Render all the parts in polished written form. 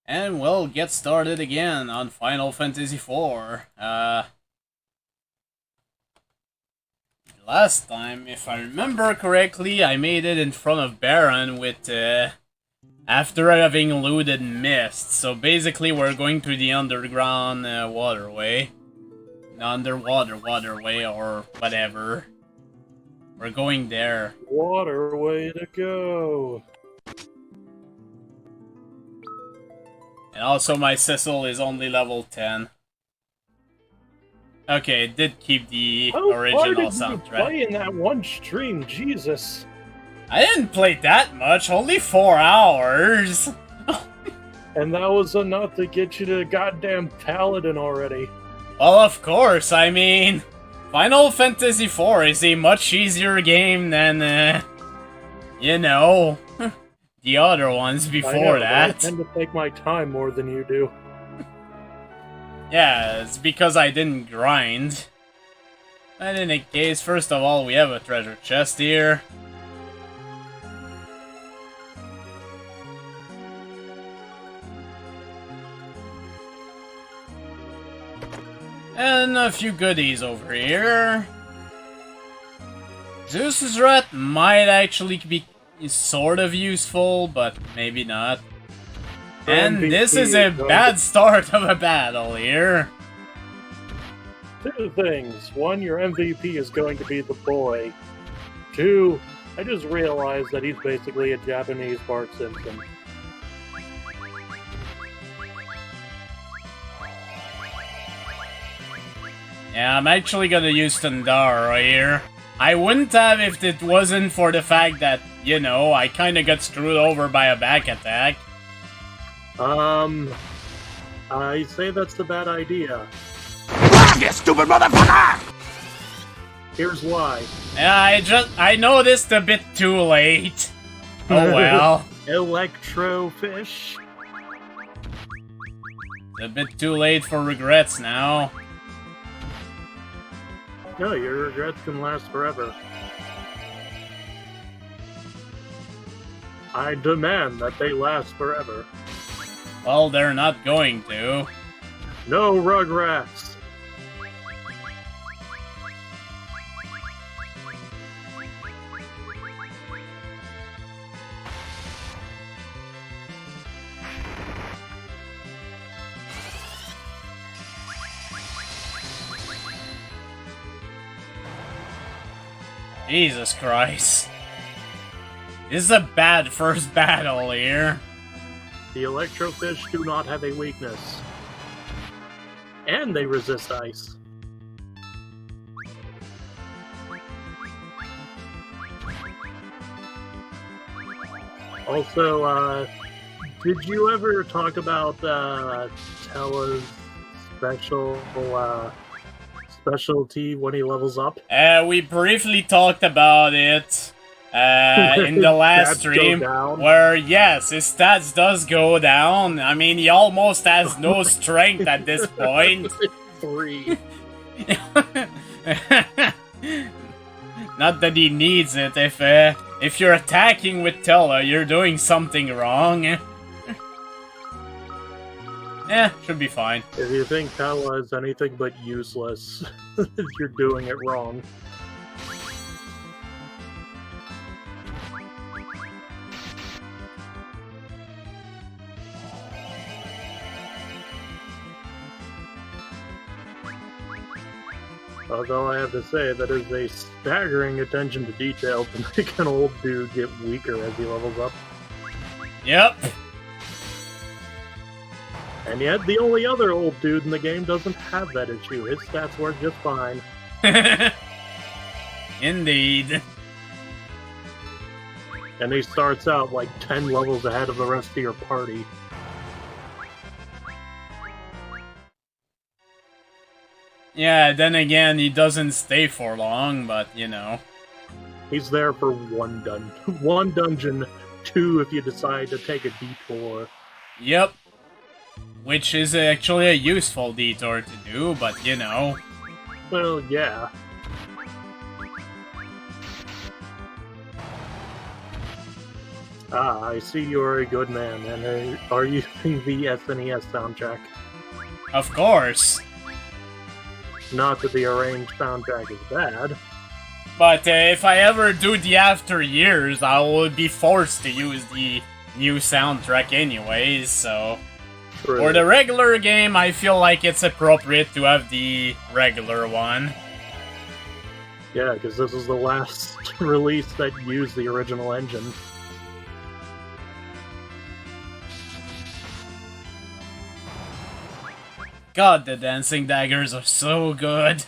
And we'll get started again on Final Fantasy IV. Last time, if I remember correctly, I made it in front of Baron with, after having looted Mist. So basically we're going through the underground waterway. The underwater waterway or whatever. We're going there. Waterway to go. And also my Cecil is only level 10. Okay, it did keep the original soundtrack. How did you play in that one stream? Jesus. I didn't play that much, only 4 hours. And that was enough to get you to goddamn Paladin already. Well, of course, I mean, Final Fantasy IV is a much easier game than, you know, the other ones before that. I tend to take my time more than you do. Yeah, it's because I didn't grind. And in any case, first of all, we have a treasure chest here. And a few goodies over here. Zeus's Rat might actually be sort of useful, but maybe not. And MVP this is a bad start of a battle here. Two things. One, your MVP is going to be the boy. Two, I just realized that he's basically a Japanese Bart Simpson. Yeah, I'm actually gonna use Tandar right here. I wouldn't have if it wasn't for the fact that, you know, I kinda got screwed over by a back attack. I say that's the bad idea. You stupid motherfucker! Here's why. Yeah, I noticed a bit too late. Oh well. Electrofish. A bit too late for regrets now. No, your regrets can last forever. I demand that they last forever. Well, they're not going to. No Rugrats! Jesus Christ. This is a bad first battle here. The Electrofish do not have a weakness. And they resist ice. Also, did you ever talk about Tella's specialty when he levels up? We briefly talked about it in the last stream, where yes, his stats does go down. I mean, he almost has no strength at this point. 3. Not that he needs it. If you're attacking with Tella, you're doing something wrong. Yeah, should be fine. If you think Tella is anything but useless, you're doing it wrong. Although I have to say, that is a staggering attention to detail to make an old dude get weaker as he levels up. Yep. And yet, the only other old dude in the game doesn't have that issue. His stats work just fine. Indeed. And he starts out like 10 levels ahead of the rest of your party. Yeah, then again, he doesn't stay for long, but, you know. He's there for one dungeon, 2 if you decide to take a detour. Yep. Which is actually a useful detour to do, but, you know. Well, yeah. Ah, I see you're a good man, and are using the SNES soundtrack. Of course. Not that the arranged soundtrack is bad. But if I ever do the after years, I will be forced to use the new soundtrack anyways, so... True. For the regular game, I feel like it's appropriate to have the regular one. Yeah, because this is the last release that used the original engine. God, the dancing daggers are so good.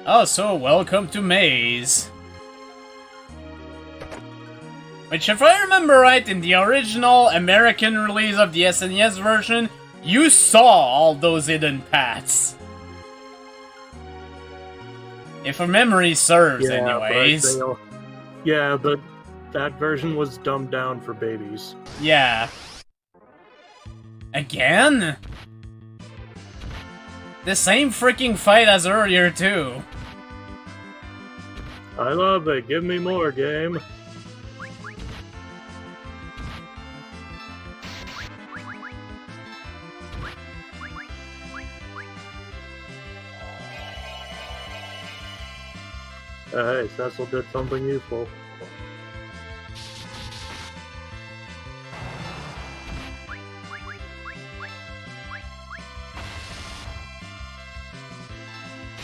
Oh, so welcome to Maze. Which, if I remember right, in the original American release of the SNES version, you saw all those hidden paths. If a memory serves, anyways. But that version was dumbed down for babies. Yeah. Again? The same freaking fight as earlier, too. I love it. Give me more, game. Hey, Cecil did something useful.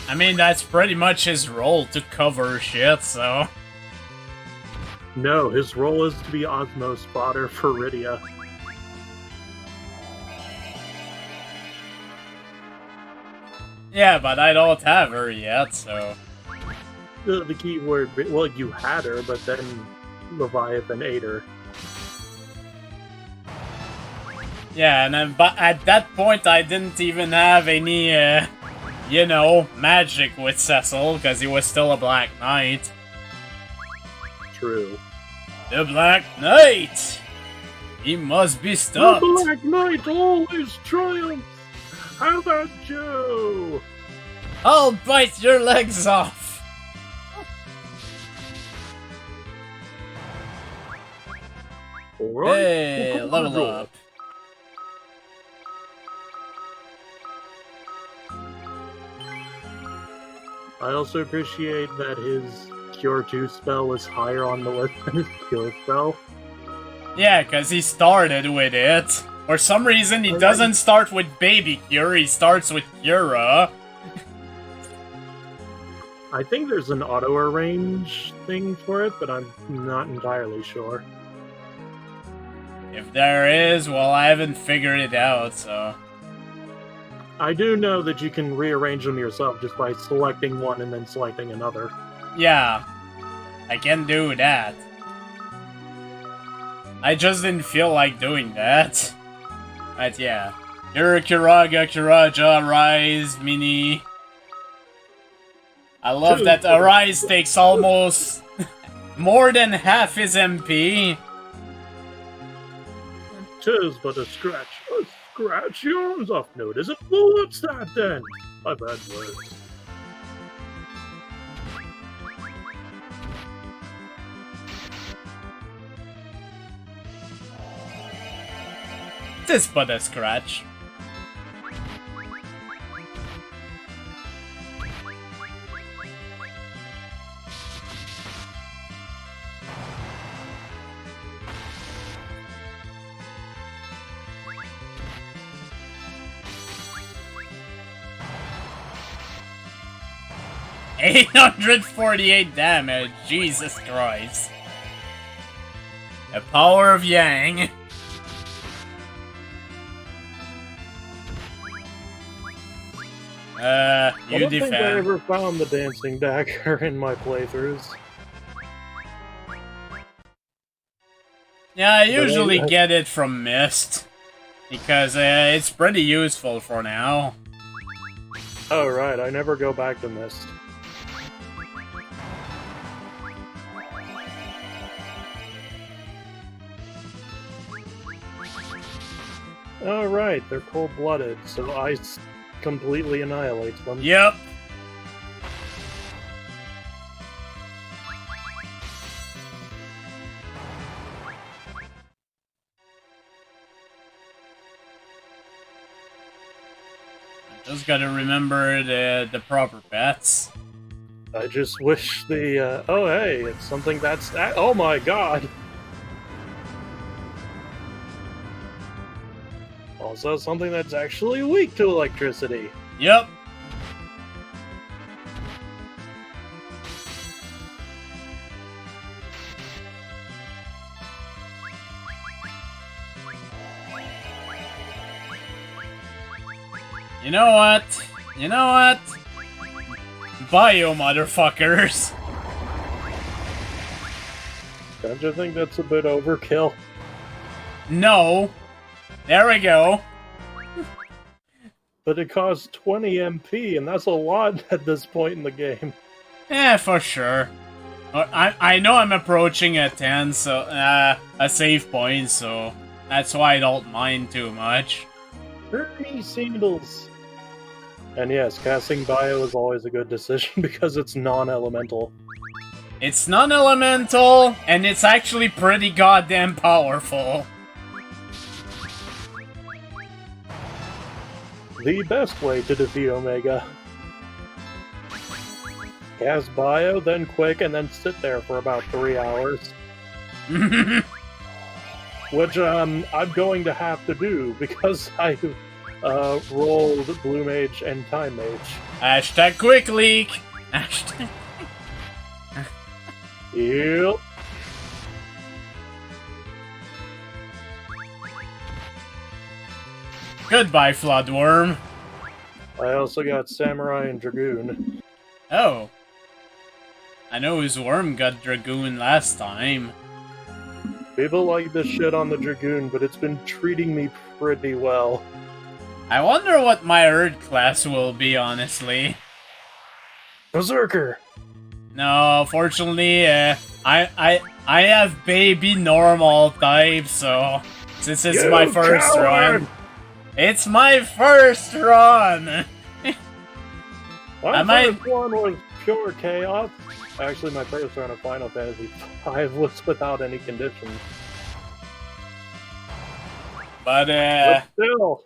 I mean, that's pretty much his role, to cover shit, so... No, his role is to be Osmo spotter for Rydia. Yeah, but I don't have her yet, so... The key word, well, you had her, but then Leviathan ate her. Yeah, and then, but at that point I didn't even have any, you know, magic with Cecil, because he was still a Black Knight. True. The Black Knight! He must be stopped! The Black Knight always triumphs! How about Joe? I'll bite your legs off! Alright. Hey, level up. I also appreciate that his Cure 2 spell is higher on the list than his Cure spell. Yeah, because he started with it. For some reason, he doesn't start with Baby Cure, he starts with Cura. I think there's an auto-arrange thing for it, but I'm not entirely sure. If there is, well, I haven't figured it out, so... I do know that you can rearrange them yourself just by selecting one and then selecting another. Yeah, I can do that. I just didn't feel like doing that. But yeah. You're Caraga, Caraja, Rise, Mini. I love that Arise takes almost more than half his MP. 'Tis but a scratch. A scratch your arms off. No, it isn't. Well, what's that then? My bad words. Tis but a scratch. $848 damage, Jesus Christ. The power of Yang. I You don't think I defend. ever found the dancing dagger in my playthroughs. Yeah, I usually get it from Mist. Because it's pretty useful for now. Oh right, I never go back to Mist. Alright, they're cold-blooded, so ice completely annihilates them. Yep, Just gotta remember the proper pets. I just wish the, oh hey, it's something that's, oh my god! Also something that's actually weak to electricity. Yep. You know what? You know what? Bio motherfuckers. Don't you think that's a bit overkill? No. There we go. But it costs 20 MP, and that's a lot at this point in the game. Yeah, for sure. I know I'm approaching a 10, so a save point, so that's why I don't mind too much. Ernie Sandals. And yes, casting Bio is always a good decision because it's non-elemental. It's non-elemental, and it's actually pretty goddamn powerful. The best way to defeat Omega. Cast Bio, then Quick, and then sit there for about 3 hours. Which, I'm going to have to do, because I rolled Blue Mage and Time Mage. Hashtag quick leak! Hashtag... Yep. Goodbye, Floodworm. I also got Samurai and Dragoon. Oh. I know his worm got Dragoon last time. People like this shit on the Dragoon, but it's been treating me pretty well. I wonder what my Earth class will be, honestly. Berserker! No, fortunately, I have baby normal type, so since it's my first run, it's my first run. My first one was pure chaos. Actually, my first run of Final Fantasy V was without any conditions. But still,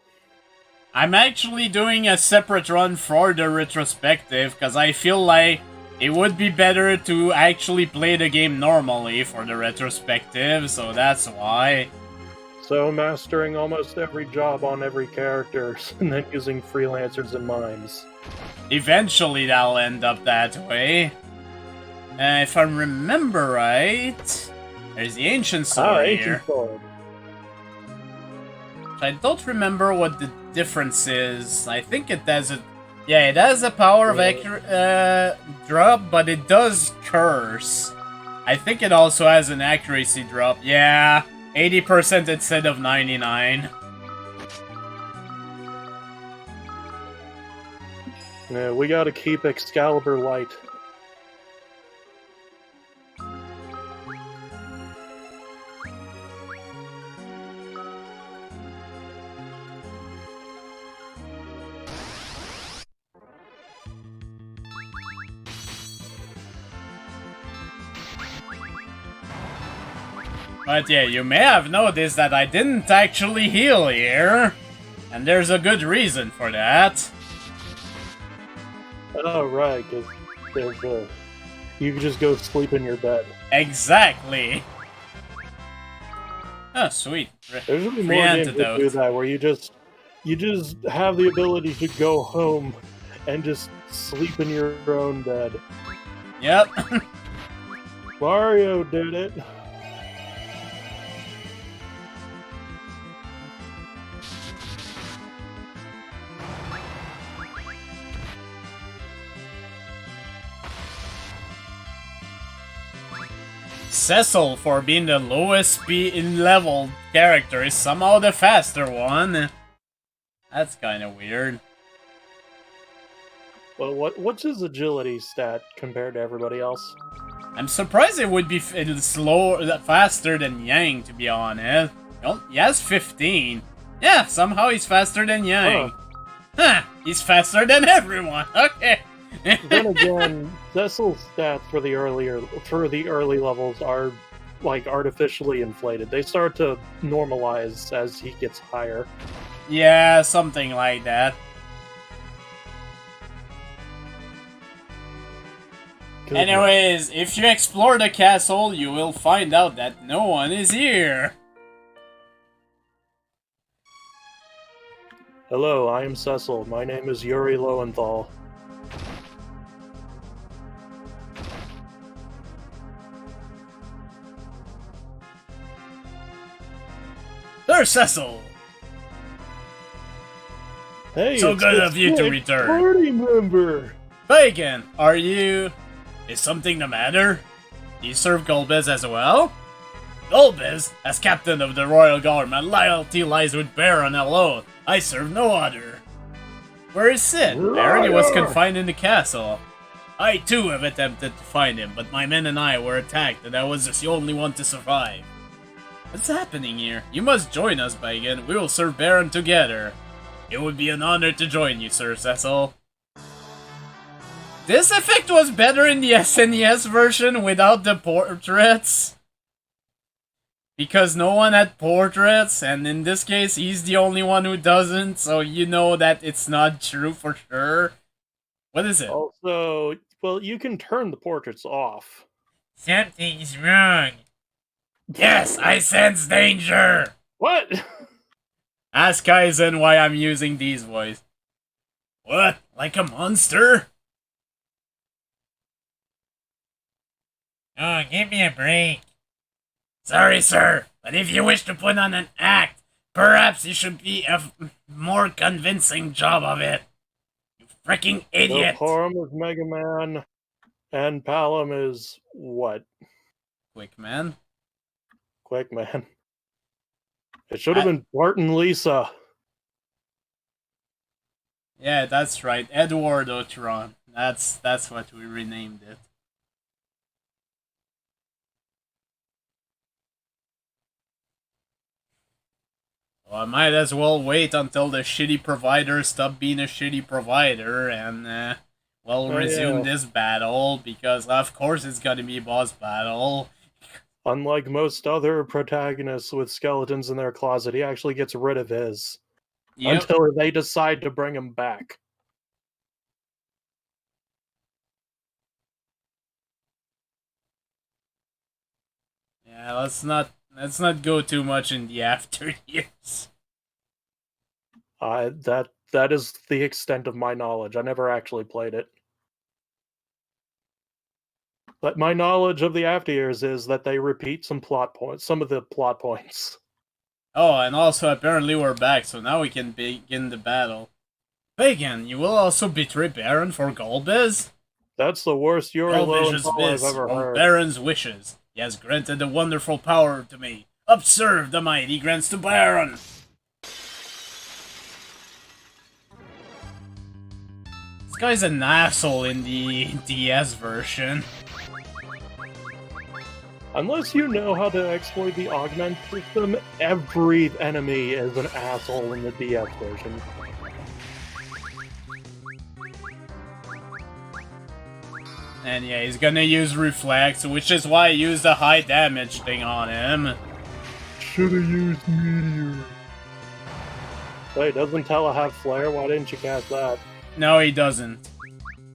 I'm actually doing a separate run for the retrospective because I feel like it would be better to actually play the game normally for the retrospective, so that's why. So mastering almost every job on every character, and then using freelancers and mimes. Eventually that'll end up that way. If I remember right, there's the Ancient Sword here. Ancient Sword. I don't remember what the difference is. I think it does it. Yeah, it has a power of drop, but it does curse. I think it also has an accuracy drop. Yeah, 80% instead of 99. Yeah, we gotta keep Excalibur light. But yeah, you may have noticed that I didn't actually heal here. And there's a good reason for that. Oh, right, because there's you can just go sleep in your bed. Exactly. Oh, sweet. There's gonna be more games that do that, where you just have the ability to go home and just sleep in your own bed. Yep. Mario did it. Cecil, for being the lowest speed in level character, is somehow the faster one. That's kind of weird. Well, what's his agility stat compared to everybody else? I'm surprised it would be faster than Yang, to be honest. Oh, he has 15. Yeah, somehow he's faster than Yang. Huh, he's faster than everyone. Okay. Then again, Cecil's stats for the early levels are like artificially inflated. They start to normalize as he gets higher. Yeah, something like that. Anyways, if you explore the castle, you will find out that no one is here. Hello, I am Cecil. My name is Yuri Lowenthal. There's Cecil! Hey, So good of you to return. Party member! Bacon, are you... Is something the matter? Do you serve Golbez as well? Golbez, as captain of the royal guard, my loyalty lies with Baron alone. I serve no other. Where is Sid? I heard he was confined in the castle. I too have attempted to find him, but my men and I were attacked and I was just the only one to survive. What's happening here? You must join us, Bacon. We will serve Baron together. It would be an honor to join you, Sir Cecil. This effect was better in the SNES version without the portraits. Because no one had portraits, and in this case, he's the only one who doesn't, so you know that it's not true for sure. What is it? Also, well, you can turn the portraits off. Something's wrong. Yes, I sense danger! What? Ask Kaizen why I'm using these voices. What? Like a monster? Oh, give me a break. Sorry, sir, but if you wish to put on an act, perhaps you should be a more convincing job of it. You freaking idiot! So Param is Mega Man, and Palom is what? Quick, man. Quick Man. It should have been Bart and Lisa. Yeah, that's right. Eduardo Tron. That's what we renamed it. Well, I might as well wait until the shitty provider stop being a shitty provider and, resume this battle, because of course it's gonna be a boss battle. Unlike most other protagonists with skeletons in their closet, he actually gets rid of his. Yep. Until they decide to bring him back. Yeah, let's not go too much in the after years. That is the extent of my knowledge. I never actually played it. But my knowledge of the after years is that they repeat some of the plot points. Oh, and also apparently we're back, so now we can begin the battle. Bacon, you will also betray Baron for Golbez? That's the worst Yuri Lowenthal I've ever heard. Baron's wishes. He has granted a wonderful power to me. Observe the might he grants to Baron. This guy's an asshole in the DS version. Unless you know how to exploit the augment system, every enemy is an asshole in the DS version. And yeah, he's gonna use Reflex, which is why I used the high damage thing on him. Should've used Meteor. Wait, doesn't Tella have Flare? Why didn't you cast that? No, he doesn't.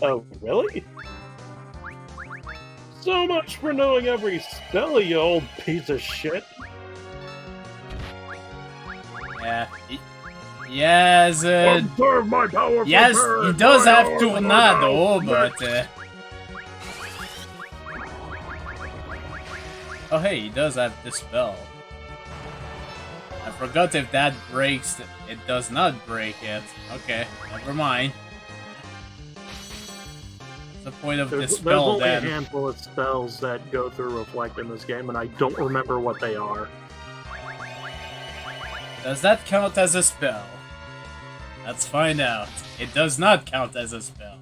Oh, really? So much for knowing every spell, you old piece of shit. Yeah. Yes, Observe my power. yes, he does have Tornado, but oh hey, he does have Dispel. I forgot if that breaks. It does not break it. Okay, never mind. What's the point of Dispel then? There's then? only a handful of spells that go through Reflect in this game, and I don't remember what they are. Does that count as a spell? Let's find out. It does not count as a spell.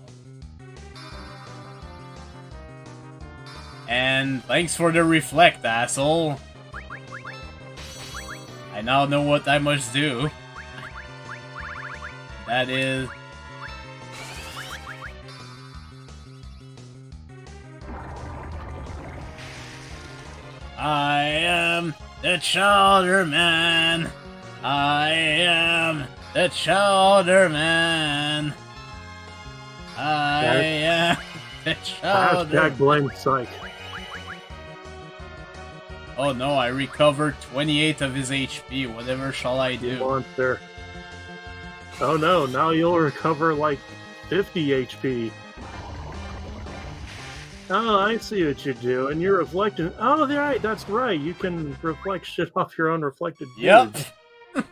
And thanks for the Reflect, asshole. I now know what I must do. That is... I am the Chowder Man. I am the Chowder Man. I am... The chowder. Hashtag blame psych. Oh no, I recovered 28 of his HP. Whatever shall I do? Monster. Oh no, now you'll recover like 50 HP. Oh, I see what you do, and you're reflecting. Oh, right, that's right. You can reflect shit off your own reflected views. Yep.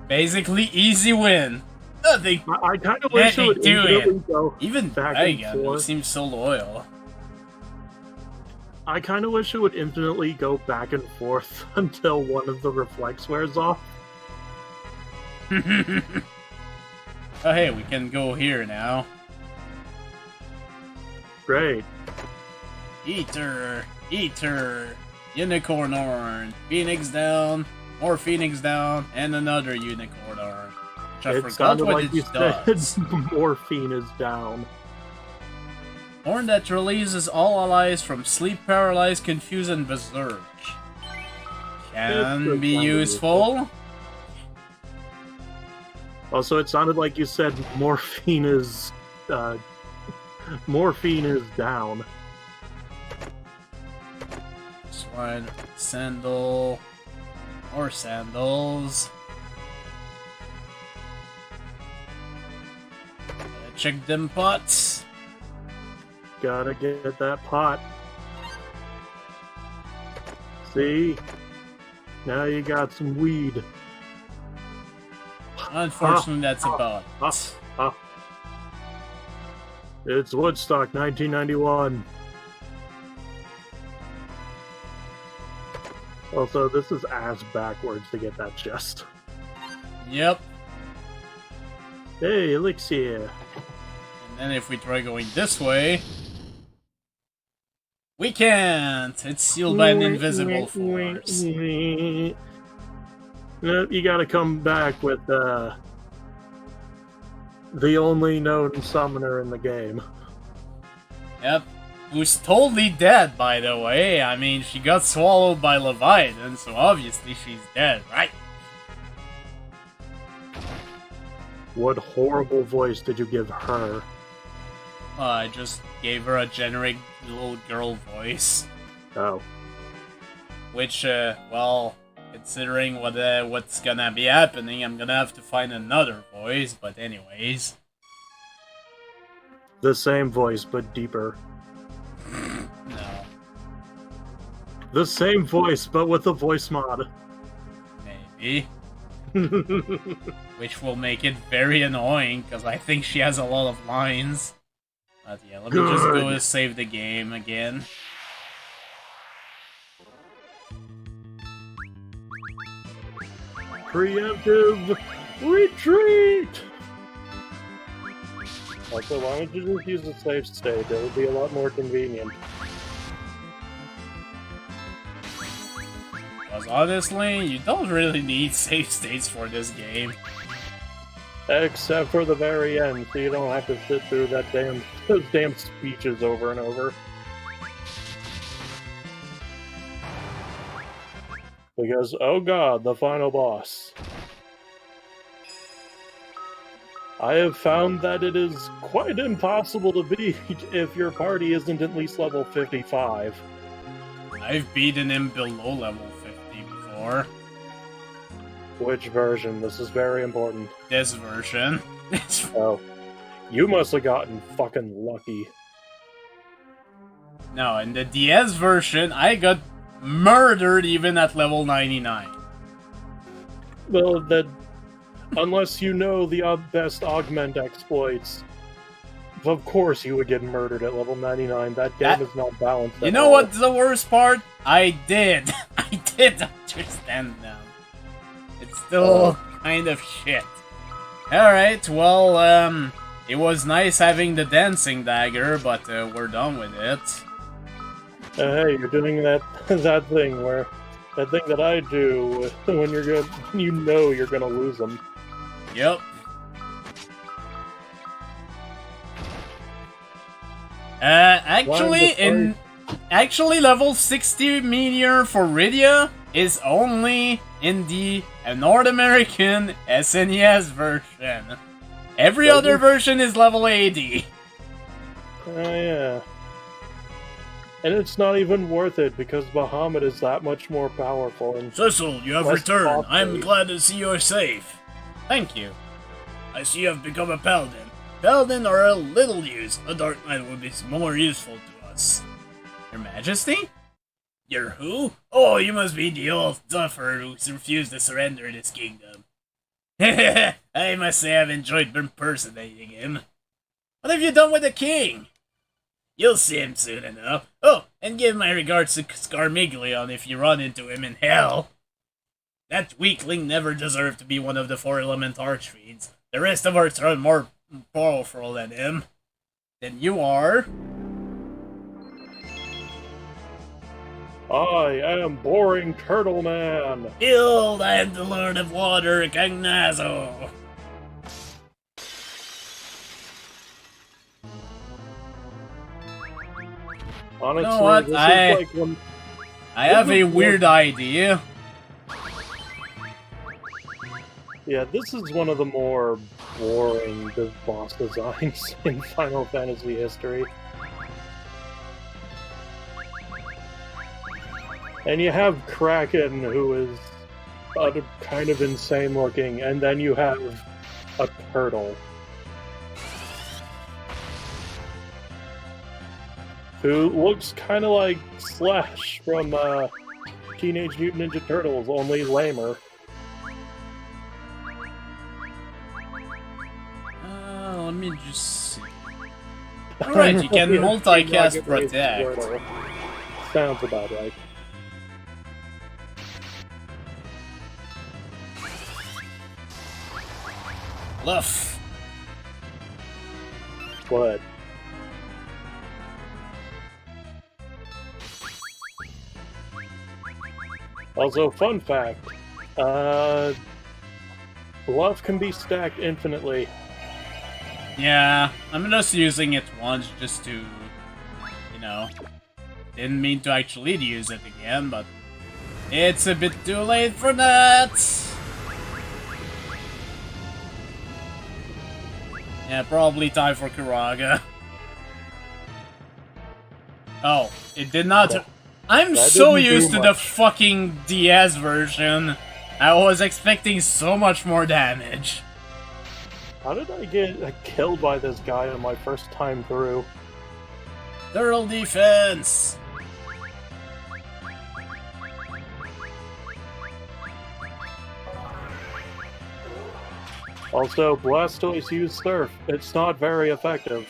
Basically, easy win. Nothing. I kind of wish it would do infinitely go Even back Caraga and forth. seems so loyal. I kind of wish it would infinitely go back and forth until one of the reflects wears off. Oh hey, we can go here now. Great. Eater, unicorn horn, phoenix down, more phoenix down, and another unicorn horn. Which I It forgot sounded what like it you does. said morphine is down. Horn that releases all allies from sleep, paralyzed, confused, and berserk. Can be useful. Also, it sounded like you said morphine is down. This one, sandal, or sandals. Check them pots. Gotta get that pot. See? Now you got some weed. Unfortunately, that's about it. It's Woodstock 1991. Also, this is ass backwards to get that chest. Yep. Hey, Elixir. And then if we try going this way, we can't. It's sealed by an invisible force. Nope, you gotta come back with the only known summoner in the game. Yep. Who's totally dead, by the way. I mean, she got swallowed by Leviathan, so obviously she's dead, right? What horrible voice did you give her? I just gave her a generic little girl voice. Oh. Which, well, considering what's gonna be happening, I'm gonna have to find another voice, but anyways. The same voice, but deeper. No. The same voice, but with a voice mod. Maybe. Which will make it very annoying, because I think she has a lot of lines. But yeah, let me just go and save the game again. Preemptive retreat! Also, why don't you just use a save state? It would be a lot more convenient. Because honestly, you don't really need save states for this game. Except for the very end, so you don't have to sit through those damn speeches over and over. Because, oh god, the final boss. I have found that it is quite impossible to beat if your party isn't at least level 55. I've beaten him below level 50 before. Which version? This is very important. This version. Oh. You must have gotten fucking lucky. No, in the DS version, I got murdered even at level 99. Well, unless you know the best augment exploits, of course you would get murdered at level 99. That game is not balanced. You know what's the worst part? I did. I did understand them. It's still kind of shit. Alright, well, it was nice having the dancing dagger, but we're done with it. Hey, you're doing that thing that I do when you're good. You know you're gonna lose them. Yep. Actually, level 60 meteor for Rydia is only in the North American SNES version. Every other version is level 80. Oh, yeah. And it's not even worth it because Bahamut is that much more powerful. And Cecil, you have less returned. I am costly. glad to see you are safe. Thank you. I see you have become a paladin. Paladin are a little use. A dark knight would be more useful to us. Your Majesty? You're who? Oh, you must be the old duffer who refused to surrender this kingdom. I must say I've enjoyed impersonating him. What have you done with the king? You'll see him soon enough. Oh, and give my regards to Scarmiglion if you run into him in hell. That weakling never deserved to be one of the 4 element archfiends. The rest of us are more powerful than him. Than you are. I am Boring Turtle Man. Behold, I am the Lord of Water, King Nazo. Honestly, know what? this I- is like one. I have a weird idea. Yeah, this is one of the more boring boss designs in Final Fantasy history. And you have Kraken, who is kind of insane looking, and then you have a turtle. Who looks kind of like Slash from Teenage Mutant Ninja Turtles, only lamer. Let me just see. Alright, you can multicast Protect. Turtle. Sounds about right. Luff. But also, fun fact, Bluff can be stacked infinitely. Yeah, I'm just using it once just to, didn't mean to actually use it again, but it's a bit too late for that. Yeah, probably time for Caraga. Oh, it did not. I'm That so didn't do used to the much. fucking DS version. I was expecting so much more damage. How did I get killed by this guy on my first time through? Turtle defense! Also, Blastoise used Surf. It's not very effective.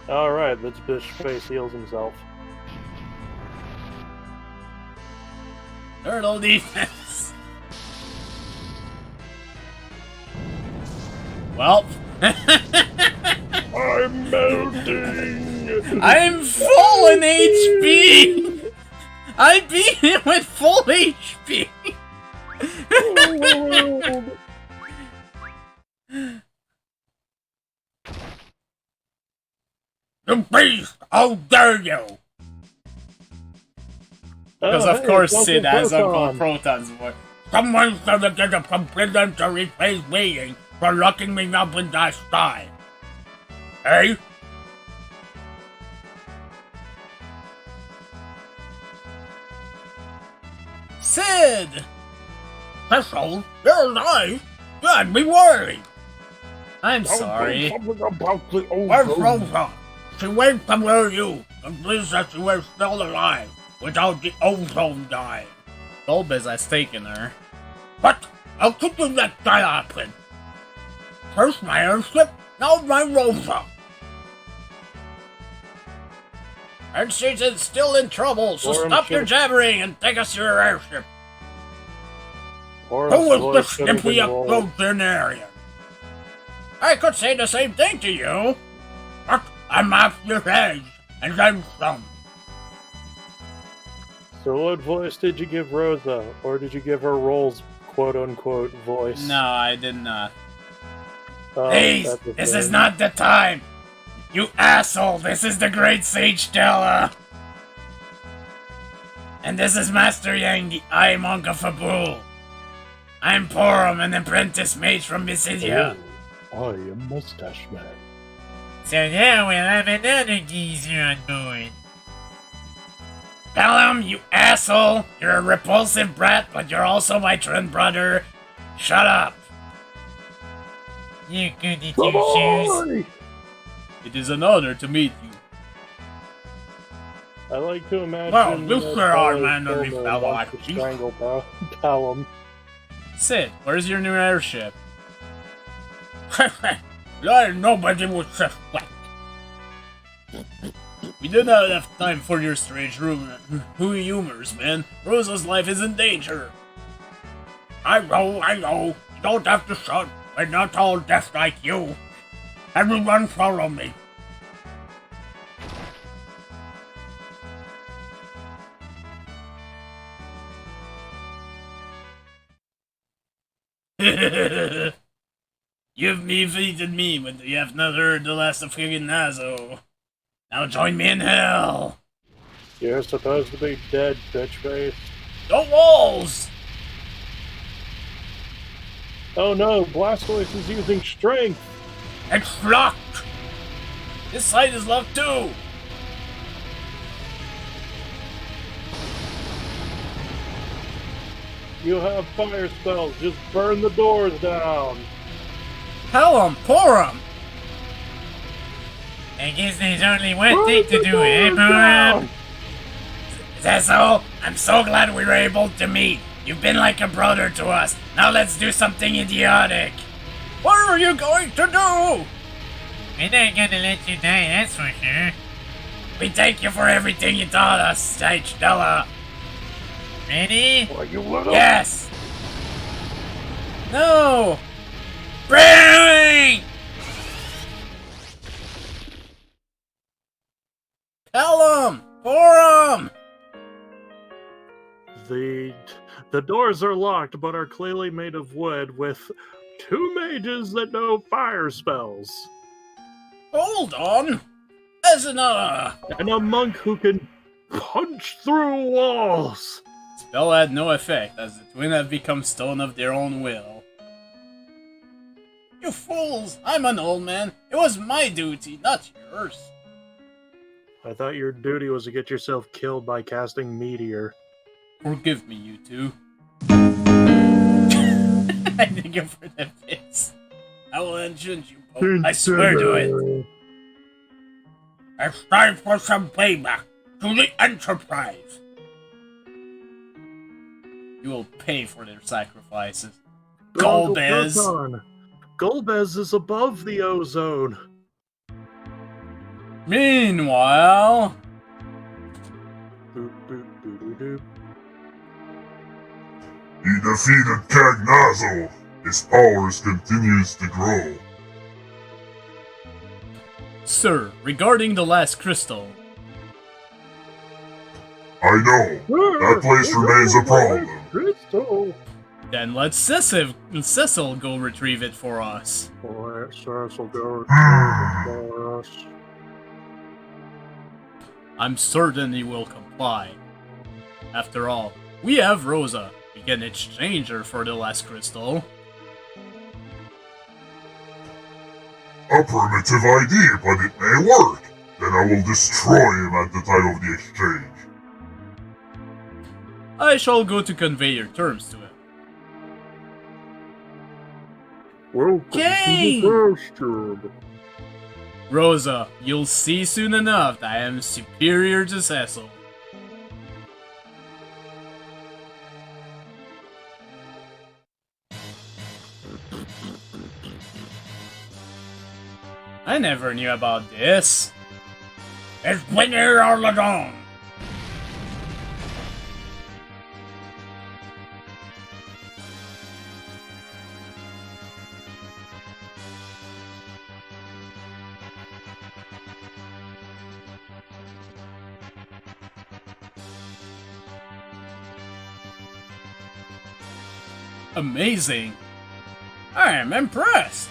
Alright, this bitch face heals himself. Turtle defense! Well... I'm melting! I'm full in HP! I beat him with full HP! The beast! How dare you! Because of course Sid has Uncle Proton's voice. Someone's gonna get a complimentary face waiting for locking me up in that style. Hey? Sid! Cecil, you're alive? You had me worried. I'm sorry. Something about the Where's ozone. Rosa? She went to where you, and please that she was still alive, without the ozone dying. Dolbez has taken her. What? How could you let that happen? First my airship, now my Rosa. And she's still in trouble, so Warren stop your should- jabbering and take us to your airship. Or Who was voice the should have snippy been rolled. octogenarian? I could say the same thing to you. But I'm off your head, and then some. So what voice did you give Rosa? Or did you give her Roll's quote-unquote voice? No, I did not. Please, Please, this is not the time. You asshole, this is the Great Sage Teller. And this is Master Yang, I am Uncle Fabu. I'm Porum, an apprentice mage from Mysidia. I am Mustache Man. So now we'll have another geezer on board. Pelham, you asshole! You're a repulsive brat, but you're also my twin brother. Shut up! You goody two-shoes. It is an honor to meet you. I like to imagine. Well, look where our man Pelham only fell wants like to strangle Pelham. Sid, where's your new airship? Nobody would suspect. We do not have time for your strange humors, man. Rosa's life is in danger. I know. You don't have to shout. We're not all deaf like you. Everyone follow me. You've defeated me, but you have not heard the last of Nazo. Now join me in hell. You're supposed to be dead, bitch face. The walls! Oh no, Blastoise is using strength! It's locked! This side is locked too! You have fire spells, just burn the doors down! Pelham, pour 'em! I guess there's only one thing to do, doors eh, down! Boom? Is that so? I'm so glad we were able to meet. You've been like a brother to us. Now let's do something idiotic. What are you going to do? We're not gonna let you die, that's for sure. We thank you for everything you taught us, Stage Della. Ready? Why you little? Yes! No! Bring! Pelham! Pour 'em! The doors are locked, but are clearly made of wood with 2 mages that know fire spells. Hold on! Isn't And a monk who can punch through walls! Spell had no effect, as the twin have become stone of their own will. You fools! I'm an old man. It was my duty, not yours. I thought your duty was to get yourself killed by casting Meteor. Forgive me, you two. I think you're for the piss. I will enchant you both. I swear to it. It's time for some payback to the Enterprise. You will pay for their sacrifices. Golbez! Golbez is above the ozone. Meanwhile... Boop, boop, boop, boop. He defeated Cagnazo. His powers continues to grow. Sir, regarding the last crystal... I know. That place remains a problem. Crystal. Then let Cecil go retrieve it for us. Let Cecil go retrieve it for us. I'm certain he will comply. After all, we have Rosa. We can exchange her for the last crystal. A primitive idea, but it may work. Then I will destroy him at the time of the exchange. I shall go to convey your terms to him. Welcome Yay! to the bastard. Rosa, you'll see soon enough that I am superior to Cecil. I never knew about this. It's been here all along. Amazing. I am impressed.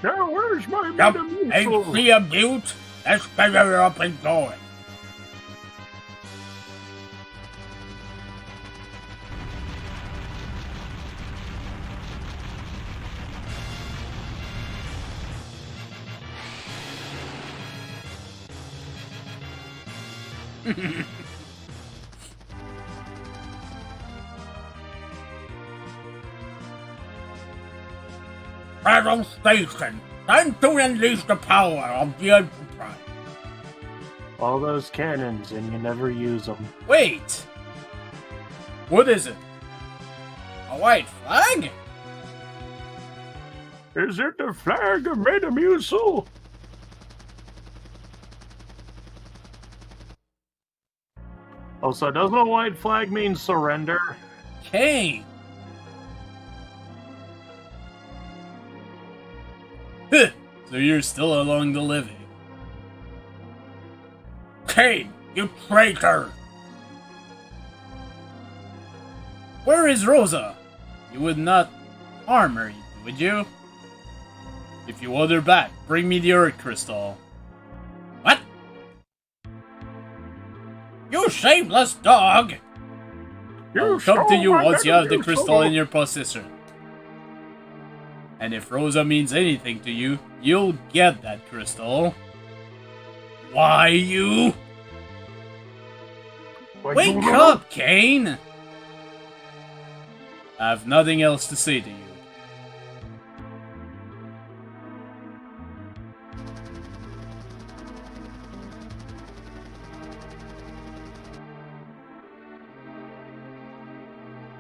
Now where's my Yup, Metamucil? ain't she a beaut? Let's get her up and going. Battle Station, time to unleash the power of the Enterprise. All those cannons, and you never use them. Wait! What is it? A white flag? Is it the flag of Metamucil? Oh, so doesn't a white flag mean surrender? Kane! Huh, so you're still among the living. Kane, you traitor! Where is Rosa? You would not harm her, would you? If you want her back, bring me the Earth Crystal. What? You shameless dog! I'll come to you once you have the crystal in your possession. And if Rosa means anything to you, you'll get that crystal. Why, you? Wake up, Kane! I have nothing else to say to you.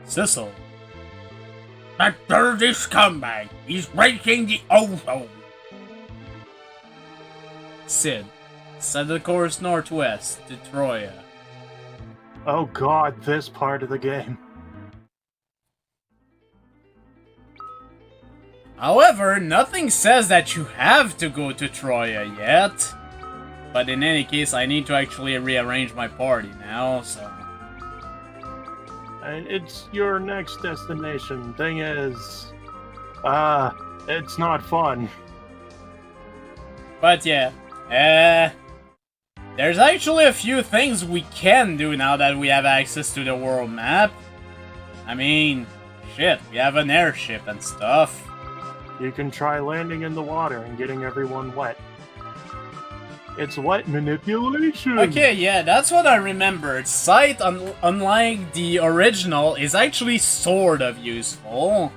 Cecil. That dirty scumbag! He's breaking the ozone! Sid. Set the course northwest to Troya. Oh god, this part of the game. However, nothing says that you have to go to Troya yet. But in any case, I need to actually rearrange my party now, so... And it's your next destination. Thing is... it's not fun. But yeah, there's actually a few things we can do now that we have access to the world map. I mean, shit, we have an airship and stuff. You can try landing in the water and getting everyone wet. It's wet manipulation! Okay, yeah, that's what I remembered. Sight, unlike the original, is actually sort of useful.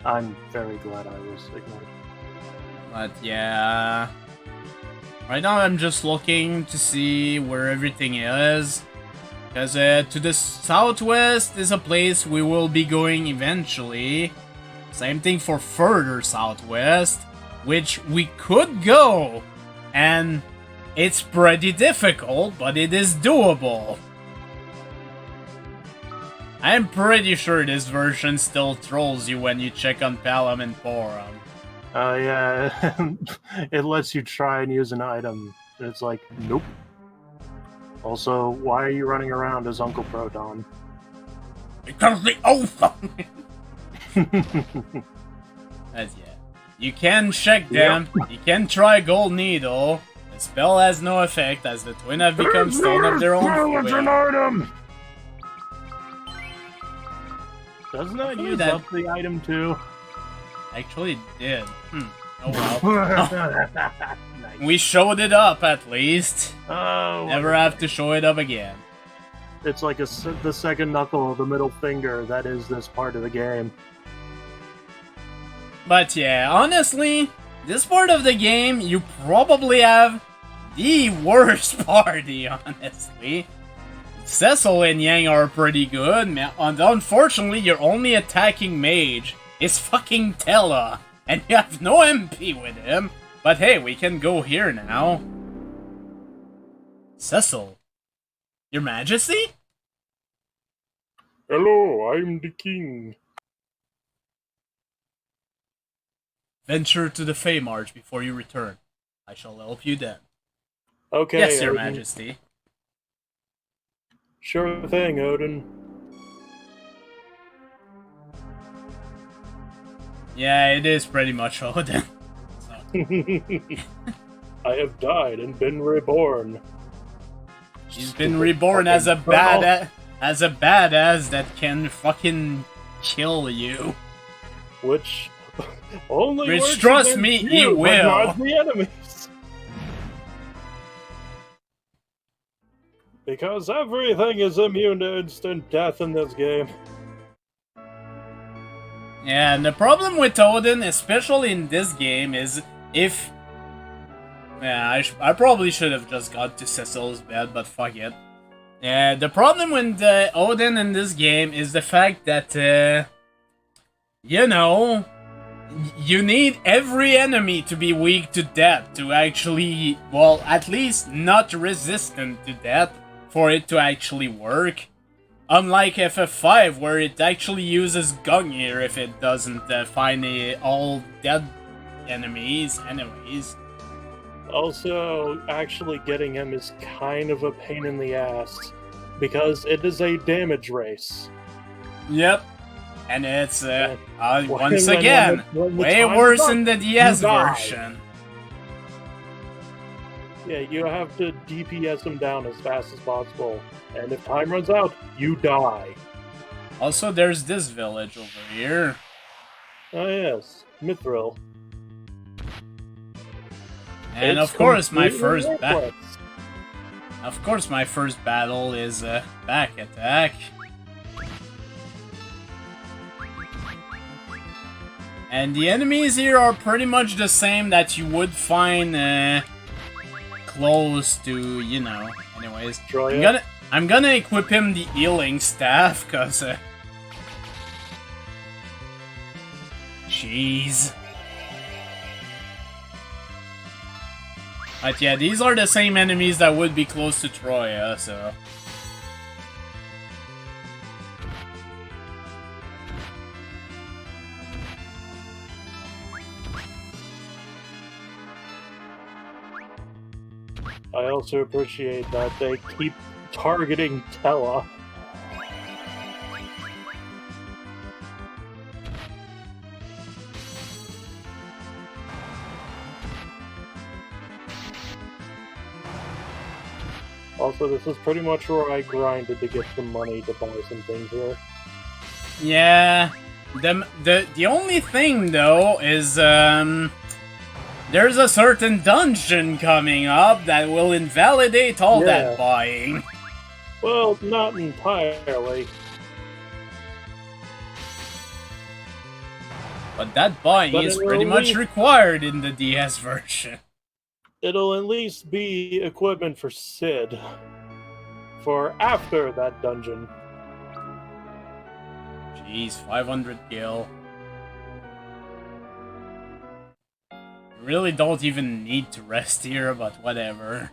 I'm very glad I was ignored. But yeah... Right now I'm just looking to see where everything is. Because to the southwest is a place we will be going eventually. Same thing for further southwest, which we could go. And it's pretty difficult, but it is doable. I'm pretty sure this version still trolls you when you check on Palom and Porum. Yeah, it lets you try and use an item. And it's like, nope. Also, why are you running around as Uncle Proton? Because the ozone! That's yeah. You can check them. Yep. You can try Gold Needle. The spell has no effect as the twin have become stone of their own. It's an item! Doesn't that use up the item too? Actually it did. Oh well. Nice. We showed it up at least. Oh, never have to show it up again. It's like the second knuckle of the middle finger that is this part of the game. But yeah, honestly, this part of the game, you probably have the worst party, honestly. Cecil and Yang are pretty good, and unfortunately, your only attacking mage is fucking Tella, and you have no MP with him. But hey, we can go here now. Cecil, Your Majesty? Hello, I'm the king. Venture to the Fey March before you return. I shall help you then. Okay, yes, Your Odin. Majesty. Sure thing, Odin. Yeah, it is pretty much Odin. So. I have died and been reborn. He's been reborn as a badass that can fucking kill you. Which Only Which, works trust against me, you, he but will. not the enemies. Because everything is immune to instant death in this game. Yeah, and the problem with Odin, especially in this game, is if... Yeah, I probably should have just got to Cecil's bed, but fuck it. Yeah, the problem with Odin in this game is the fact that, you know, you need every enemy to be weak to death to actually, well, at least not resistant to death for it to actually work. Unlike FF5, where it actually uses Gungnir if it doesn't find all dead enemies anyways. Also, actually getting him is kind of a pain in the ass, because it is a damage race. Yep. And it's, once when again, the way time is worse up, in the DS you die. version. Yeah, you have to DPS him down as fast as possible, and if time runs out, you die. Also, there's this village over here. Oh yes, Mithril. And It's of course, my completely first battle. worthless. Of course, my first battle is back attack. And the enemies here are pretty much the same that you would find close to, you know. Anyways, Troya? I'm gonna equip him the healing staff, cause jeez. But yeah, these are the same enemies that would be close to Troya, so... I also appreciate that they keep targeting Tella. Also, this is pretty much where I grinded to get some money to buy some things here. Yeah, the only thing though is there's a certain dungeon coming up that will invalidate all that buying. Well, not entirely. But that buying But is it will pretty much leave- required in the DS version. It'll at least be equipment for Sid. For after that dungeon. Jeez, 500 gil. You really don't even need to rest here, but whatever.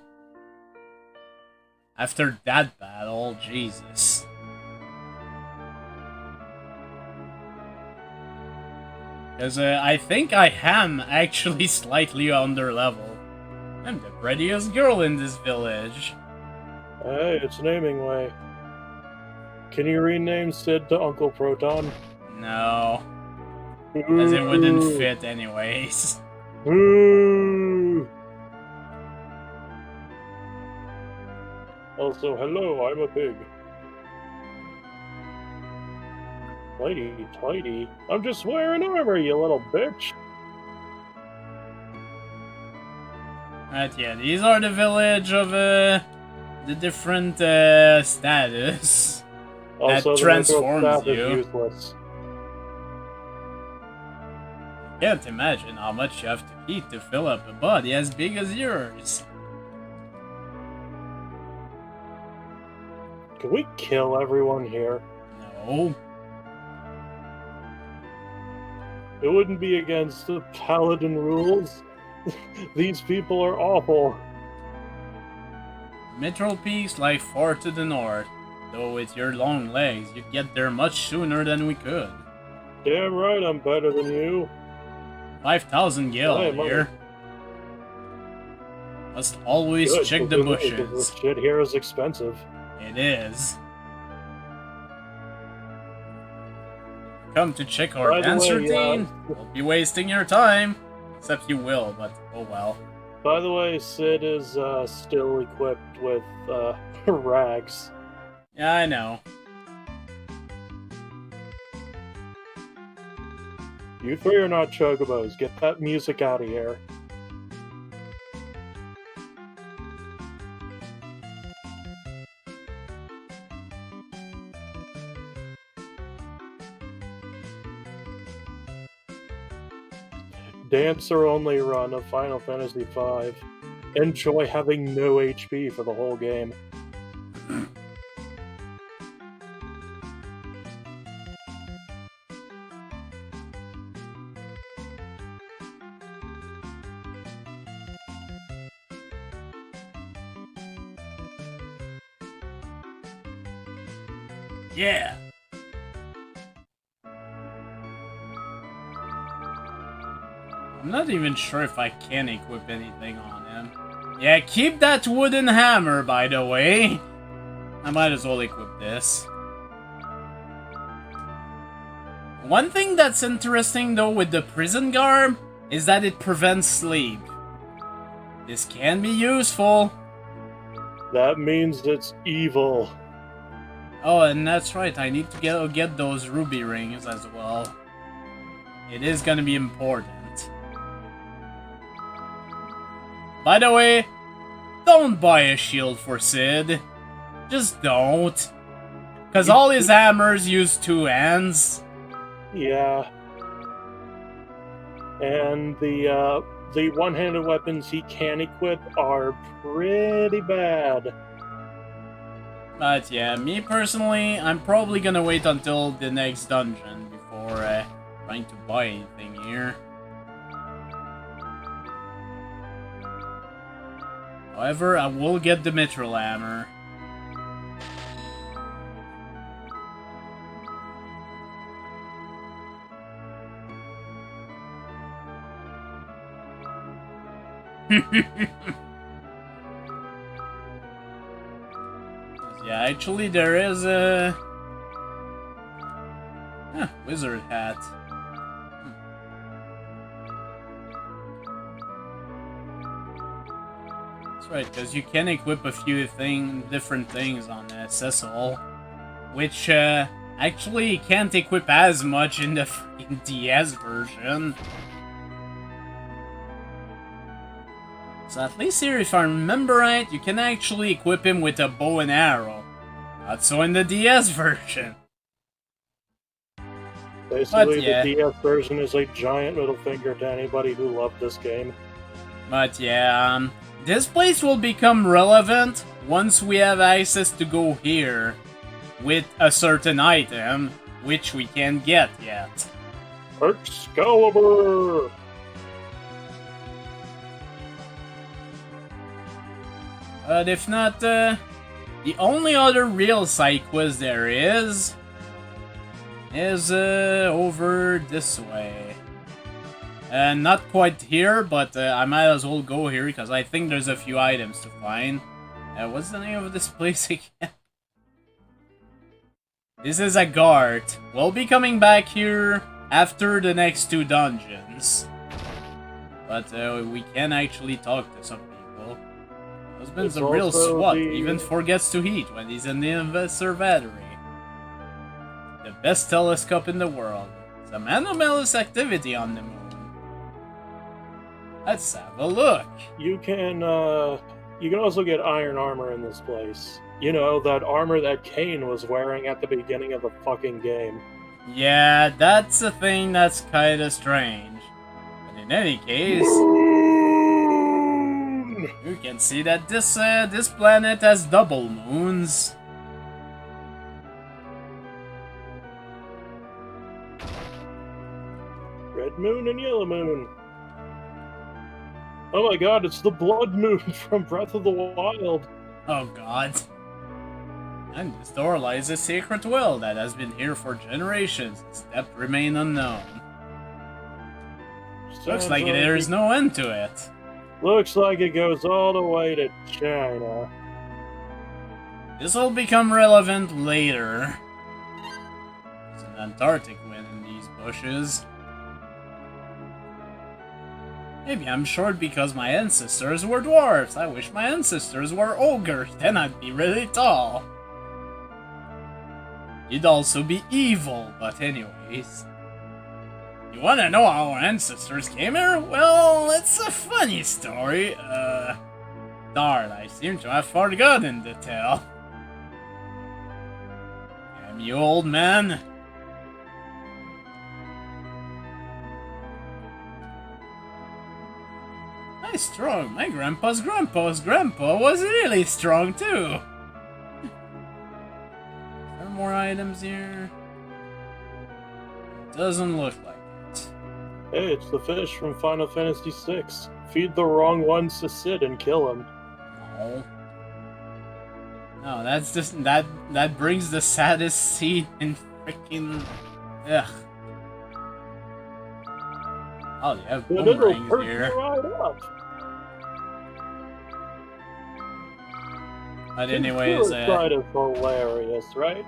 After that battle, Jesus. Because I think I am actually slightly under level. I'm the prettiest girl in this village. Hey, it's naming way. Can you rename Sid to Uncle Proton? No, as it wouldn't fit anyways. Ooh. Also, hello, I'm a pig. Tidy, tidy. I'm just wearing armor, you little bitch. Right, yeah, these are the village of the different status Also, that the transforms staff is you. useless. Can't imagine how much you have to eat to fill up a body as big as yours. Can we kill everyone here? No. It wouldn't be against the paladin rules. These people are awful. Mithril peaks lie far to the north, though with your long legs you'd get there much sooner than we could. Damn right I'm better than you. 5,000 gil Hey, here. Must always Good, check the because bushes. this shit here is expensive. It is. Come to check our By the dance way, routine? We'll be wasting your time. Except you will, but oh well. By the way, Sid is still equipped with rags. Yeah, I know. You three are not Chocobos. Get that music out of here. Dancer only run of Final Fantasy V. Enjoy having no HP for the whole game. Yeah. I'm not even sure if I can equip anything on him. Yeah, keep that wooden hammer, by the way. I might as well equip this. One thing that's interesting, though, with the prison garb is that it prevents sleep. This can be useful. That means it's evil. Oh, and that's right, I need to get those ruby rings as well. It is gonna be important. By the way, don't buy a shield for Sid. Just don't. Because all his hammers use 2 hands. Yeah. And the one-handed weapons he can equip are pretty bad. But yeah, me personally, I'm probably gonna wait until the next dungeon before trying to buy anything here. However, I will get the mithril hammer. Yeah, actually there is a... wizard hat. That's right, because you can equip a few different things on Cecil, which actually can't equip as much in the freaking DS version. So at least here, if I remember right, you can actually equip him with a bow and arrow. Not so in the DS version. Basically, yeah. the DS version is a giant middle finger to anybody who loved this game. But yeah, this place will become relevant once we have access to go here with a certain item, which we can't get yet. Excalibur! But if not, the only other real side quest there is over this way. Not quite here, but I might as well go here because I think there's a few items to find. What's the name of this place again? This is a guard. We'll be coming back here after the next 2 dungeons. But we can actually talk to some people. Husband's a real swat, even forgets to eat when he's in the observatory. The best telescope in the world. Some anomalous activity on the moon. Let's have a look. You can also get iron armor in this place. You know, that armor that Kane was wearing at the beginning of the fucking game. Yeah, that's a thing that's kinda strange. But in any case, you can see that this planet has double moons. Red moon and yellow moon. Oh my god, it's the blood moon from Breath of the Wild. Oh god. And this door lies a secret well that has been here for generations. Its depth remain unknown. Looks like there is no end to it. Looks like it goes all the way to China. This will become relevant later. There's an Antarctic wind in these bushes. Maybe I'm short because my ancestors were dwarves. I wish my ancestors were ogres, then I'd be really tall. You'd also be evil, but anyways. You wanna know how our ancestors came here? Well, it's a funny story. Darn, I seem to have forgotten to tell. Damn you, old man. Nice strong. My grandpa's grandpa was really strong too. Are there more items here? Doesn't look like it. Hey, it's the fish from Final Fantasy VI. Feed the wrong ones to Sid and kill him. No. No, that's just that brings the saddest scene in freaking ugh. Oh, they have But it'll boomerangs perk here. you right up. But anyways, Suicide is hilarious, right?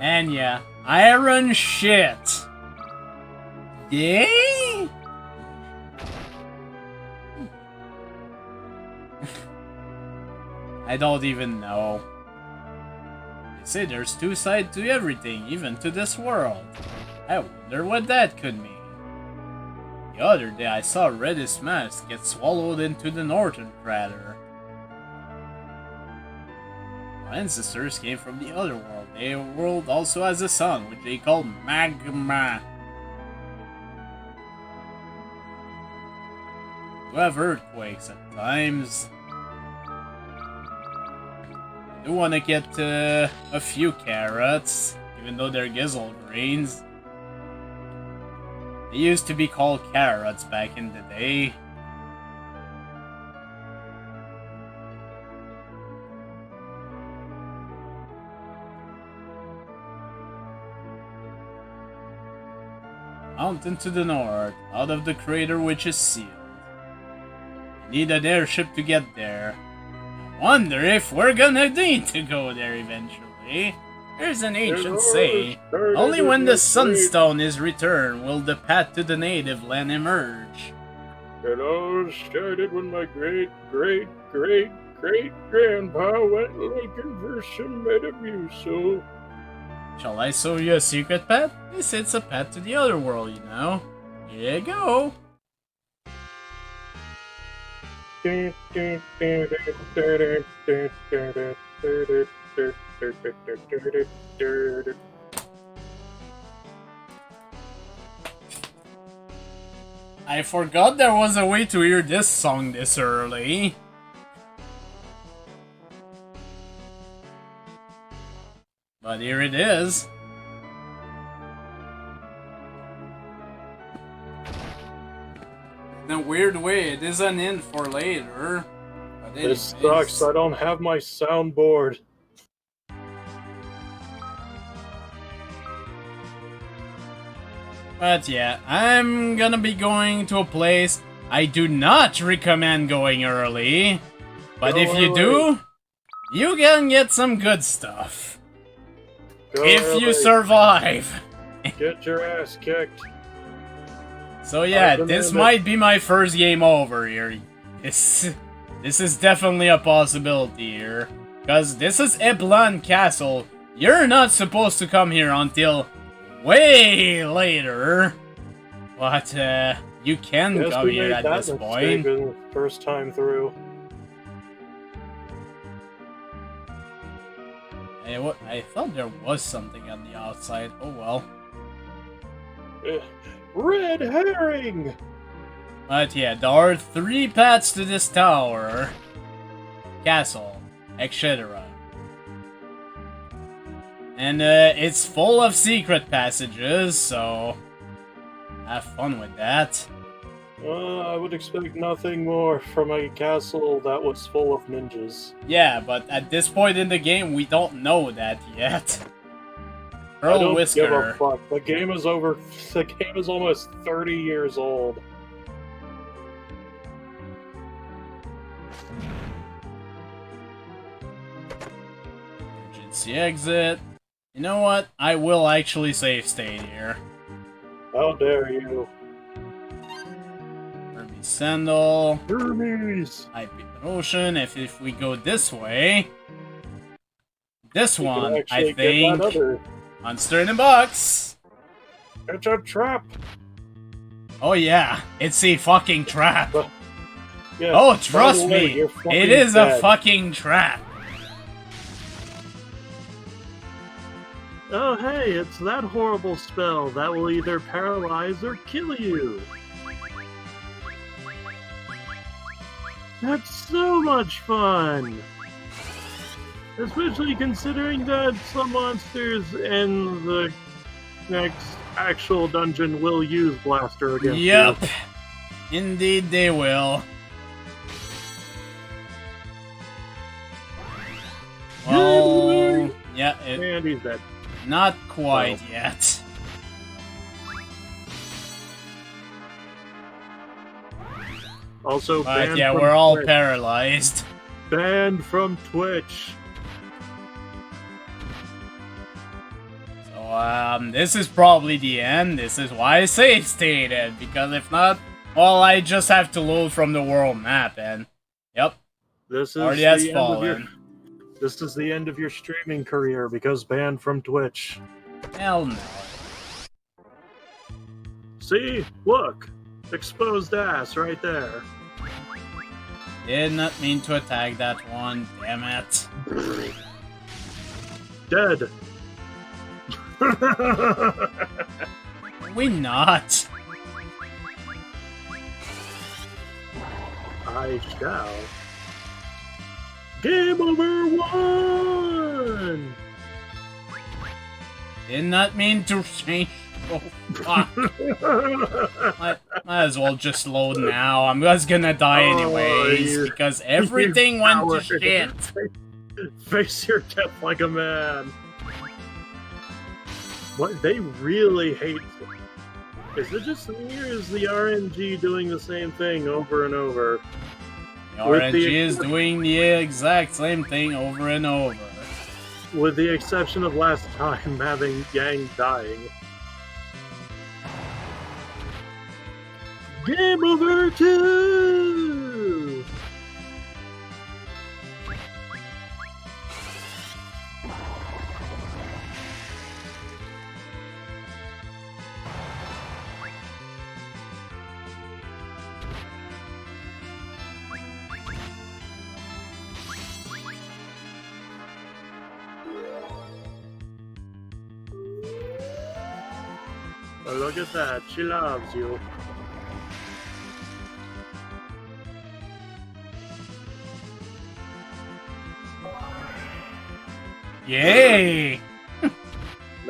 and yeah, iron shit. Yay! I don't even know. They say there's two sides to everything, even to this world. I wonder what that could mean. The other day I saw Redis mask get swallowed into the northern crater. Our ancestors came from the other world. Their world also has a sun, which they call magma. We have earthquakes at times. I do want to get a few carrots, even though they're gizzle greens. They used to be called carrots back in the day. Mountain to the north, out of the crater which is sealed. We need an airship to get there. I wonder if we're gonna need to go there eventually. There's an ancient saying, only when the sunstone is returned will the path to the native land emerge. It all started when my great-great-great-great-grandpa went looking for some Metamucil. Shall I show you a secret path? This it's a path to the other world, you know. Here you go. I forgot there was a way to hear this song this early. But here it is. In a weird way, it is an in for later. But This anyways. sucks, I don't have my soundboard. But yeah, I'm gonna be going to a place I do not recommend going early. But if you do, you can get some good stuff. Go If you early. survive. Get your ass kicked. So yeah, demand this it. might be my first game over here. This is definitely a possibility here. Because this is Eblan Castle. You're not supposed to come here until way later. But you can Yes, come we here made at that this mistake point. the first time through. Hey, what? I thought there was something on the outside. Oh well. Red herring! But yeah, there are 3 paths to this tower, castle, etc. And it's full of secret passages, so have fun with that. I would expect nothing more from a castle that was full of ninjas. Yeah, but at this point in the game, we don't know that yet. I Earl don't Whisker. give a fuck. The game is over. The game is almost 30 years old. Emergency exit. You know what? I will actually save state here. How dare you? Kirby Sandal. Hermes! IP Ocean. If we go this way, this You can one, I actually get think, that other. Monster in a Box. It's a trap! Oh yeah, it's a fucking trap. Yeah, Oh, by trust the way, me, you're fucking it is a dead. fucking trap. Oh hey, it's that horrible spell that will either paralyze or kill you. That's so much fun! Especially considering that some monsters in the next actual dungeon will use Blaster against Yep, you. indeed they will. Well, yeah, And he's dead. not quite yet. Also But banned yeah, from we're all Twitch. paralyzed. Banned from Twitch. So, this is probably the end. This is why I save stated, because if not, well, I just have to load from the world map, and yep, This is already has the end of your, fallen. this is the end of your streaming career because banned from Twitch. Hell no. See? Look! Exposed ass right there. Did not mean to attack that one, damn it. Dead. We not. I shall. Game over 1! Did not mean to change. Oh, fuck. Might as well just load now. I'm just gonna die anyways, you- because everything went to coward. shit. Face your death like a man. What they really hate. Is it just me or is the RNG doing the same thing over and over? The With the RNG is doing the exact same thing over and over. With the exception of last time having Yang dying. Game over 2! Oh, look at that. She loves you. Yay! Nice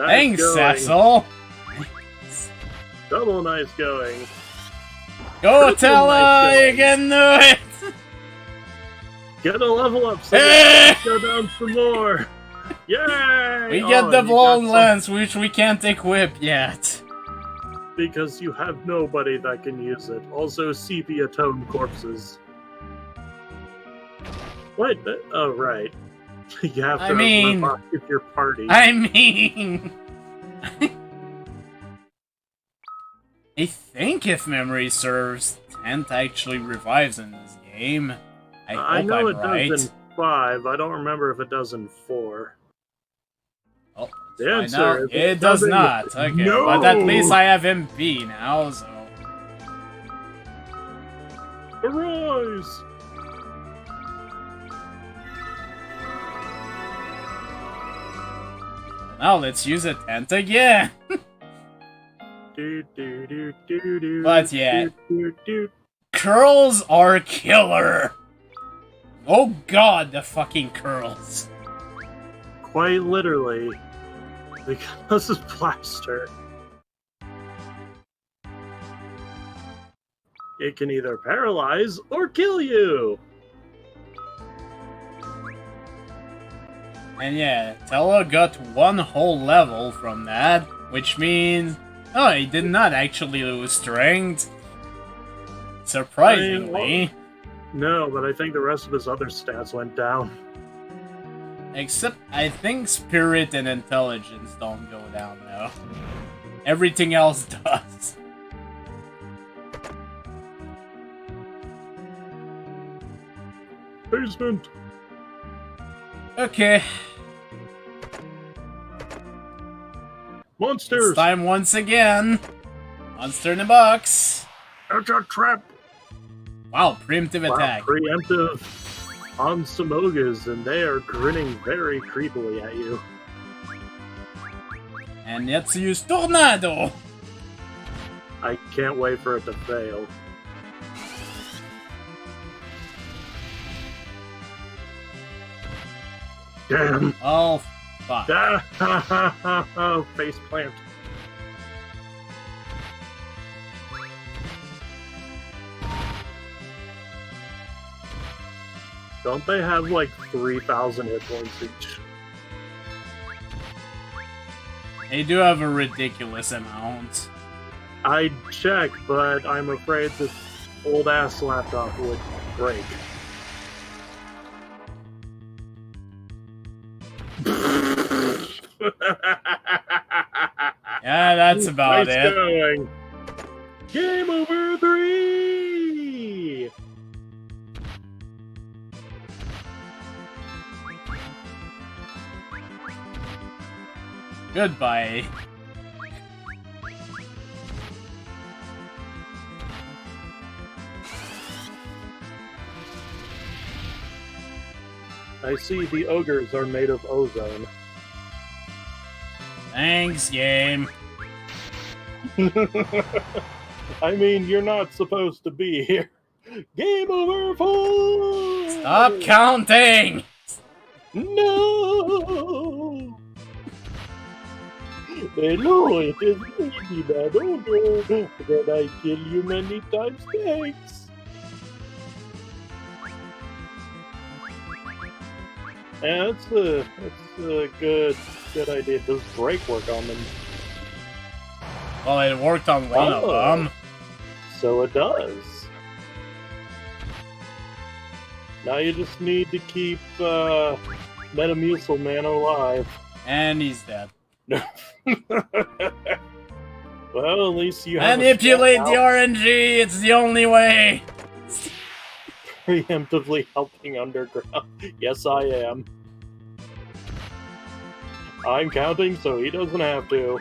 Thanks, going. Cecil! Double nice going. Go Triple tell nice her you going. can do it! Get a level up so Hey! we can go down some more. Yay! We get the you got long some- lens, which we can't equip yet. Because you have nobody that can use it. Also, sepia tone corpses. What? Oh, right. You have to I mean- revive your party. I mean... I think if memory serves, Tent actually revives in this game. I hope know I'm it right. does in 5. I don't remember if it does in 4. Oh, The let's answer find out. is It does doesn't- not. Okay, No! but at least I have MP now, so... Arise! Now let's use a tent again. Do, do, do, do, do, But yeah. do, do. Curls are killer. Oh god, the fucking curls. Quite literally. Because of Blaster. It can either paralyze or kill you! And yeah, Tella got one whole level from that, which means... Oh, he did not actually lose strength. Surprisingly. No, but I think the rest of his other stats went down. Except, I think spirit and intelligence don't go down, though. Everything else does. Basement! Monsters! This time once again. Monster in a box. It's a trap! Wow, preemptive attack. Preemptive on Samogas, and they are grinning very creepily at you. And let's use Tornado. I can't wait for it to fail. Damn! Oh, fuck. Face plant. Don't they have like 3,000 hit points each? They do have a ridiculous amount. I'd check, but I'm afraid this old ass laptop would break. Yeah, that's about Nice it. going. Game over 3! Goodbye. I see the ogres are made of ozone. Thanks, game. I mean, you're not supposed to be here. Game over 4! Stop counting! No! Hello, it is me, that ogre, that I kill you many times, thanks. Yeah, that's a good idea. Does brake work on them? Well, it worked on one of them. So it does. Now you just need to keep Metamucil Man alive. And he's dead. Well, at least you have Manipulate the RNG, it's the only way! preemptively helping underground. Yes, I am. I'm counting, so he doesn't have to.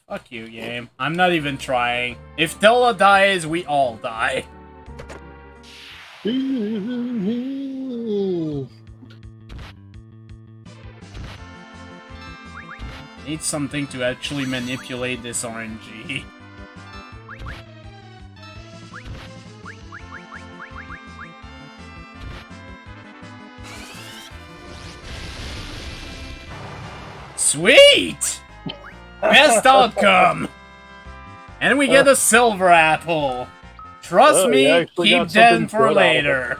Fuck you, game. I'm not even trying. If Tella dies, we all die. Need something to actually manipulate this RNG. Sweet! Best outcome! And we get a silver apple. Trust me, keep them for later.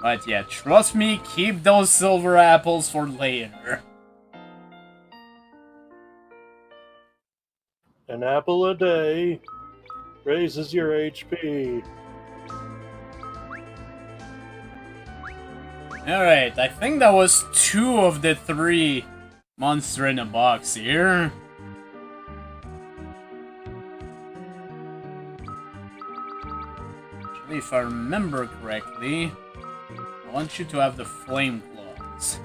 But yeah, trust me, keep those silver apples for later. An apple a day raises your HP. Alright, I think that was 2 of the 3 monster in a box here. Actually, if I remember correctly, I want you to have the flame claws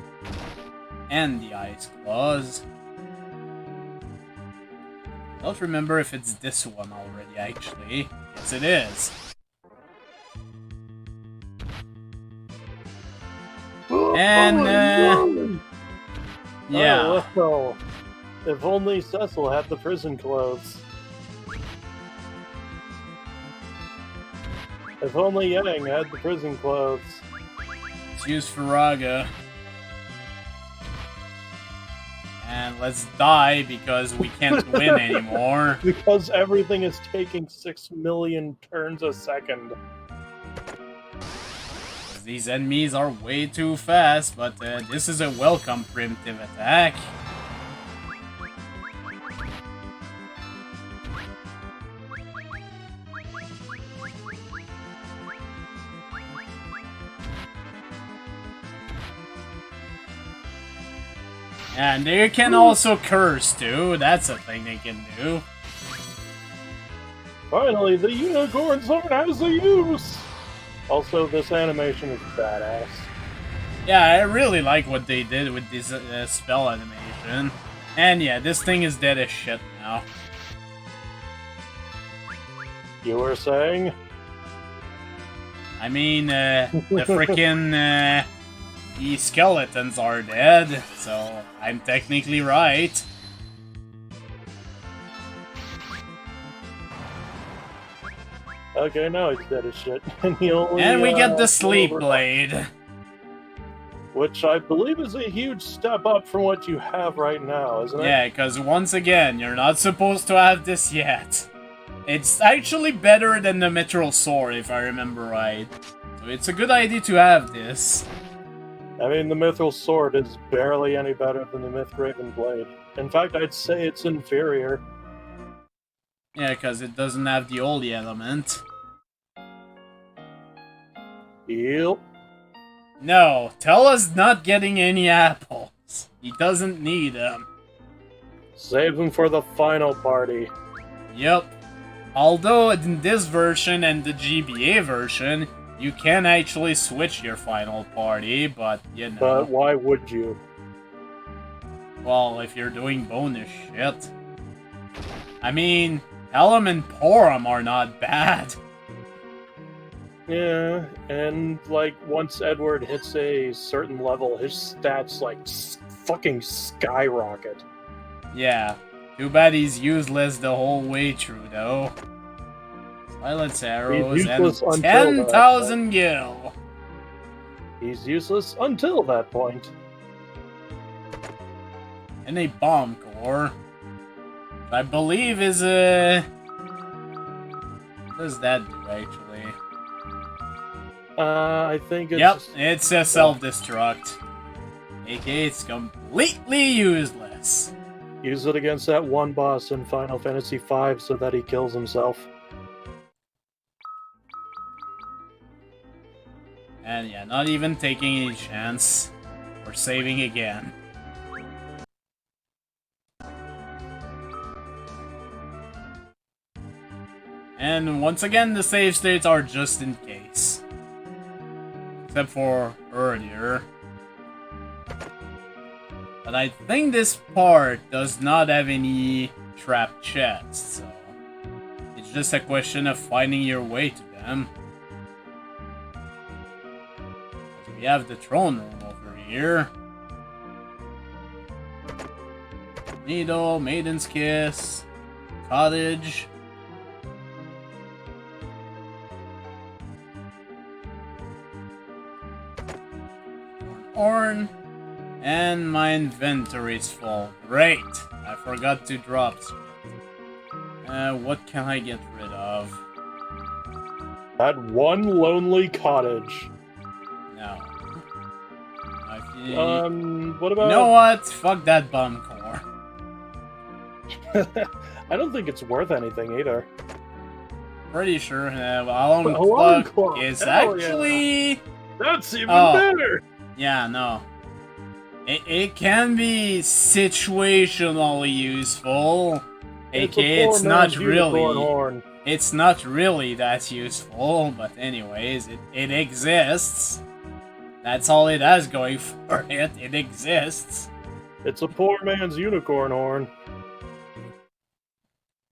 and the ice claws. I don't remember if it's this one already, actually. Yes, it is. And, yeah. Oh, well, if only Cecil had the prison clothes. If only Yang had the prison clothes. Let's use Caraga. And let's die because we can't win anymore. Because everything is taking 6 million turns a second. These enemies are way too fast, but this is a welcome primitive attack. And they can also curse too, that's a thing they can do. Finally, the unicorn sword has a use! Also, this animation is badass. Yeah, I really like what they did with this spell animation. And yeah, this thing is dead as shit now. You were saying? I mean, the frickin' the skeletons are dead, so I'm technically right. Okay, now he's dead as shit. And we get the sleep blade. Which I believe is a huge step up from what you have right now, isn't it? Yeah, because once again, you're not supposed to have this yet. It's actually better than the mithril sword, if I remember right. So it's a good idea to have this. I mean, the mithril sword is barely any better than the Mythraven blade. In fact, I'd say it's inferior. Yeah, because it doesn't have the holy element. Yep. No, tell us not getting any apples. He doesn't need them. Save them for the final party. Yep. Although in this version and the GBA version, you can actually switch your final party, but you know. But why would you? Well, if you're doing bonus shit. I mean, Helm and Porum are not bad. Yeah, and like once Edward hits a certain level, his stats like fucking skyrocket. Yeah. Too bad he's useless the whole way through, though. Silence arrows and 10,000 gil. He's useless until that point. And a bomb core. I believe is a... What does that do, actually? I think it's... Yep, it's a self-destruct. aka it's completely useless. Use it against that one boss in Final Fantasy V so that he kills himself. And yeah, not even taking any chance. Or saving again. And once again, the save states are just in case. Except for earlier. But I think this part does not have any trapped chests, so... It's just a question of finding your way to them. We have the throne room over here. Needle, Maiden's Kiss, Cottage. Orn. And my inventory's full. Great! I forgot to drop some. What can I get rid of? That one lonely cottage. No. What about... You know what? Fuck that bomb core. I don't think it's worth anything either. Pretty sure Alarm Alarm Clock Clock, is hell actually... yeah. That's even better! Yeah, no. It can be situationally useful. aka it's not really... It's not really that useful, but anyways, it exists. That's all it has going for it. It exists. It's a poor man's unicorn horn.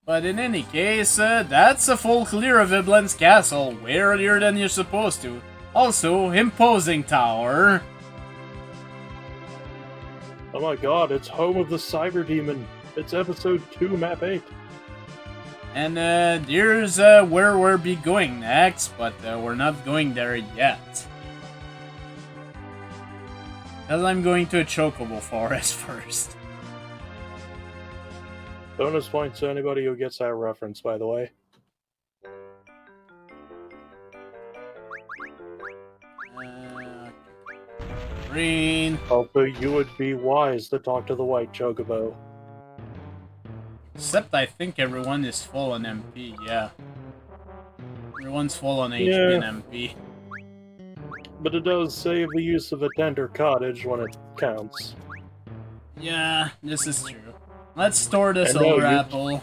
But in any case, that's a full clear of Iblan's castle, way earlier than you're supposed to. Also, imposing tower. Oh my god, it's home of the Cyber Demon. It's episode 2, map 8. And here's where we'll be going next, but we're not going there yet. Because I'm going to a Chocobo forest first. Bonus points to anybody who gets that reference, by the way. Green. Also, you would be wise to talk to the white Chocobo. Except I think everyone is full on MP, yeah. Everyone's full on HP and MP. But it does save the use of a tender cottage when it counts. Yeah, this is true. Let's store the And solar apple.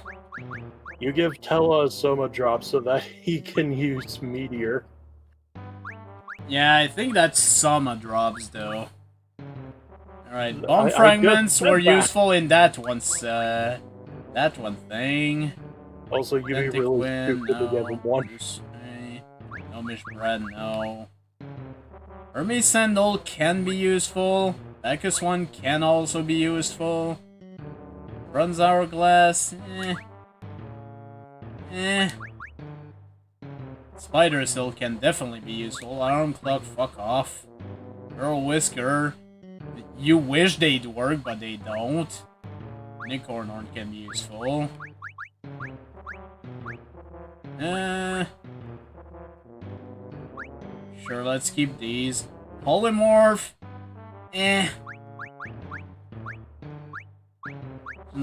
You give Tella a Soma drop so that he can use Meteor. Yeah, I think that's Sama drops though. Alright, bomb I just fragments said were that. useful in that that one thing. Also, you'd be Atlantic really Wind, stupid to no. give him one. Gnomish bread, no. Hermes Sandal can be useful. Bacchus one can also be useful. Bronze Hourglass, Spider Silk can definitely be useful. Alarm Clock, fuck off. Girl Whisker, you wish they'd work, but they don't. Unicorn Horn can be useful. Sure, let's keep these. Polymorph,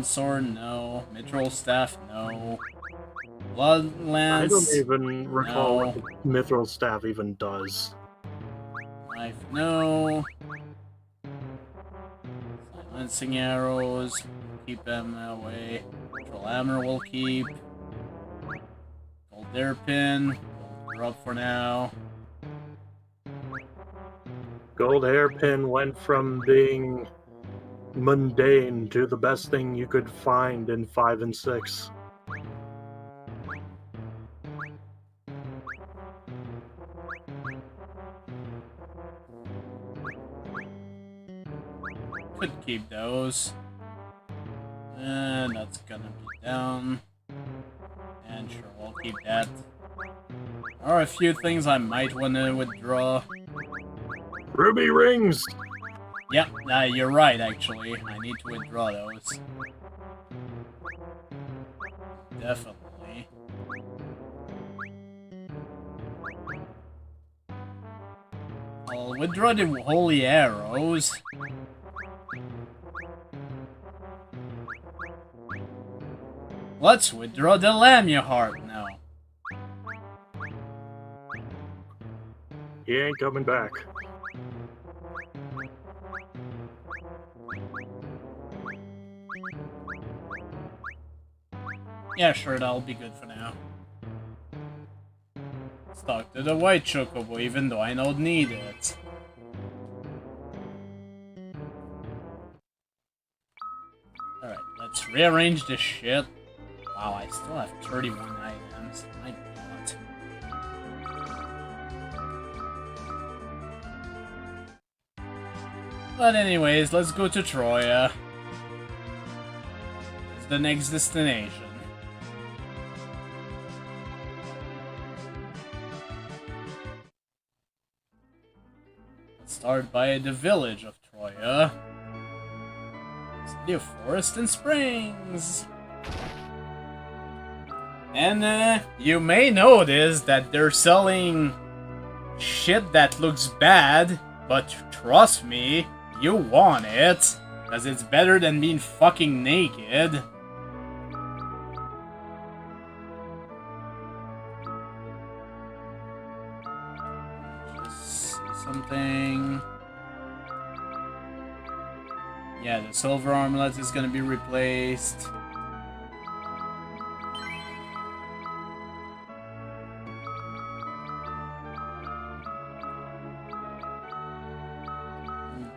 Sword, no. Mithril Staff, no. Blood I Lance, don't even recall no. what the Mithril Staff even does. Knife, no. Silencing Arrows, keep them away. Mithril Hammer will keep. Gold Hairpin, drop for now. Gold Hairpin went from being mundane to the best thing you could find in 5 and 6. Could keep those. And that's gonna be down. And sure, we'll keep that. There are a few things I might want to withdraw. Ruby Rings! Yep, you're right, actually. I need to withdraw those. Definitely. I'll withdraw the Holy Arrows. Let's withdraw the Lamia Heart now. He ain't coming back. Yeah, sure, that'll be good for now. Let's talk to the white Chocobo, even though I don't need it. Alright, let's rearrange this shit. Wow, I still have 31 items. My god. But anyways, let's go to Troya. It's the next destination. Let's start by the village of Troya. City of Forest and Springs. And you may notice that they're selling shit that looks bad, but trust me, you want it, because it's better than being fucking naked. Just see something. Yeah, the silver armlet is gonna be replaced.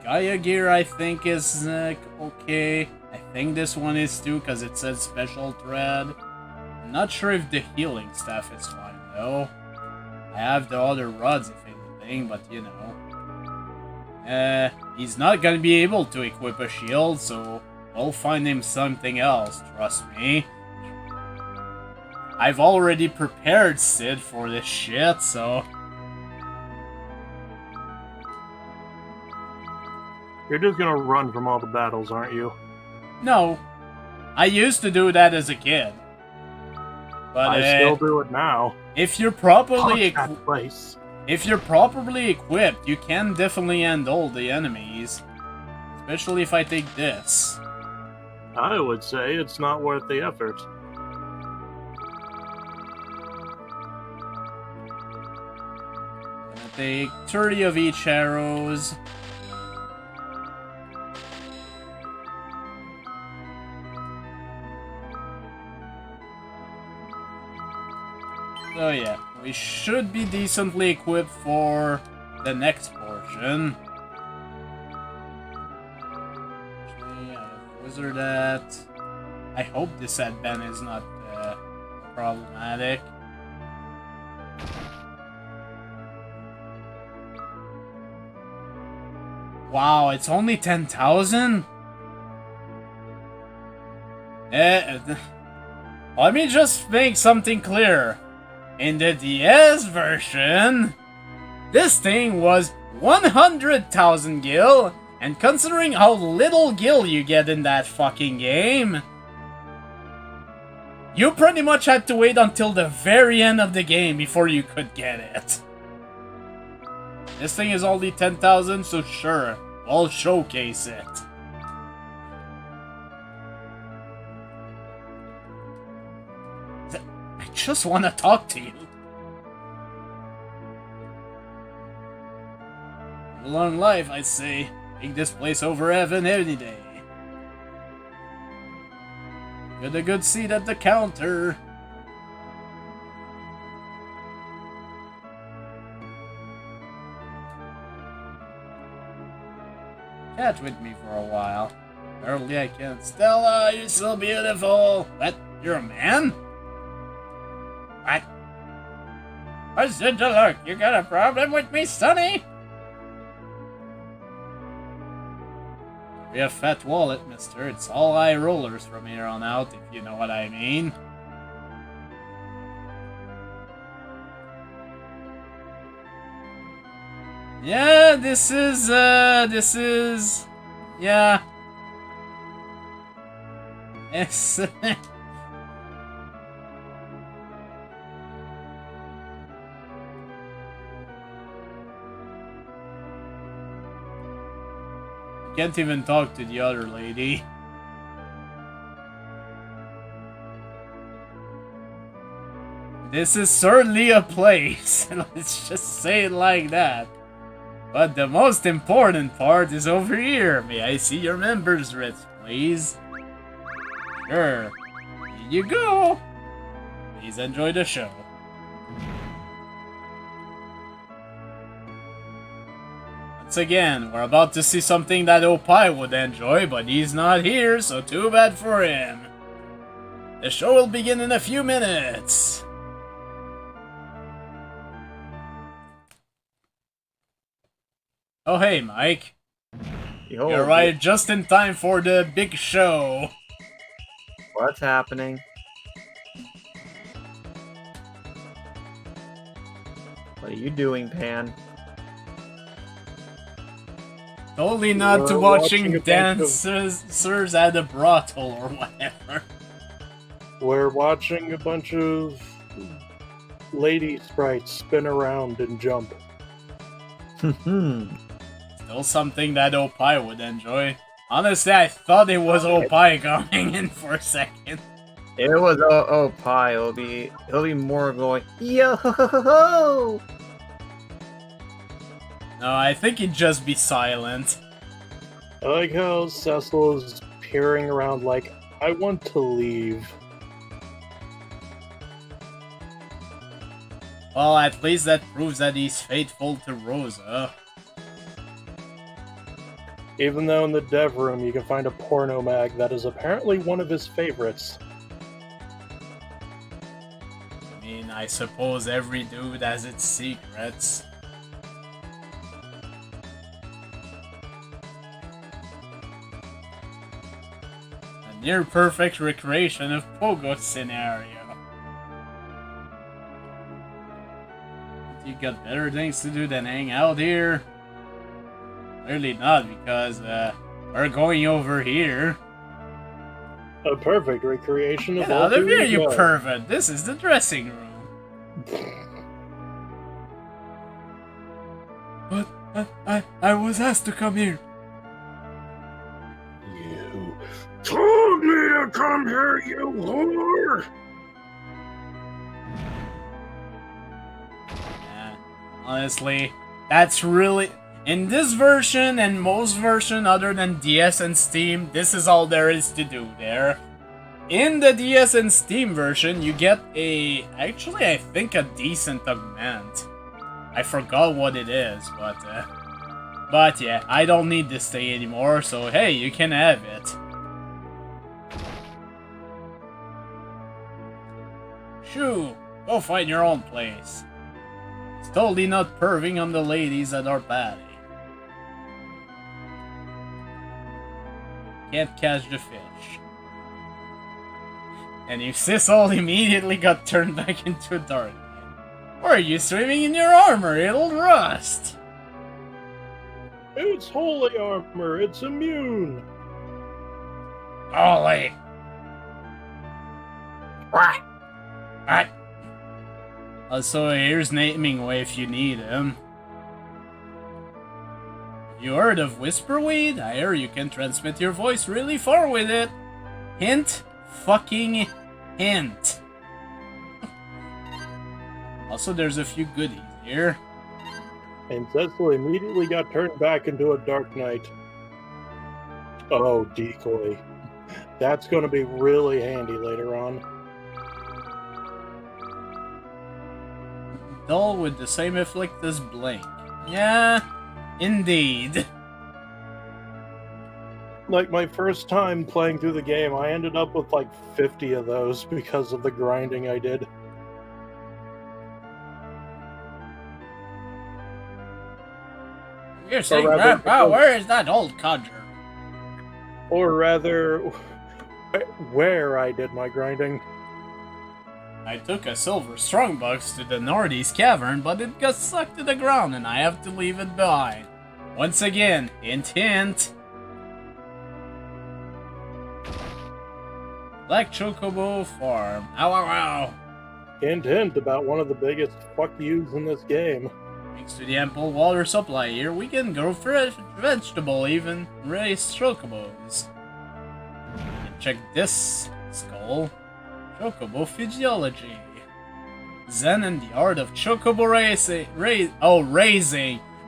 Gaia gear, I think, is okay. I think this one is too, because it says special thread. I'm not sure if the healing staff is fine, though. I have the other rods, if anything, but you know. He's not gonna be able to equip a shield, so we'll find him something else, trust me. I've already prepared Sid for this shit, so... You're just gonna run from all the battles, aren't you? No. I used to do that as a kid. But I still do it now. if you're properly Fuck that place. if you're properly equipped, you can definitely handle the enemies. Especially if I take this. I would say it's not worth the effort. Gonna take 30 of each arrows. So yeah, we should be decently equipped for the next portion. Actually, I have Wizard at... I hope this at Ben is not problematic. Wow, it's only 10,000? Let me just make something clear. In the DS version, this thing was 100,000 gil, and considering how little gil you get in that fucking game, you pretty much had to wait until the very end of the game before you could get it. This thing is only 10,000, so sure, I'll showcase it. I just want to talk to you. A long life, I say. Take this place over heaven any day. Get a good seat at the counter. Chat with me for a while. Apparently I can't. Stella, you're so beautiful. What? You're a man? What? What's it to look? You got a problem with me, Sonny? We have fat wallet, mister. It's all eye rollers from here on out, if you know what I mean. Yeah, this is, yeah. Yes. Can't even talk to the other lady. This is certainly a place. Let's just say it like that. But the most important part is over here. May I see your members' writs, please? Sure. Here you go. Please enjoy the show. Once again, we're about to see something that Opie would enjoy, but he's not here, so too bad for him. The show will begin in a few minutes. Oh hey, Mike. Yo, You arrived just in time for the big show. what's happening? What are you doing, Pan? Totally not to We're watching watching a bunch dancers at a brothel or whatever. We're watching a bunch of lady sprites spin around and jump. Still something that Opie would enjoy. Honestly, I thought it was Opie coming in for a second. It was Pie. It'll be more going yo ho ho ho ho. No, I think he'd just be silent. I like how Cecil is peering around like, I want to leave. Well, at least that proves that he's faithful to Rosa. Even though in the dev room you can find a porno mag that is apparently one of his favorites. I mean, I suppose every dude has its secrets. A near-perfect recreation of Pogo scenario. You got better things to do than hang out here? Clearly not, because we're going over here. A perfect recreation of Get all out of who here, we you know. pervert! This is the dressing room. But I was asked to come here. You told me to come here, you whore! Yeah, honestly, that's really... In this version and most version other than DS and Steam, this is all there is to do there. in the DS and Steam version, you get actually, I think a decent augment. I forgot what it is, but yeah, I don't need this thing anymore, so hey, you can have it. Shoo, go find your own place. It's totally not perving on the ladies at our party. Can't catch the fish. And your Sissel immediately got turned back into a dark. Why are you swimming in your armor? It'll rust. It's holy armor. It's immune. Holy. What? What? Also, here's naming way if you need him. You heard of Whisperweed? I hear you can transmit your voice really far with it. Hint, fucking hint. Also, there's a few goodies here. And Cecil immediately got turned back into a Dark Knight. Oh, decoy. That's going to be really handy later on. Dull with the same effect as Blink. Yeah, indeed. Like, my first time playing through the game, I ended up with like 50 of those because of the grinding I did. You're saying that? Wow, where is that old codger? Or rather, where I did my grinding. I took a silver strongbox to the northeast cavern, but it got sucked to the ground and I have to leave it behind. Once again, hint hint. Black Chocobo Farm. Ow ow ow. Hint hint about one of the biggest fuck yous in this game. Thanks to the ample water supply here, we can grow fresh vegetable, even raise chocobos. And check this skull. Chocobo physiology. Zen and the art of chocobo raising.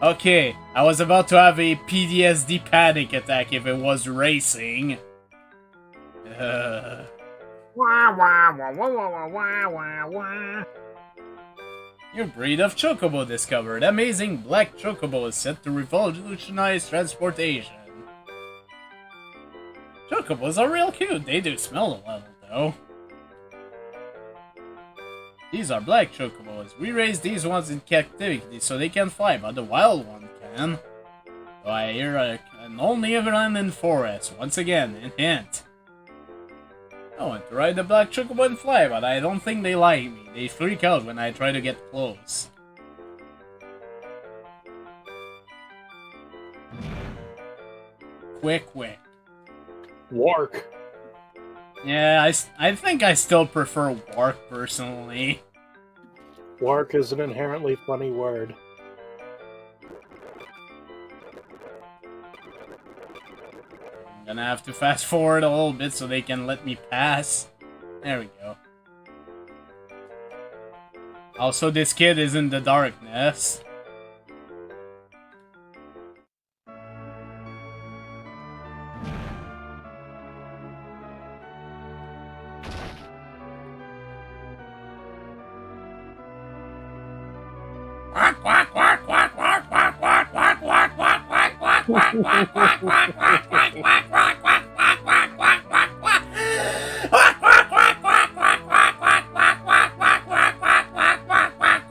Okay, I was about to have a PTSD panic attack if it was racing. New breed of chocobo discovered. Amazing black chocobo is set to revolutionize transportation. Chocobos are real cute. They do smell a little, though. These are black chocobos. We raised these ones in captivity so they can fly, but the wild one can. So I hear an only around in forest. Once again, in hint. I want to ride the black chocobo and fly, but I don't think they like me. They freak out when I try to get close. Quick. Wark. Yeah, I think I still prefer Wark personally. Wark is an inherently funny word. I'm gonna have to fast forward a little bit so they can let me pass. There we go. Also, this kid is in the darkness.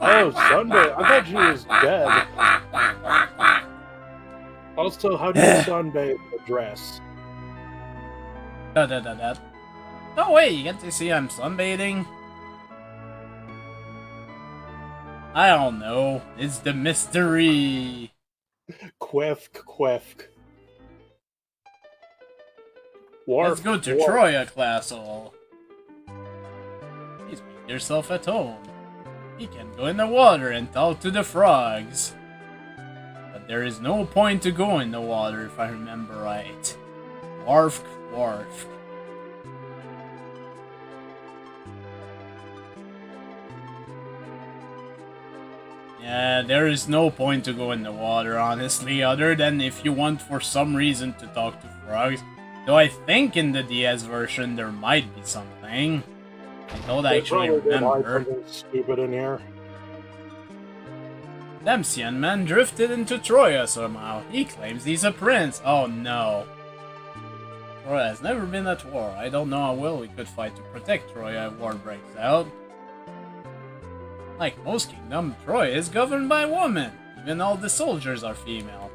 Oh, Sunday. I thought she was dead. Also, how do you sunbathe a dress? No way, you get to see I'm sunbathing? I don't know. It's the mystery. Quefk. Warp, Let's go to warp. Troya Castle. Please make yourself at home. You can go in the water and talk to the frogs. But there is no point to go in the water if I remember right. Warfk. Yeah, there is no point to go in the water, honestly, other than if you want for some reason to talk to frogs. Though I think in the DS version there might be something. I don't They actually probably did hide remember. something stupid in here. Dempsey man drifted into Troya somehow. He claims he's a prince. Oh no. Troya has never been at war. I don't know how well we could fight to protect Troya if war breaks out. Like most kingdoms, Troya is governed by women. Even all the soldiers are female.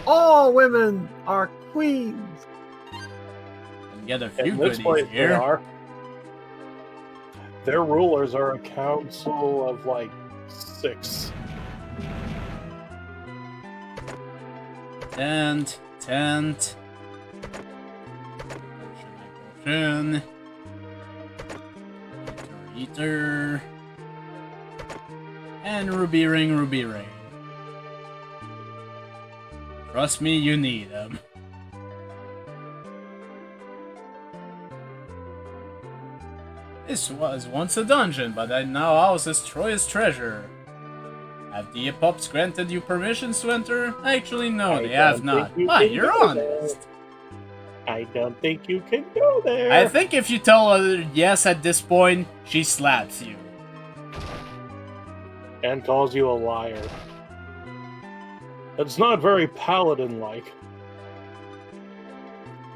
All women are queens. And get a few In this goodies place they here. are. Their rulers are a council of like 6. Tent. Potion. Eater. And Ruby Ring. Trust me, you need them. This was once a dungeon, but it now houses Troy's treasure. Have the pups granted you permissions to enter? Actually, no, I they have don't not. think you Why, can you're go there. honest. I don't think you can go there. I think if you tell her yes at this point, she slaps you. And calls you a liar. That's not very paladin-like.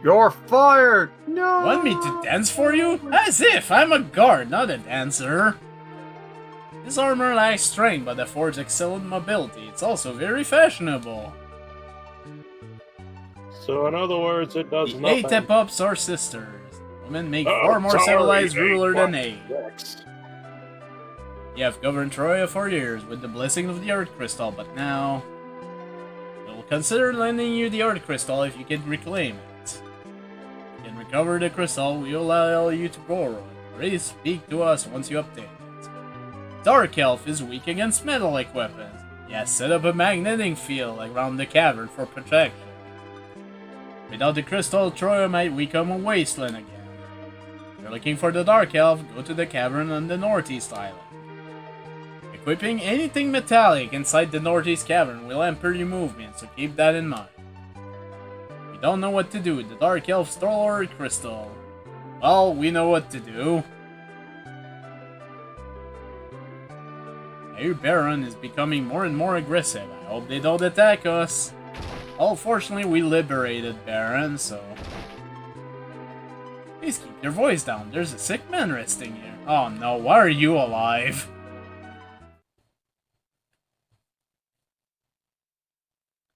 You're fired! No! Want me to dance for you? As if! I'm a guard, not a dancer. This armor lacks strength, but affords excellent mobility. It's also very fashionable. So in other words, it does The nothing. Atepups are sisters. Women make Oh, far more sorry, civilized they ruler than fucked they. next. You have governed Troya for years with the blessing of the Earth Crystal, but now... we'll consider lending you the Earth Crystal if you can reclaim it. You can recover the crystal, we will allow you to borrow it. Please speak to us once you obtain it. Dark Elf is weak against metallic weapons. He has set up a magnetic field around the cavern for protection. Without the crystal, Troya might become a wasteland again. If you're looking for the Dark Elf, go to the cavern on the northeast island. Equipping anything metallic inside the northeast cavern will hamper your movement, so keep that in mind. We don't know what to do. The Dark Elf stole our crystal. Well, we know what to do. Our Baron is becoming more and more aggressive. I hope they don't attack us. Well, fortunately, we liberated Baron, so... Please keep your voice down. There's a sick man resting here. Oh no, why are you alive?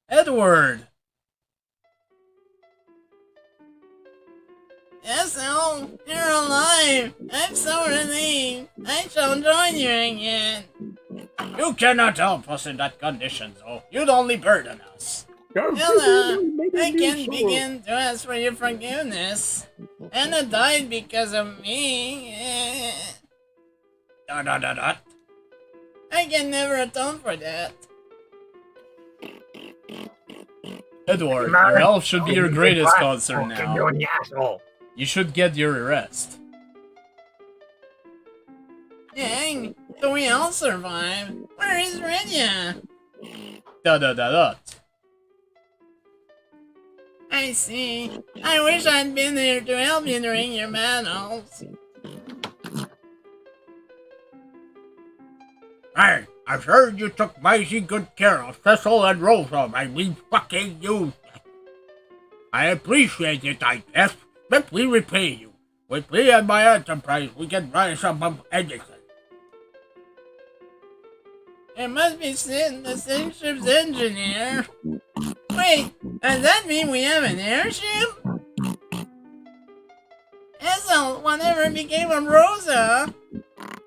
Edward! Yes, oh, you're alive! I'm so relieved! I shall join you again! You cannot help us in that condition, though. You'd only burden us. Hello! I can begin to ask for your forgiveness. Anna died because of me. Dot. I can never atone for that. Edward, your health should be your greatest concern now. You're an asshole. You should get your rest. Dang, so we all survived. Where is Renia? Dot. I see. I wish I'd been here to help you during your battles. Hey, I've heard you took mighty good care of Cecil and Rosa, and we fucking used it. I appreciate it, I guess, but we repay you. With me and my enterprise, we can rise above anything. It must be Sid, the same ship's engineer. Wait, does that mean we have an airship? Essel, whatever became of Rosa?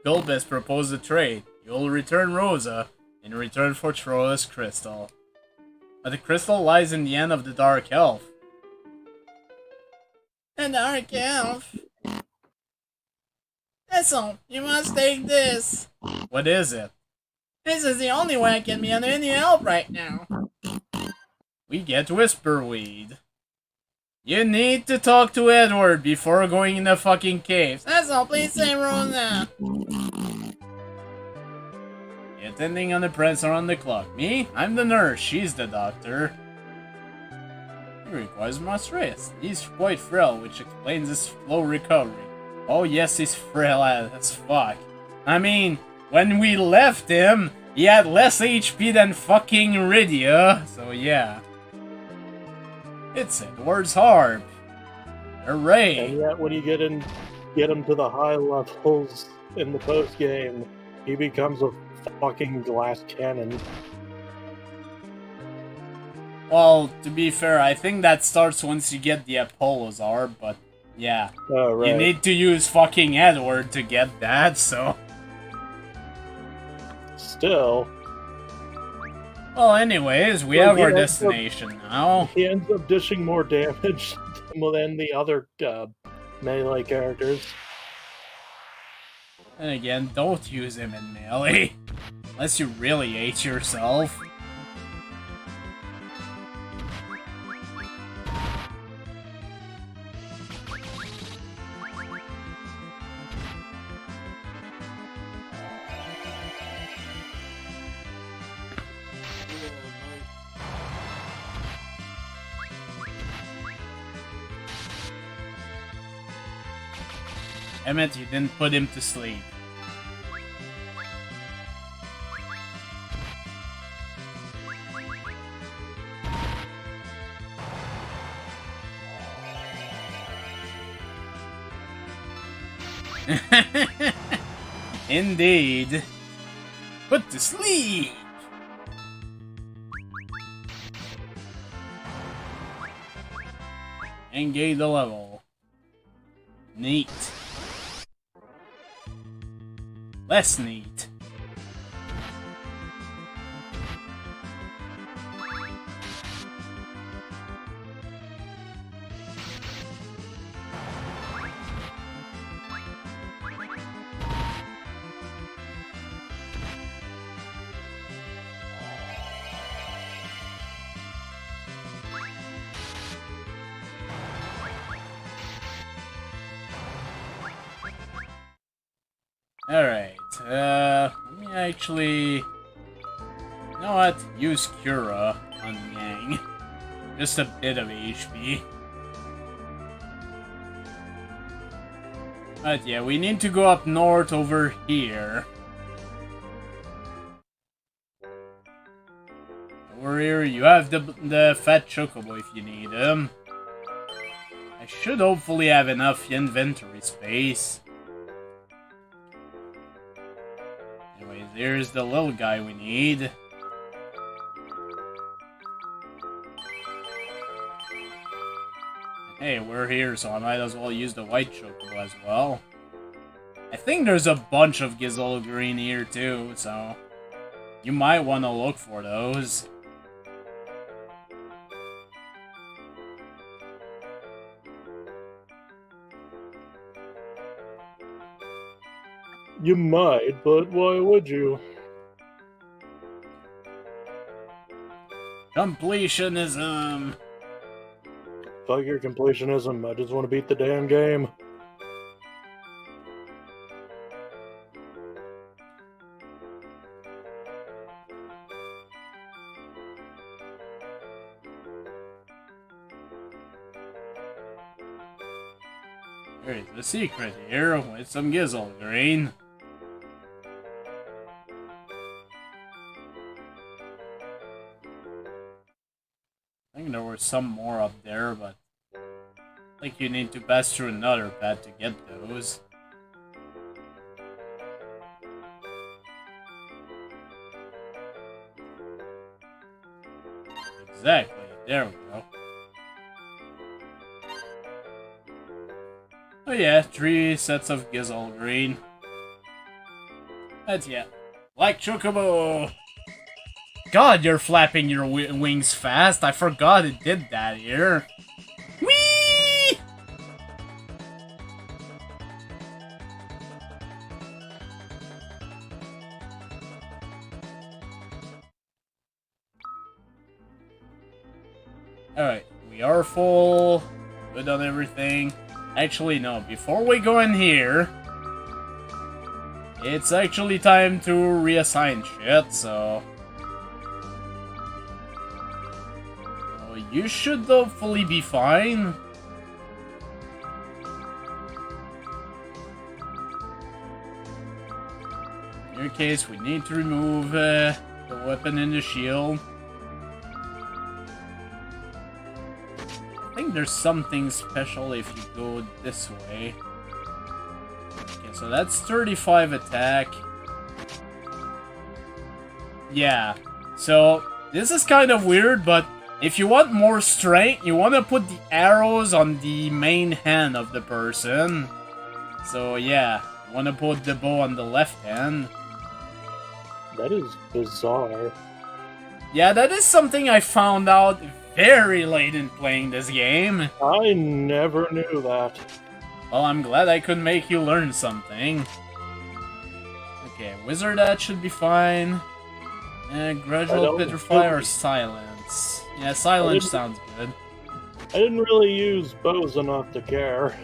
Gulbis proposed a trade. You'll return Rosa in return for Troya's crystal. But the crystal lies in the hand of the Dark Elf. The Dark Elf. Essel, you must take this. What is it? This is the only way I can be under any help right now. We get Whisperweed. You need to talk to Edward before going in the fucking caves. Essel, please say Rosa. You attending on the press or on the clock. Me? I'm the nurse. She's the doctor. He requires much rest. He's quite frail, which explains his slow recovery. Oh yes, he's frail as fuck. I mean, when we left him, he had less HP than fucking Rydia, so yeah. It's Edward's harp. Hooray! And yet, when you get him to the high levels in the post game, he becomes a fucking glass cannon. Well, to be fair, I think that starts once you get the Apollo's harp, but yeah. Oh, right. You need to use fucking Edward to get that, so... Still... Well, anyways, we have our destination now. He ends up dishing more damage than the other melee characters. And again, don't use him in melee. Unless you really hate yourself. Emmett, you didn't put him to sleep. Indeed. Put to sleep! Engage the level. Neat. Less neat. Alright, let me actually... You know what? Use Cura on Yang. Just a bit of HP. But yeah, we need to go up north over here. Over here, you have the fat Chocobo if you need him. I should hopefully have enough inventory space. Anyways, there's the little guy we need. Hey, we're here, so I might as well use the white Chocobo as well. I think there's a bunch of Gizzle Green here too, so you might want to look for those. You might, but why would you? Completionism. Fuck your completionism, I just want to beat the damn game. There's the secret here with some Gizzle Green. I think there were some more up there, but I think you need to pass through another path to get those. Exactly, there we go. Oh yeah, 3 sets of Gizzle Green. That's yeah. Like Chocobo! God, you're flapping your wings fast. I forgot it did that here. Whee! Alright, we are full. Good on everything. Actually, no. Before we go in here, It's actually time to reassign shit, so... Oh, you should hopefully be fine. In your case, we need to remove the weapon and the shield. I think there's something special if you go this way. Okay, so that's 35 attack. Yeah, so this is kind of weird, but if you want more strength, you want to put the arrows on the main hand of the person. So yeah, you want to put the bow on the left hand. That is bizarre. Yeah, that is something I found out very late in playing this game. I never knew that. Well, I'm glad I could make you learn something. Okay, Wizard Hat should be fine. Gradual Petrify or Silence? Yeah, Silence sounds good. I didn't really use bows enough to care.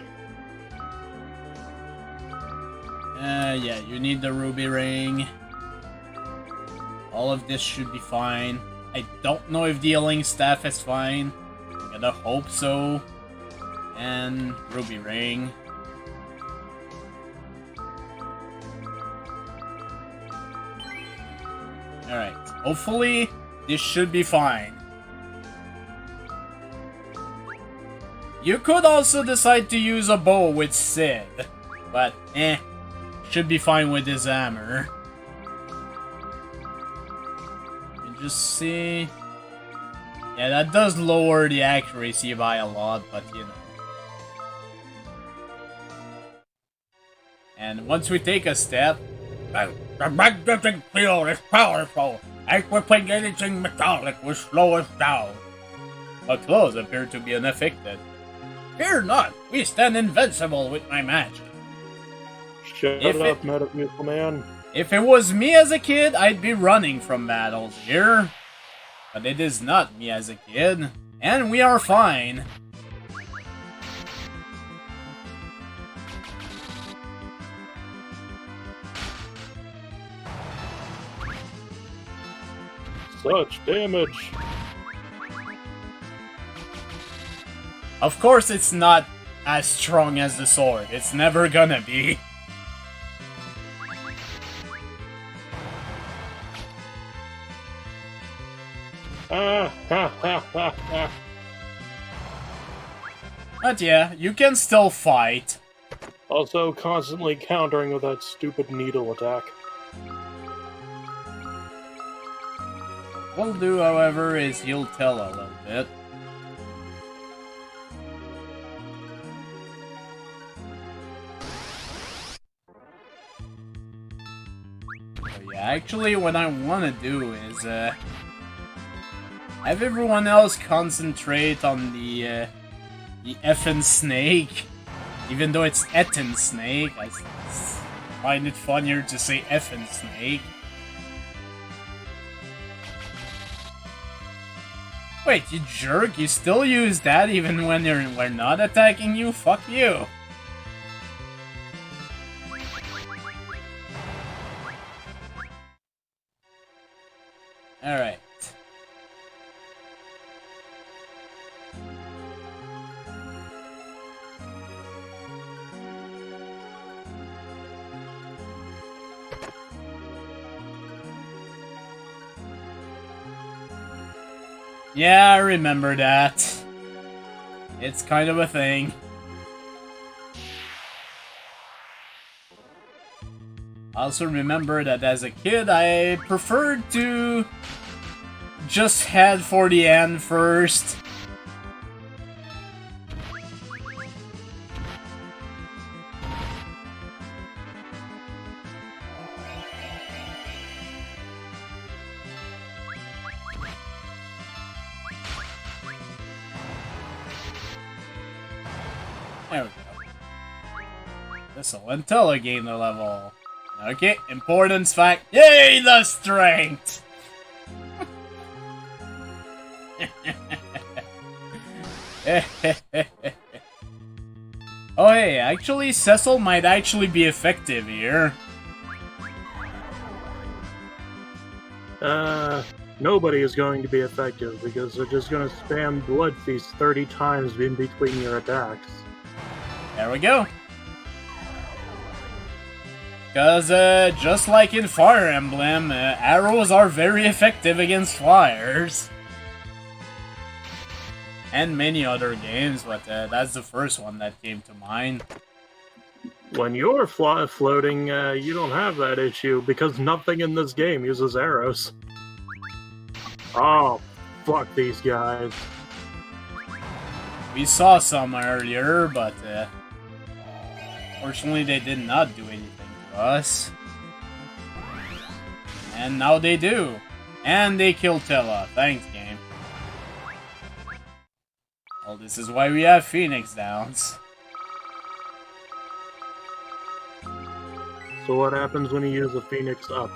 Yeah, you need the Ruby Ring. All of this should be fine. I don't know if the Healing Staff is fine. I'm gonna hope so. And Ruby Ring. Alright, hopefully this should be fine. You could also decide to use a bow with Sid, but should be fine with his hammer. Just see... Yeah, that does lower the accuracy by a lot, but you know. And once we take a step... The magnetic field is powerful. Equipping anything metallic will slow us down. Our clothes appear to be unaffected. Fear not, we stand invincible with my magic. Shut up, Metamucil Man. If it was me as a kid, I'd be running from battles here. But it is not me as a kid. And we are fine. Such damage. Of course it's not as strong as the sword. It's never gonna be. But yeah, you can still fight. Also constantly countering with that stupid needle attack. What we'll do, however, is he'll tell a little bit. So yeah, actually what I want to do is have everyone else concentrate on the effing snake. Even though it's etten snake, I find it funnier to say effing snake. Wait, you jerk, you still use that even when we're not attacking you? Fuck you. Alright. Yeah, I remember that. It's kind of a thing. I also remember that as a kid, I preferred to just head for the end first. There we go. This'll gain the level. Okay, importance fact. Yay, the strength! Oh hey, actually, Cecil might actually be effective here. Nobody is going to be effective because they're just going to spam Blood Feast 30 times in between your attacks. There we go. Because, just like in Fire Emblem, arrows are very effective against flyers. And many other games, but that's the first one that came to mind. When you're floating, you don't have that issue because nothing in this game uses arrows. Oh, fuck these guys. We saw some earlier, but fortunately they did not do anything to us. And now they do. And they kill Tella. Thanks, game. Well, this is why we have Phoenix Downs. So what happens when you use a Phoenix up?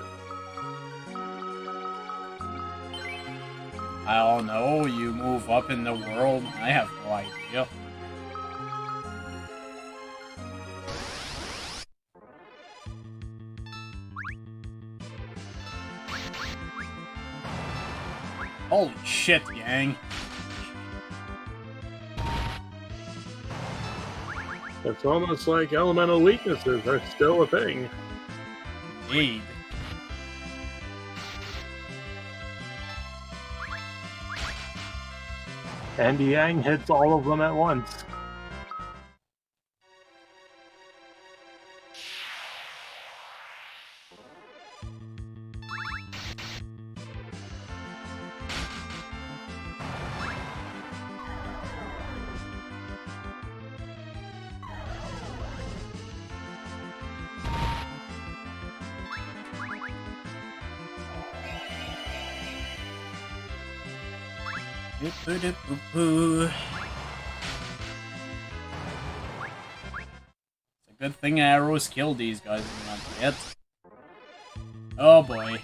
I don't know, you move up in the world. I have no idea. Holy shit, gang. It's almost like elemental weaknesses are still a thing. Indeed. And Yang hits all of them at once. It's a good thing arrows kill these guys and not hit. Oh boy.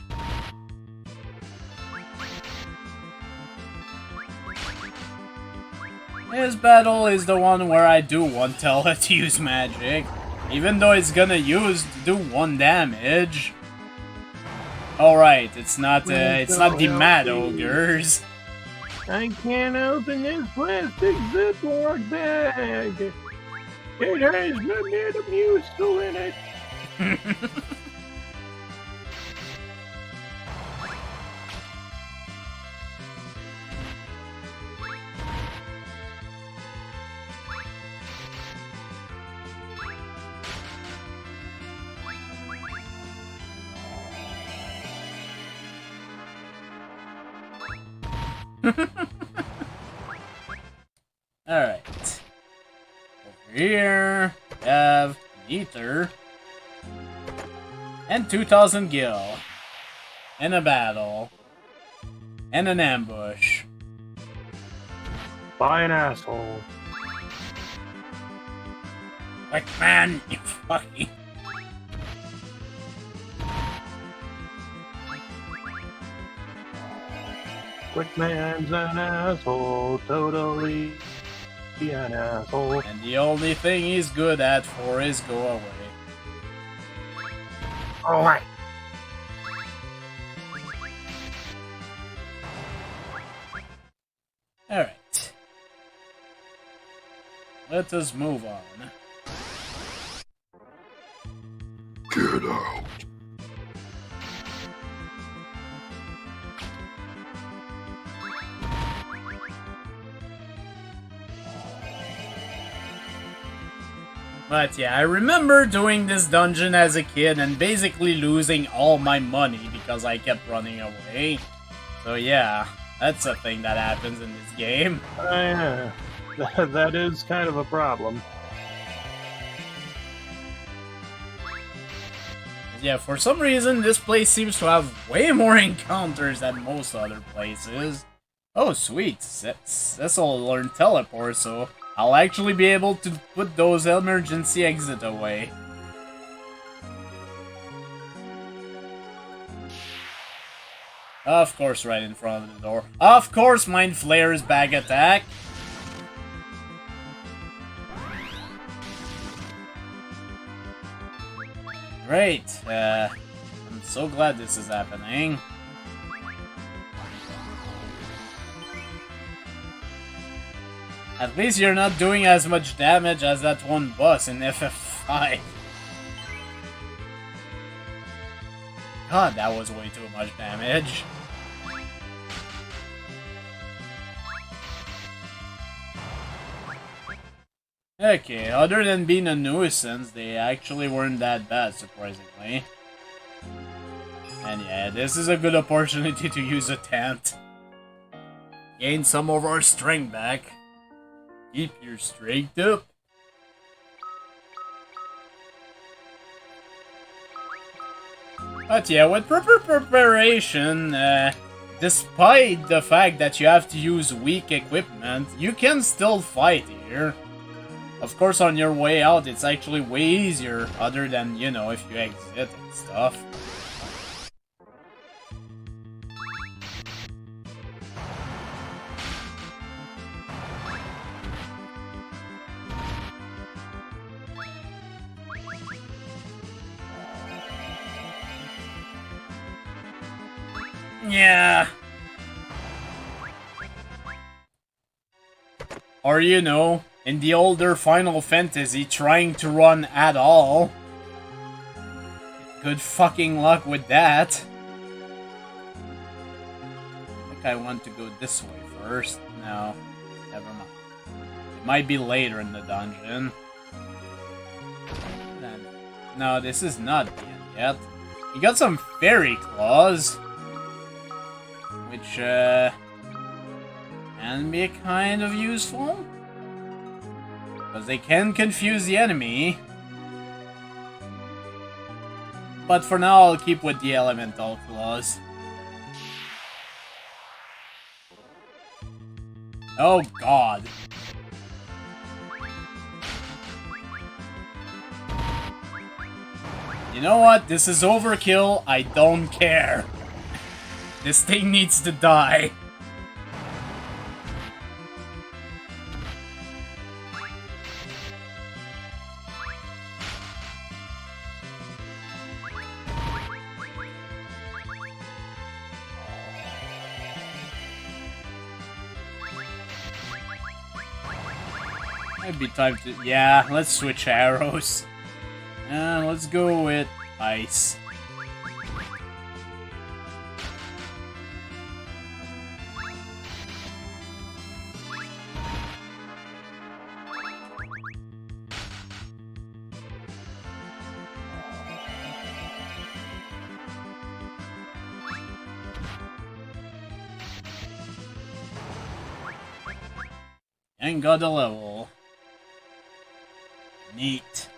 This battle is the one where I do want Tella to use magic, even though it's gonna do 1 damage. Alright, it's not the Mad Ogres. I can't open this plastic Ziploc bag. It has the Metamucil in it. Alright. Over here, we have an Ether. And 2000 Gil. And a battle. And an ambush. By an asshole. Quick, man, you fucking... Quick man's an asshole, totally an asshole. And the only thing he's good at for is go away. Alright. Alright. Let us move on. Get out. But yeah, I remember doing this dungeon as a kid and basically losing all my money because I kept running away. So yeah, that's a thing that happens in this game. Yeah, that is kind of a problem. Yeah, for some reason, this place seems to have way more encounters than most other places. Oh, sweet. This'll learn teleport, so I'll actually be able to put those emergency exit away. Of course, right in front of the door. Of course, Mind Flayer's bag attack. Great. I'm so glad this is happening. At least you're not doing as much damage as that one boss in FF5. God, that was way too much damage. Okay, other than being a nuisance, they actually weren't that bad, surprisingly. And yeah, this is a good opportunity to use a tent. Gain some of our strength back. Keep your strength up. But yeah, with proper preparation, despite the fact that you have to use weak equipment, you can still fight here. Of course, on your way out, it's actually way easier, other than, you know, if you exit and stuff. Yeah. Or, you know, in the older Final Fantasy, trying to run at all. Good fucking luck with that. I think I want to go this way first. No, never mind. It might be later in the dungeon. No, this is not the end yet. You got some fairy claws, which can be kind of useful, because they can confuse the enemy. But for now, I'll keep with the elemental claws. Oh god. You know what? This is overkill. I don't care. This thing needs to die. Might be time to... Yeah, let's switch arrows. Let's go with ice. And got a level. Neat.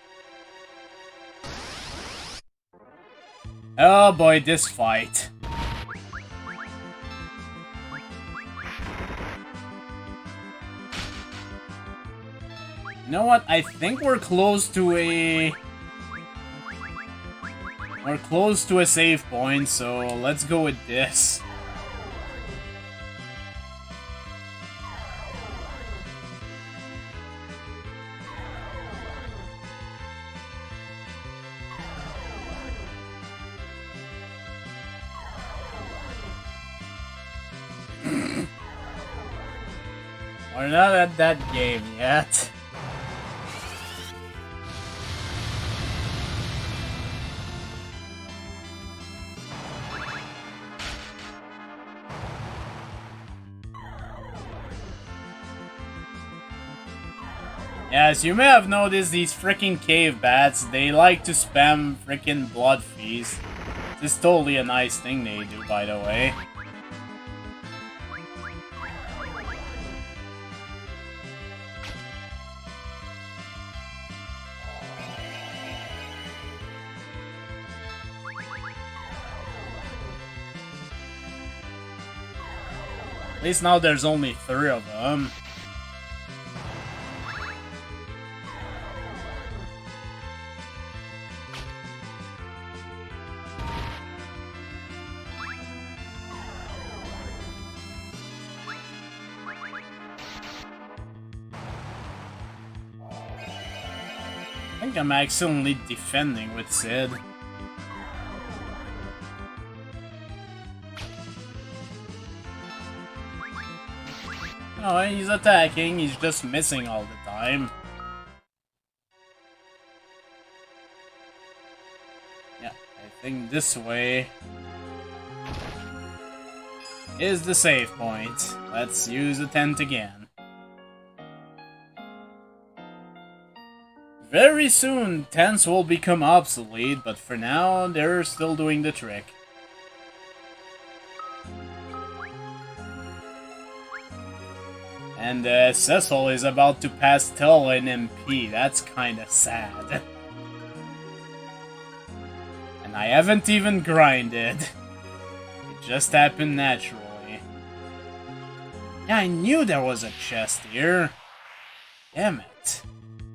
Oh boy, this fight. You know what? I think we're close to a... We're close to a save point, so let's go with this. We're not at that game yet. Yes, you may have noticed these freaking cave bats, they like to spam freaking blood feast. This is totally a nice thing they do, by the way. At least now there's only 3 of them. I think I'm accidentally defending with Sid. No, he's attacking, he's just missing all the time. Yeah, I think this way is the save point. Let's use the tent again. Very soon, tents will become obsolete, but for now, they're still doing the trick. And Cecil is about to pass Tell in MP. That's kinda sad. And I haven't even grinded. It just happened naturally. Yeah, I knew there was a chest here. Damn it.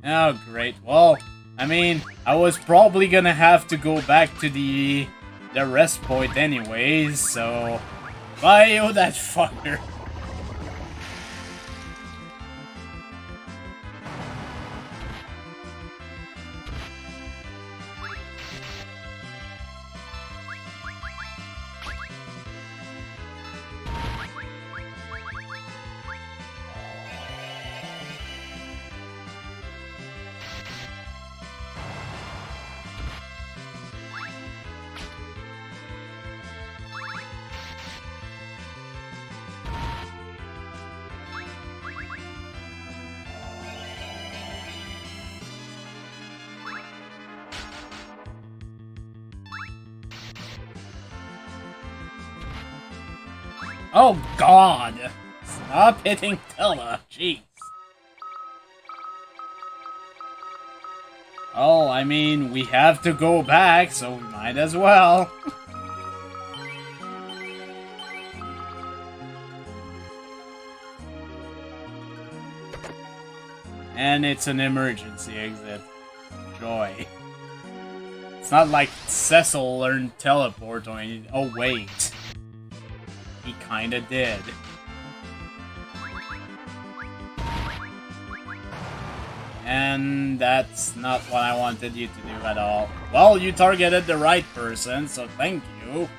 Oh, great. Well, I mean, I was probably gonna have to go back to the rest point anyways, so... Bye, oh, that fucker. Oh god! Stop hitting Tella, jeez. Oh, I mean, we have to go back, so we might as well. And it's an emergency exit. Joy. It's not like Cecil learned teleport or anything. Oh, wait. He kinda did. And that's not what I wanted you to do at all. Well, you targeted the right person, so thank you.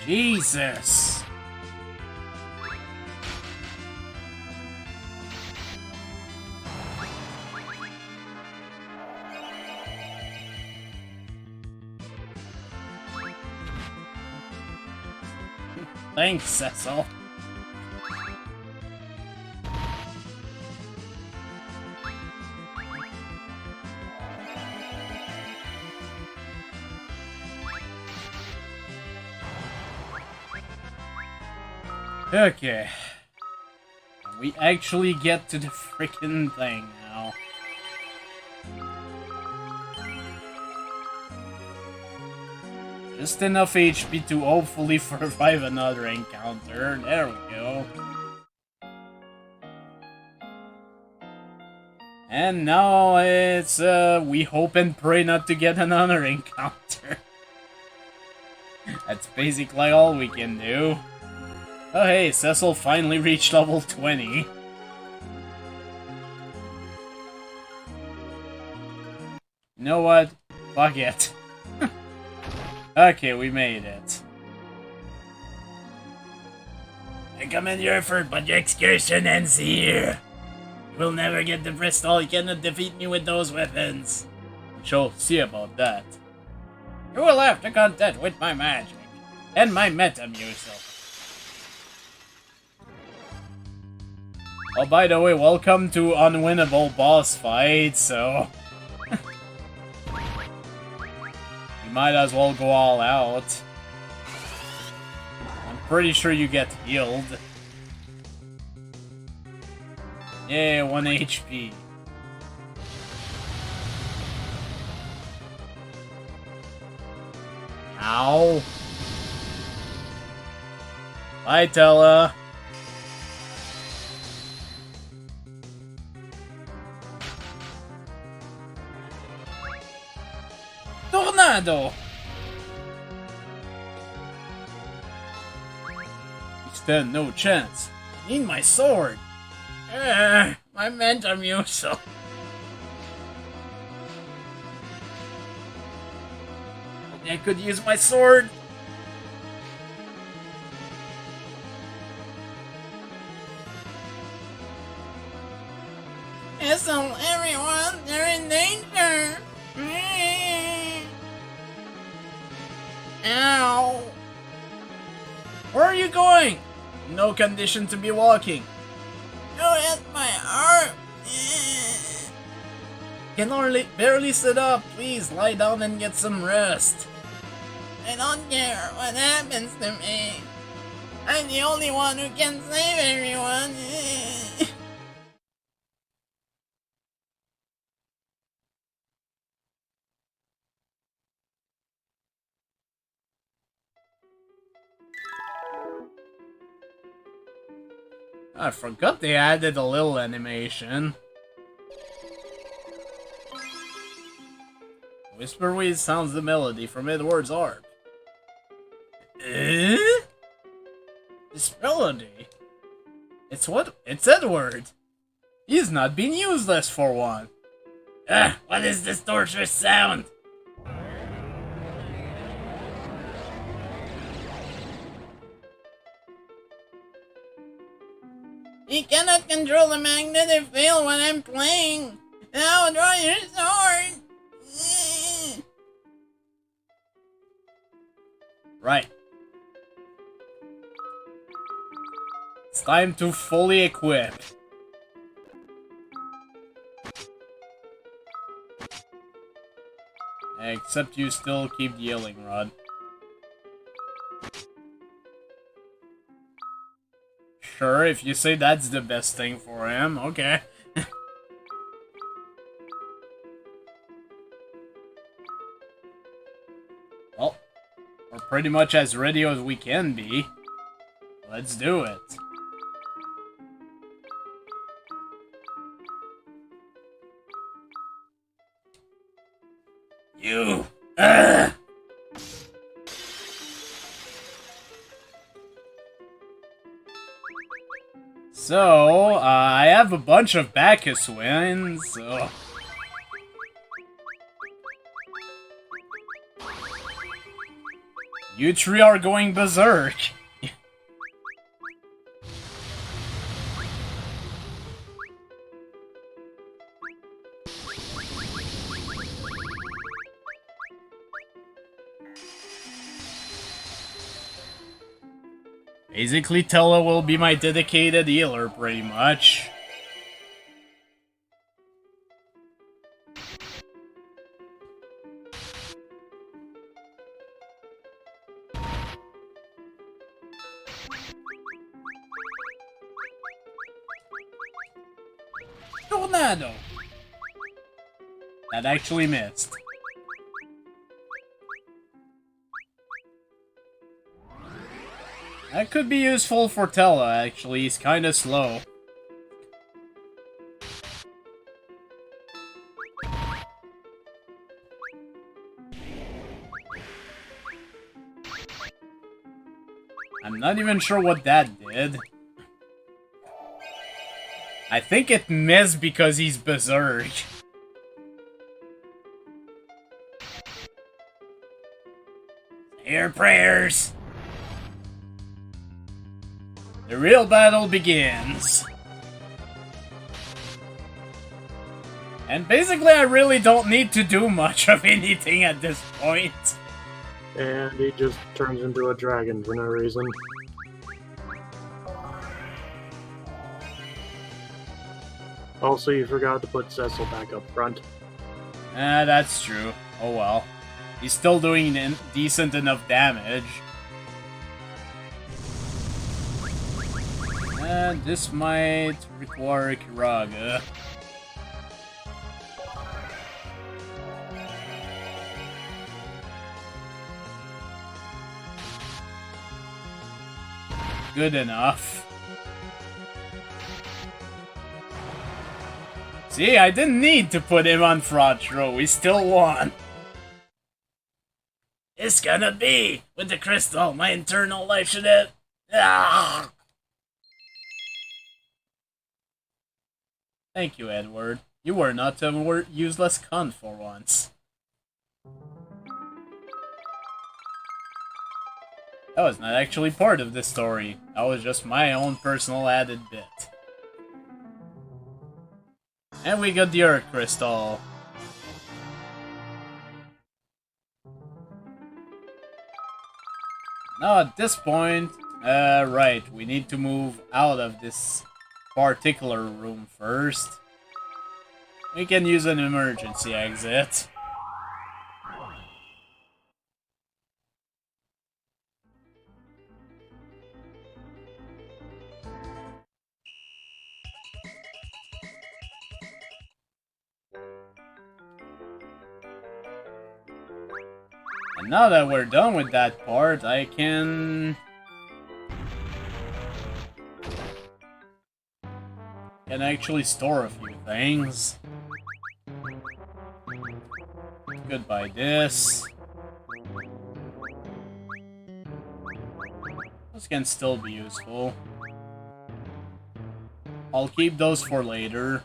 Jesus! Thanks, Cecil. Okay. We actually get to the freaking thing now. Just enough HP to hopefully survive another encounter. There we go. And now it's, we hope and pray not to get another encounter. That's basically all we can do. Oh hey, Cecil finally reached level 20. You know what? Fuck it. Okay, we made it. I commend your effort, but your excursion ends here. You will never get the Bristol. You cannot defeat me with those weapons. She'll see about that. You will have to contend with my magic and my Metamucil. Oh, by the way, welcome to Unwinnable Boss Fight, so... you might as well go all out. I'm pretty sure you get healed. Yeah, 1 HP. Ow. Bye, Tella. Tornado! You stand no chance. I need my sword. I meant Metamucil. I could use my sword. Listen, everyone, they're in danger. Ow. Where are you going? No condition to be walking. Don't hit my arm. Can only barely sit up. Please lie down and get some rest. I don't care what happens to me. I'm the only one who can save everyone. I forgot they added a little animation. Whisperweed sounds the melody from Edward's harp. This melody? It's Edward! He's not being useless for one. What is this torturous sound? He cannot control the magnetic field when I'm playing. Now draw your sword. Right. It's time to fully equip. Except you still keep the healing rod. Sure, if you say that's the best thing for him, okay. Well, we're pretty much as ready as we can be. Let's do it. You! So, I have a bunch of Bacchus wins, so... You three are going berserk. Basically, Tella will be my dedicated healer, pretty much. Tornado! That actually missed. That could be useful for Tella, actually. He's kinda slow. I'm not even sure what that did. I think it missed because he's berserk. Say your prayers! The real battle begins. And basically, I really don't need to do much of anything at this point. And he just turns into a dragon for no reason. Also, you forgot to put Cecil back up front. That's true. Oh well. He's still doing decent enough damage. And this might require Caraga. Good enough. See, I didn't need to put him on front row. We still won. This cannot be! With the crystal, my internal life should have... Ah! Thank you, Edward. You were not a useless cunt for once. That was not actually part of the story. That was just my own personal added bit. And we got the Earth Crystal. Now at this point, right, we need to move out of this particular room first. We can use an emergency exit. And now that we're done with that part, I can actually store a few things. Goodbye this. Those can still be useful. I'll keep those for later.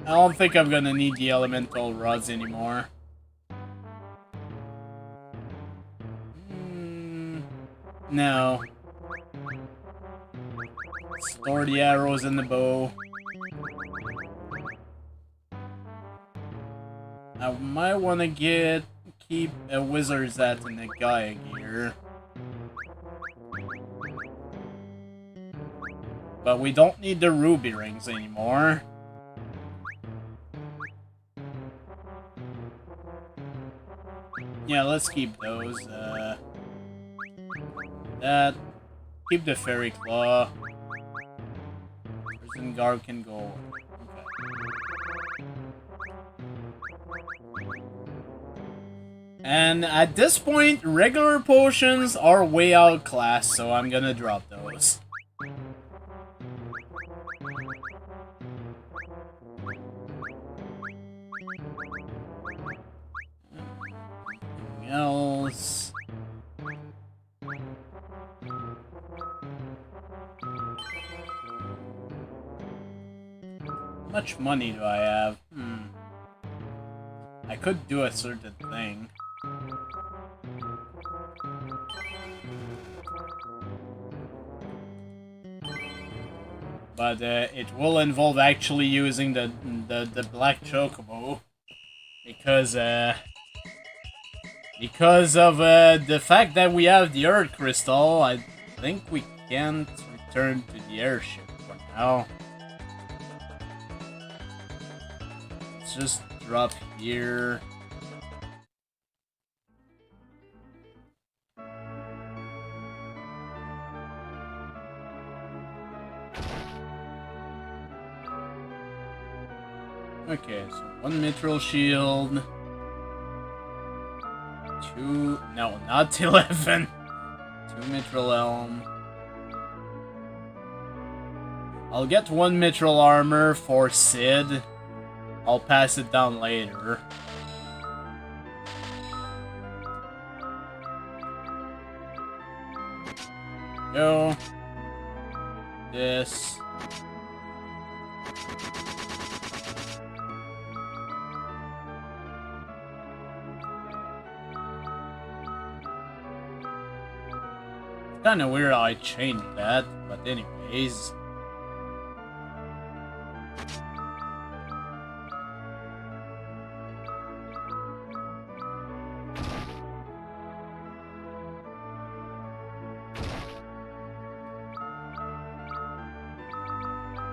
I don't think I'm gonna need the elemental rods anymore. No. Store the arrows and the bow. I might want to keep a wizard's hat and a Gaia gear. But we don't need the ruby rings anymore. Yeah, let's keep those. That. Keep the fairy claw. Prison guard can go away. Okay. And at this point, regular potions are way outclassed, so I'm gonna drop those. Anything else? How much money do I have? I could do a certain thing. But it will involve actually using the black Chocobo. Because of the fact that we have the Earth Crystal, I think we can't return to the airship for now. Let's just drop here. Okay, so 1 mithril shield. 2... No, not 11. 2 mithril elm. I'll get 1 mithril armor for Sid. I'll pass it down later. Go. This. Kinda weird how I changed that, but anyways.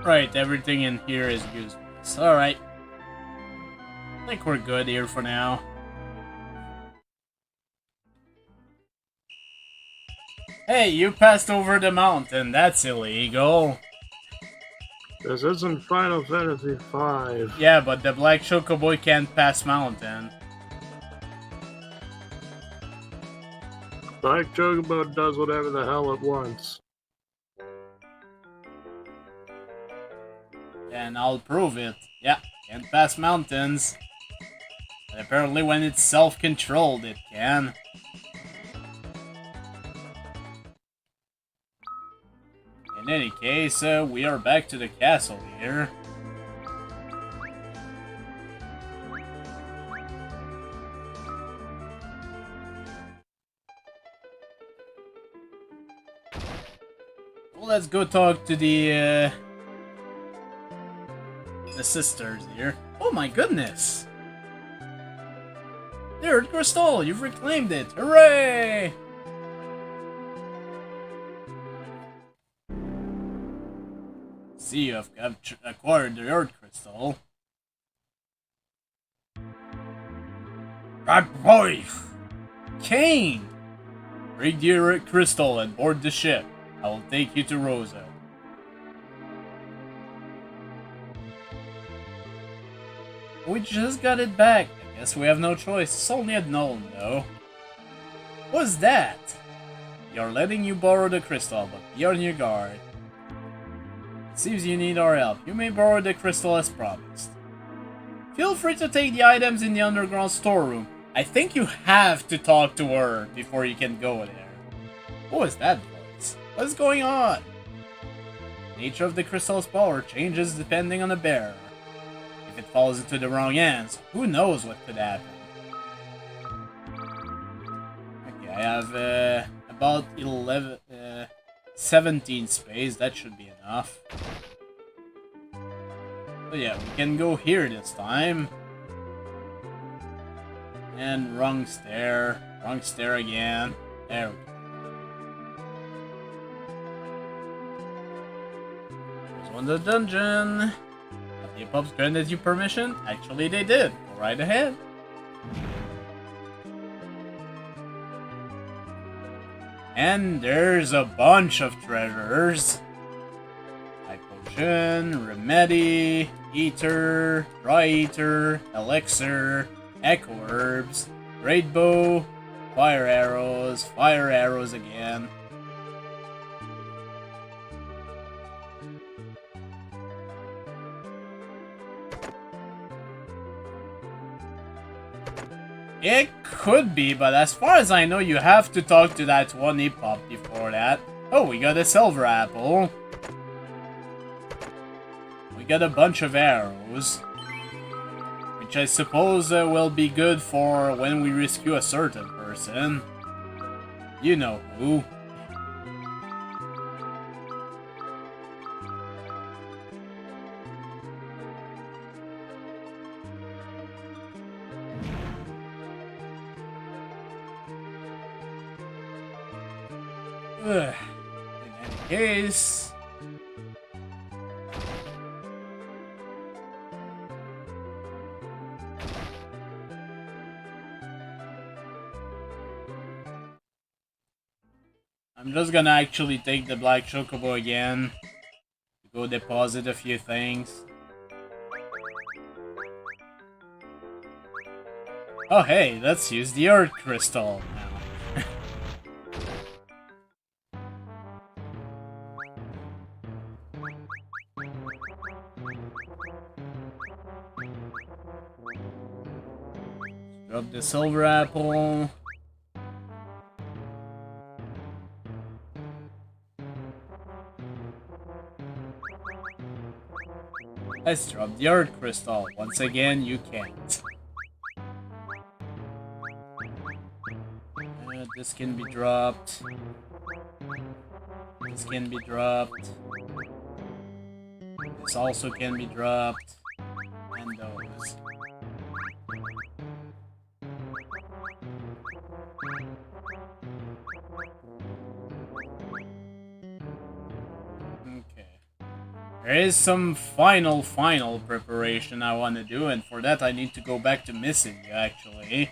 Right, everything in here is useless. Alright. I think we're good here for now. Hey, you passed over the mountain. That's illegal. This isn't Final Fantasy V. Yeah, but the Black Chocobo can't pass mountain. Black Chocobo does whatever the hell it wants. And I'll prove it. Yeah, can't pass mountains. But apparently when it's self-controlled, it can. In any case, we are back to the castle here. Well, let's go talk to the sisters here. Oh my goodness! The Earth Crystal, you've reclaimed it! Hooray! See, you have acquired the Earth Crystal. That voice! Kane! Bring the Earth Crystal and board the ship. I will take you to Rosa. We just got it back. I guess we have no choice. It's only a gnome, though. What's that? We are letting you borrow the crystal, but be on your guard. It seems you need our help. You may borrow the crystal as promised. Feel free to take the items in the underground storeroom. I think you have to talk to her before you can go there. What is that voice? What's going on? The nature of the crystal's power changes depending on the bearer. If it falls into the wrong hands, who knows what could happen. Okay, I have about 17 space. That should be enough. So yeah, we can go here this time. And wrong stair again. There we go. There's one the dungeon. Have the pubs granted you permission? Actually, they did. Go right ahead. And there's a bunch of treasures. High potion, remedy, eater, dry eater, elixir, echo herbs, great bow, fire arrows again. It could be, but as far as I know, you have to talk to that one Epop before that. Oh, we got a silver apple. We got a bunch of arrows. Which I suppose will be good for when we rescue a certain person. You know who. In any case... I'm just gonna actually take the black chocobo again to go deposit a few things. Oh hey, let's use the Earth Crystal now. Drop the silver apple. Let's drop the Earth Crystal. Once again, you can't. This can be dropped. This can be dropped. This also can be dropped. And those. There is some final preparation I want to do, and for that I need to go back to missing you, actually.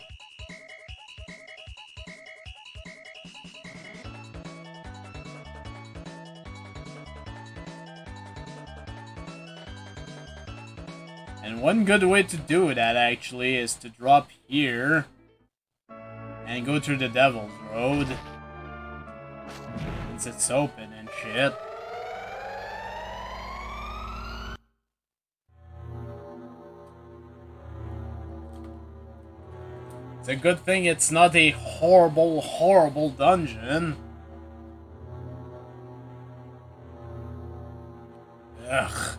And one good way to do that, actually, is to drop here and go through the Devil's Road. Since it's open and shit. It's a good thing it's not a horrible, horrible dungeon. Ugh.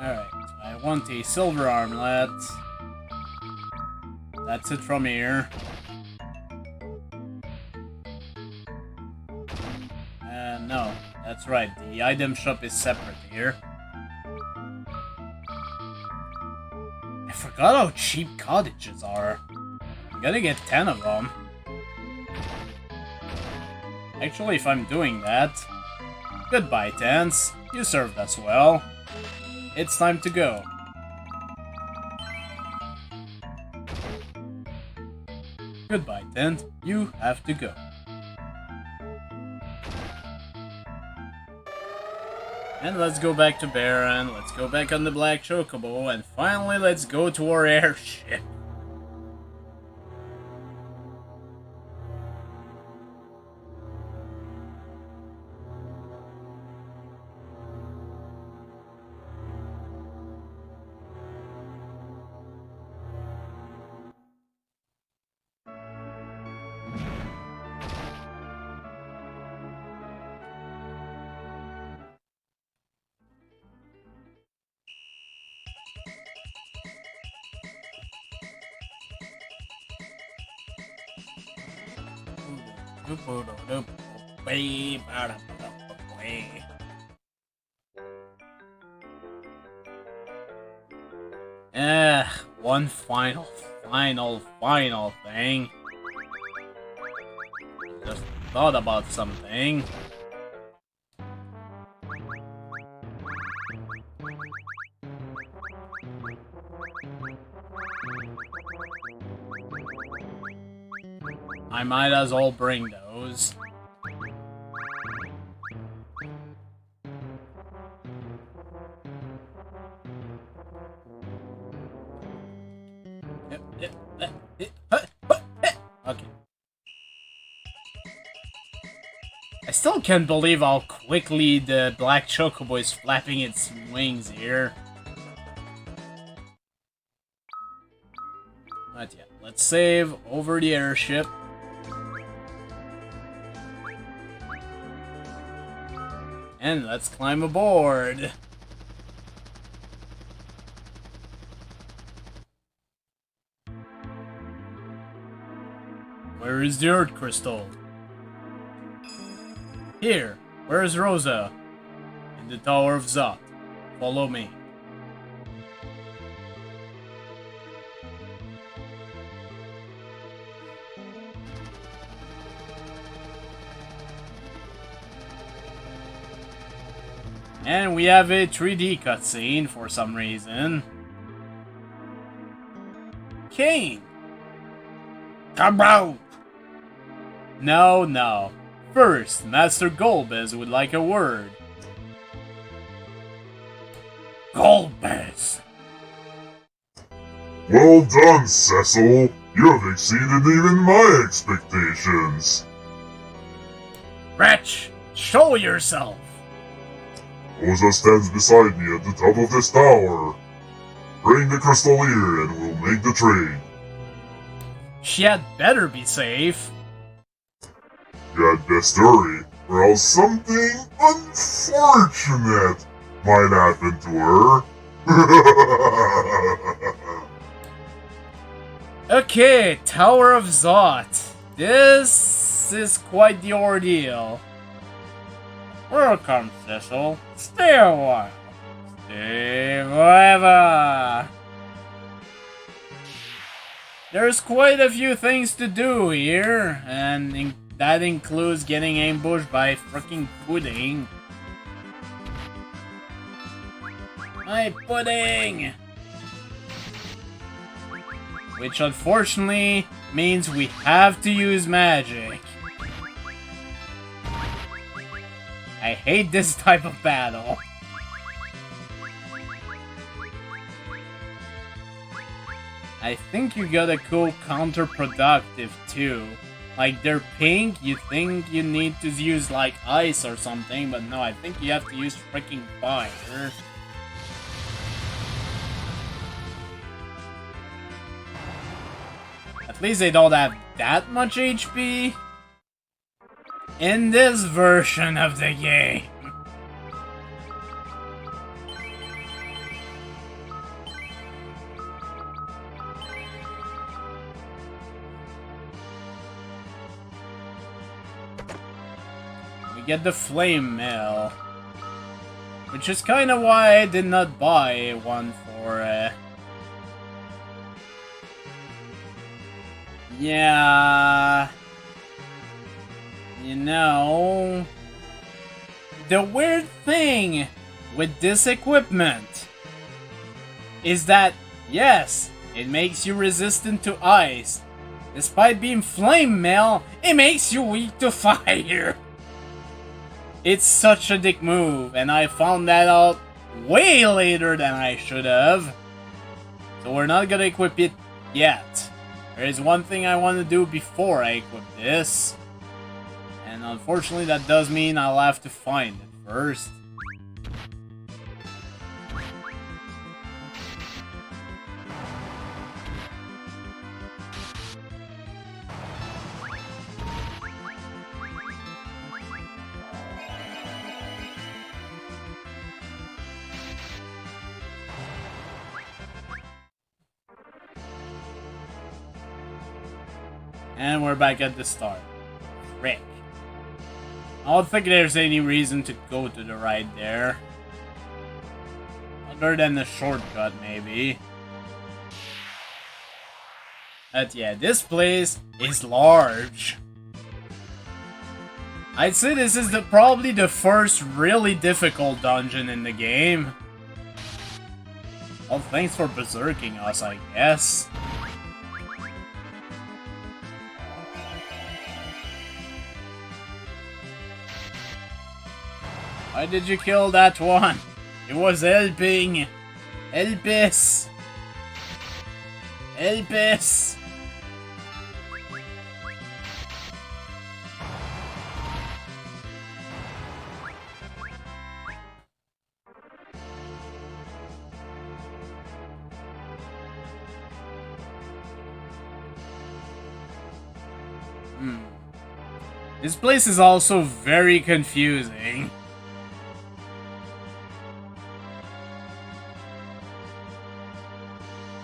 Alright, so I want a silver armlet. That's it from here. No, that's right, the item shop is separate here. I forgot how cheap cottages are. I'm gonna get 10 of them. Actually, if I'm doing that... Goodbye, tents. You served us well. It's time to go. Goodbye, tent. You have to go. And let's go back to Baron, let's go back on the Black Chocobo, and finally let's go to our airship. One final thing. Just thought about something. I might as well bring those. Okay. I still can't believe how quickly the Black Chocobo is flapping its wings here. But yeah, let's save over the airship. And let's climb aboard. Where is the Earth Crystal? Here. Where is Rosa? In the Tower of Zot. Follow me. And we have a 3D cutscene for some reason. Kane! Come out! No, no. First, Master Golbez would like a word. Golbez! Well done, Cecil. You have exceeded even my expectations. Wretch, show yourself! Rosa stands beside me at the top of this tower. Bring the crystal here and we'll make the trade. She had better be safe. You had best hurry, or else something unfortunate might happen to her. Okay, Tower of Zot. This is quite the ordeal. Welcome, Cecil. Stay a while. Stay forever. There's quite a few things to do here, and that includes getting ambushed by fricking pudding. My pudding! Which unfortunately means we have to use magic. I hate this type of battle. I think you gotta go counterproductive too. Like, they're pink, you think you need to use like ice or something, but no, I think you have to use freaking fire. At least they don't have that much HP in this version of the game. We get the flame mail, which is kind of why I did not buy one for yeah, you know, the weird thing with this equipment is that, yes, it makes you resistant to ice. Despite being flame mail, it makes you weak to fire. It's such a dick move, and I found that out way later than I should have. So we're not gonna equip it yet. There is one thing I want to do before I equip this. And unfortunately that does mean I'll have to find it first. And we're back at the start. Frick. I don't think there's any reason to go to the right there. Other than the shortcut, maybe. But yeah, this place is large. I'd say this is probably the first really difficult dungeon in the game. Well, thanks for berserking us, I guess. Why did you kill that one? It was helping. Elpis. Elpis. This place is also very confusing.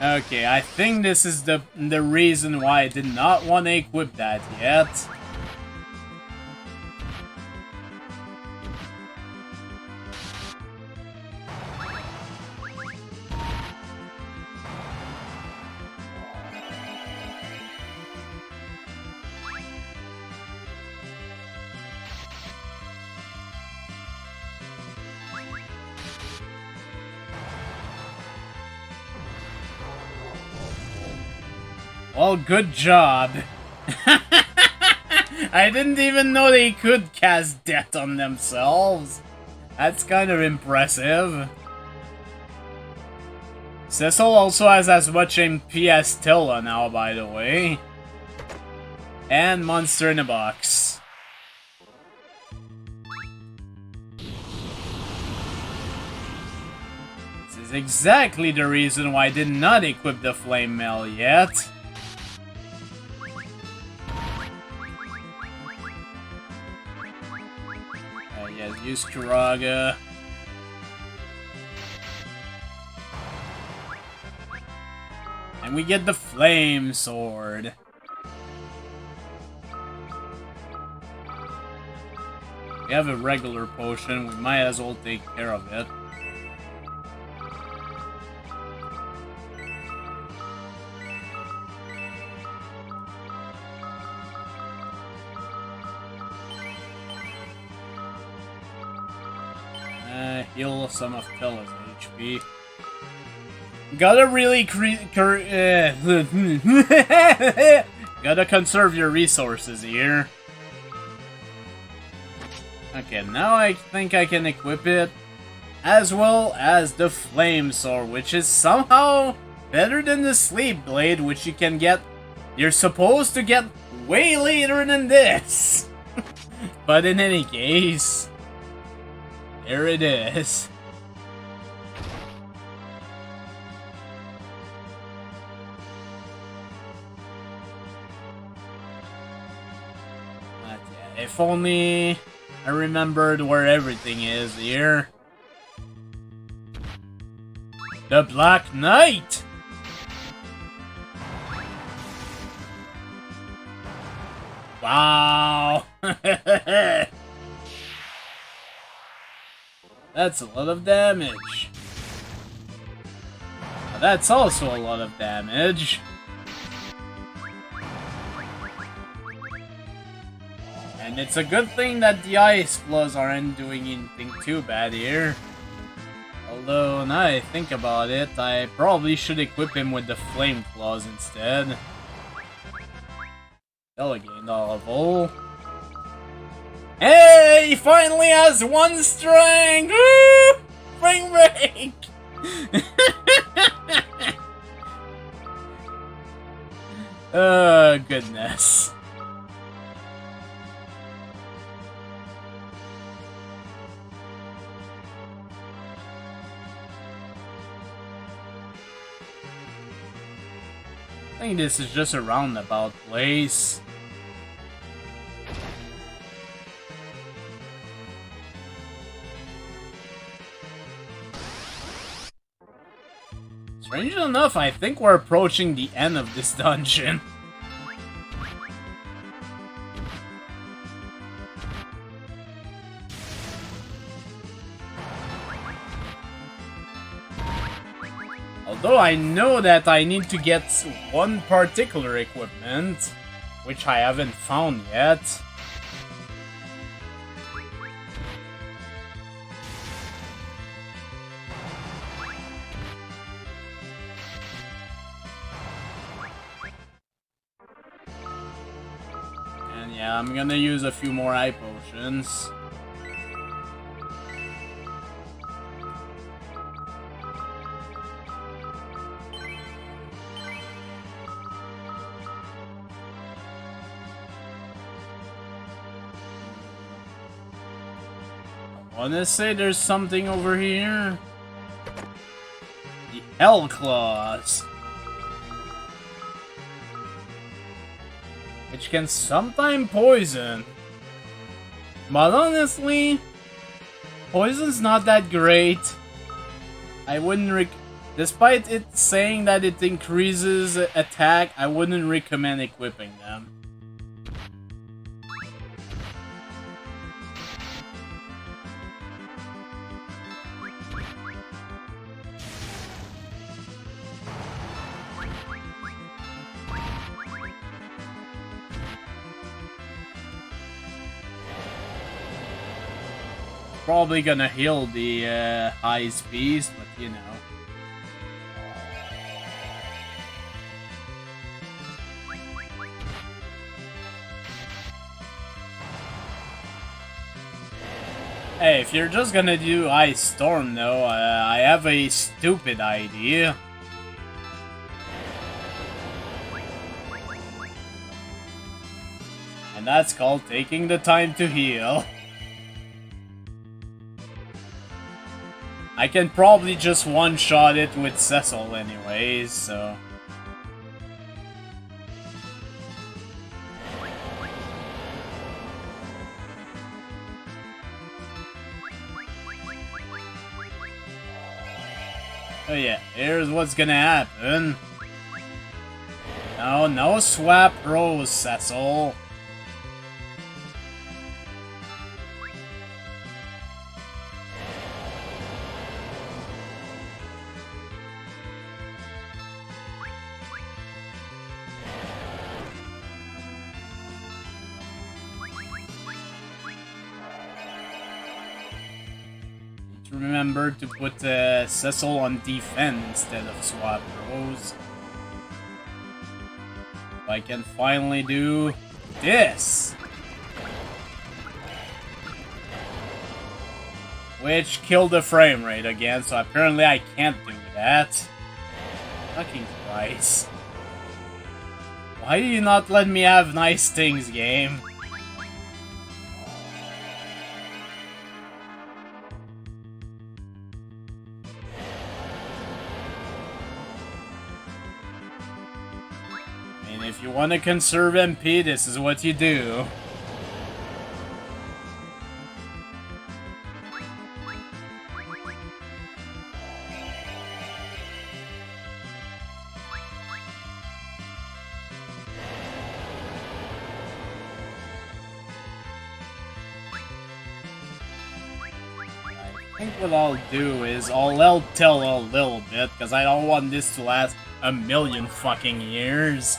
Okay, I think this is the reason why I did not want to equip that yet. Well, good job. I didn't even know they could cast death on themselves. That's kind of impressive. Cecil also has as much MP as Tilla now, by the way. And Monster in a Box. This is exactly the reason why I did not equip the Flame Mail yet. Use Caraga. And we get the Flame Sword. We have a regular potion, we might as well take care of it. Heal some of Tilla's HP. Gotta really gotta conserve your resources here. Okay, now I think I can equip it, as well as the Flame Sword, which is somehow better than the Sleep Blade, which you can get... You're supposed to get way later than this! But in any case... There it is. But yeah, if only I remembered where everything is here. The Black Knight! Wow! That's a lot of damage. That's also a lot of damage. And it's a good thing that the ice claws aren't doing anything too bad here. Although, now I think about it, I probably should equip him with the flame claws instead. That'll gain the level. Hey, he finally has one strength! Woo! Spring break! Oh, goodness. I think this is just a roundabout place. Strangely enough, I think we're approaching the end of this dungeon. Although I know that I need to get one particular equipment, which I haven't found yet. And yeah, I'm gonna use a few more eye potions. I wanna say there's something over here. The Hell Claws. Which can sometimes poison. But honestly, poison's not that great. I wouldn't despite it saying that it increases attack, I wouldn't recommend equipping them. Probably gonna heal the Ice Beast, but you know. Hey, if you're just gonna do Ice Storm though, I have a stupid idea. And that's called taking the time to heal. I can probably just one-shot it with Cecil anyways, so... Oh yeah, here's what's gonna happen. No swap Rose, Cecil. Remember to put Cecil on defense instead of swap Rose. If I can finally do this, which killed the frame rate again, so apparently I can't do that. Fucking Christ. Why do you not let me have nice things, game? I mean, if you want to conserve MP, this is what you do. I think what I'll do is I'll tell a little bit, because I don't want this to last a million fucking years.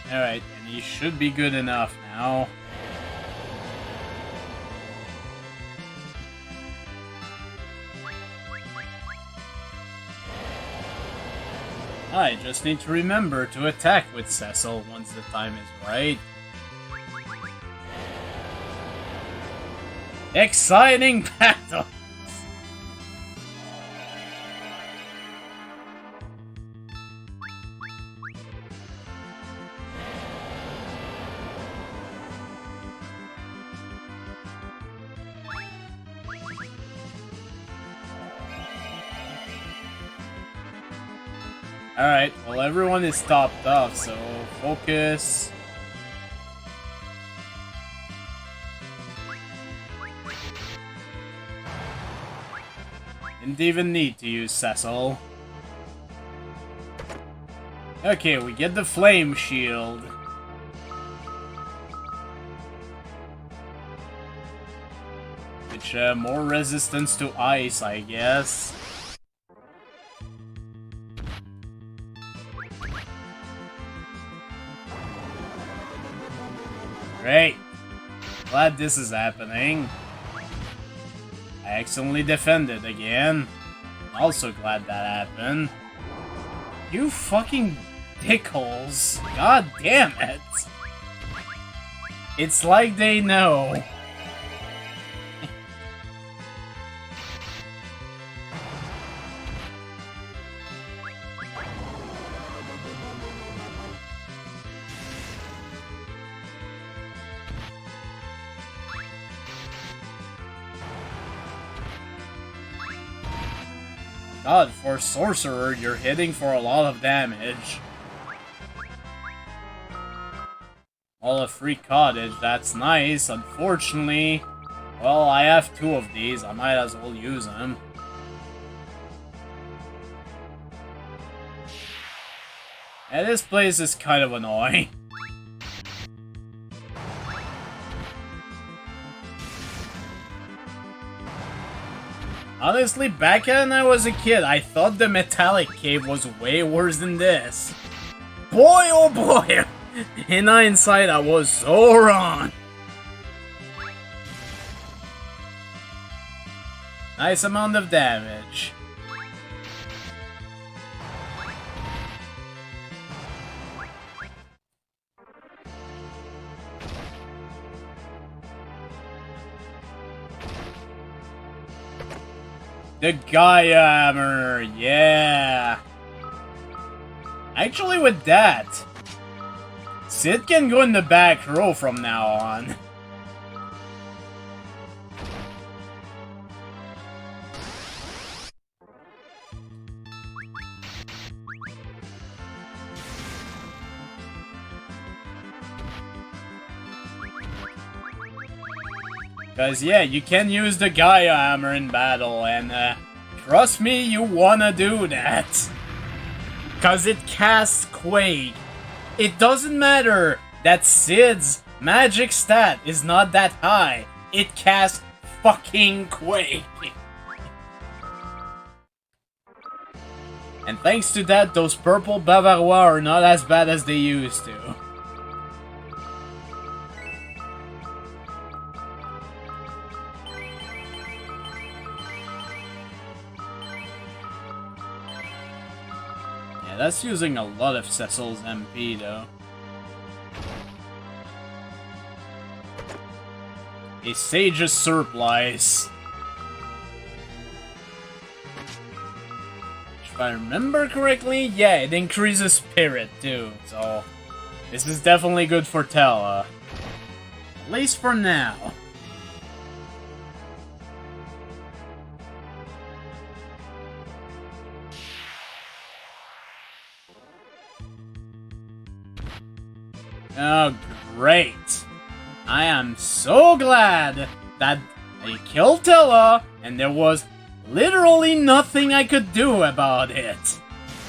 Alright, and he should be good enough now. I just need to remember to attack with Cecil once the time is right. Exciting battle! Alright, well everyone is topped off, so focus. Didn't even need to use Cecil. Okay, we get the flame shield. Which, more resistance to ice, I guess. Great. Glad this is happening. I accidentally defended again. Also glad that happened. You fucking dickholes. God damn it. It's like they know. God, for Sorcerer, you're hitting for a lot of damage. All a free cottage, that's nice. Unfortunately, well, I have two of these. I might as well use them. And this place is kind of annoying. Honestly, back when I was a kid, I thought the metallic cave was way worse than this. Boy, oh boy! In hindsight, I was so wrong. Nice amount of damage. The Gaia Hammer, yeah! Actually, with that, Sid can go in the back row from now on. Because, yeah, you can use the Gaia Hammer in battle, and, trust me, you wanna do that. Because it casts Quake. It doesn't matter that Sid's magic stat is not that high. It casts fucking Quake. And thanks to that, those purple Bavarois are not as bad as they used to. Yeah, that's using a lot of Cecil's MP though. A sage's surplice. If I remember correctly, yeah, it increases spirit too, so this is definitely good for Tella. At least for now. Oh, great. I am so glad that I killed Tella and there was literally nothing I could do about it.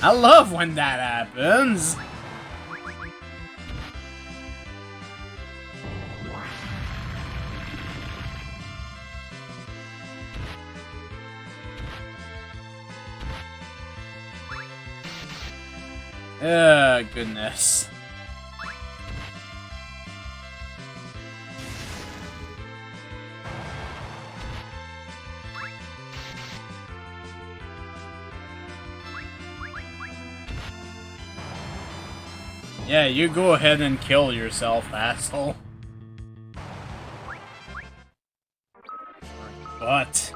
I love when that happens. Goodness. Yeah, you go ahead and kill yourself, asshole. But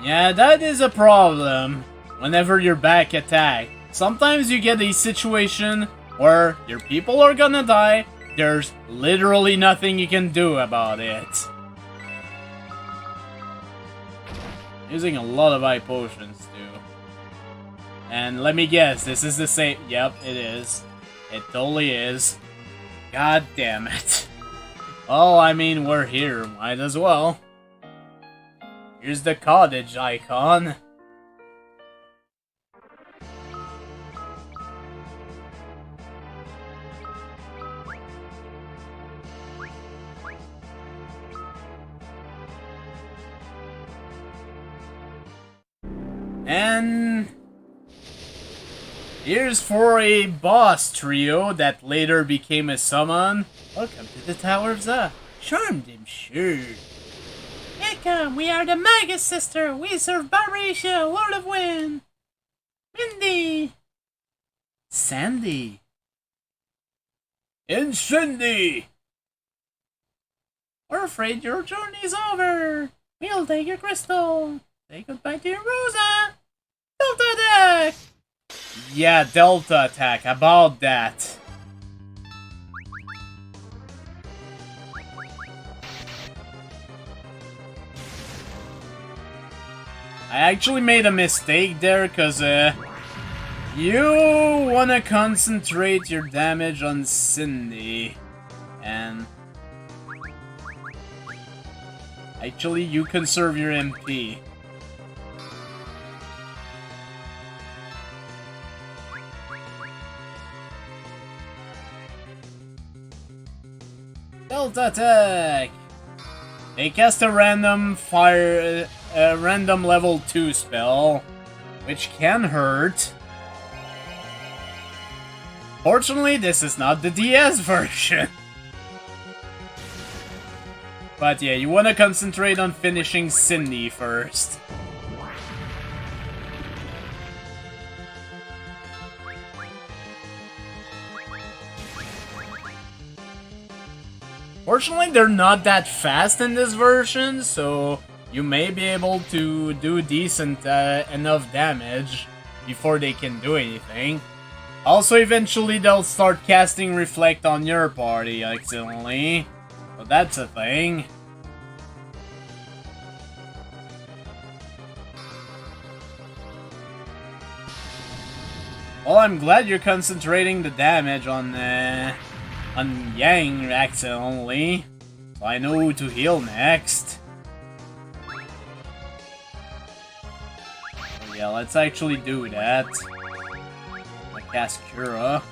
yeah, that is a problem whenever you're back attacked. Sometimes you get a situation where your people are gonna die, there's literally nothing you can do about it. Using a lot of eye potions too. And let me guess, this is the same. Yep, it is. It totally is. God damn it. Oh, I mean, we're here. Might as well. Here's the cottage icon. And here's for a boss trio that later became a summon. Welcome to the Tower of Za. Charmed him, sure. Welcome, we are the Magus Sister. We serve Baratia, Lord of Wind. Mindy. Sandy. And Cindy. We're afraid your journey's over. We'll take your crystal. Say goodbye to your Rosa. Delta attack! Yeah, Delta attack, about that. I actually made a mistake there, cause you wanna concentrate your damage on Cindy. And actually, you conserve your MP. Delta attack! They cast a random random level 2 spell, which can hurt. Fortunately, this is not the DS version. But yeah, you want to concentrate on finishing Cindy first. Fortunately, they're not that fast in this version, so you may be able to do decent enough damage before they can do anything. Also, eventually they'll start casting Reflect on your party accidentally, so that's a thing. Well, I'm glad you're concentrating the damage on Yang accidentally, so I know who to heal next. So yeah, let's actually do that. I cast Cura.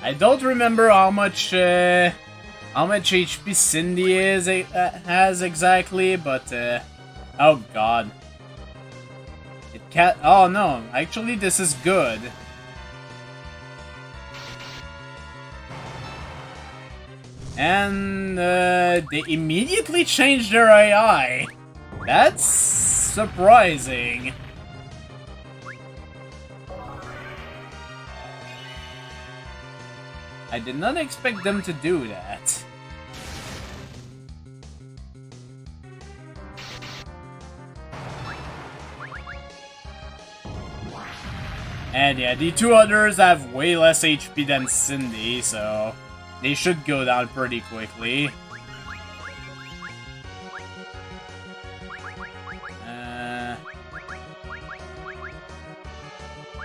I don't remember how much HP Cindy has exactly, but oh god. It can't. Oh no, actually this is good. And they immediately changed their AI. That's surprising. I did not expect them to do that. And yeah, the two others have way less HP than Cindy, so they should go down pretty quickly.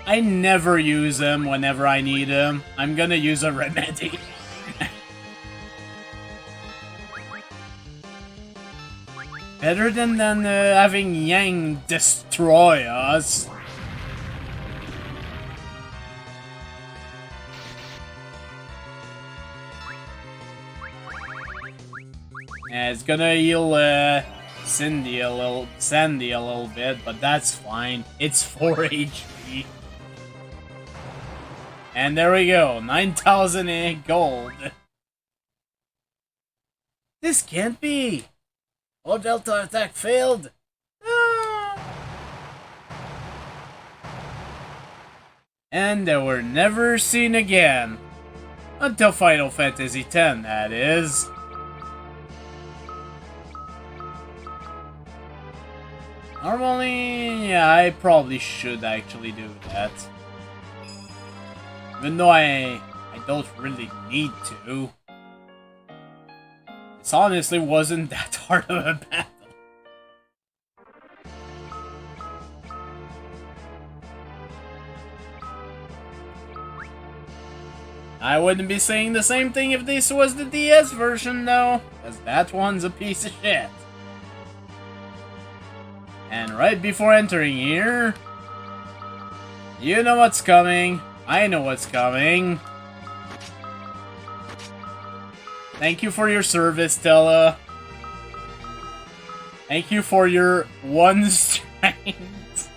I never use them whenever I need them. I'm gonna use a remedy. Better than having Yang destroy us. Yeah, it's gonna heal Sandy a little bit, but that's fine. It's 4 HP. And there we go, 9,000 gold. This can't be. Oh, Delta attack failed. Ah. And they were never seen again. Until Final Fantasy X, that is. Normally, yeah, I probably should actually do that. Even though I don't really need to. This honestly wasn't that hard of a battle. I wouldn't be saying the same thing if this was the DS version though, because that one's a piece of shit. And right before entering here, you know what's coming. I know what's coming. Thank you for your service, Stella. Thank you for your 1 strength.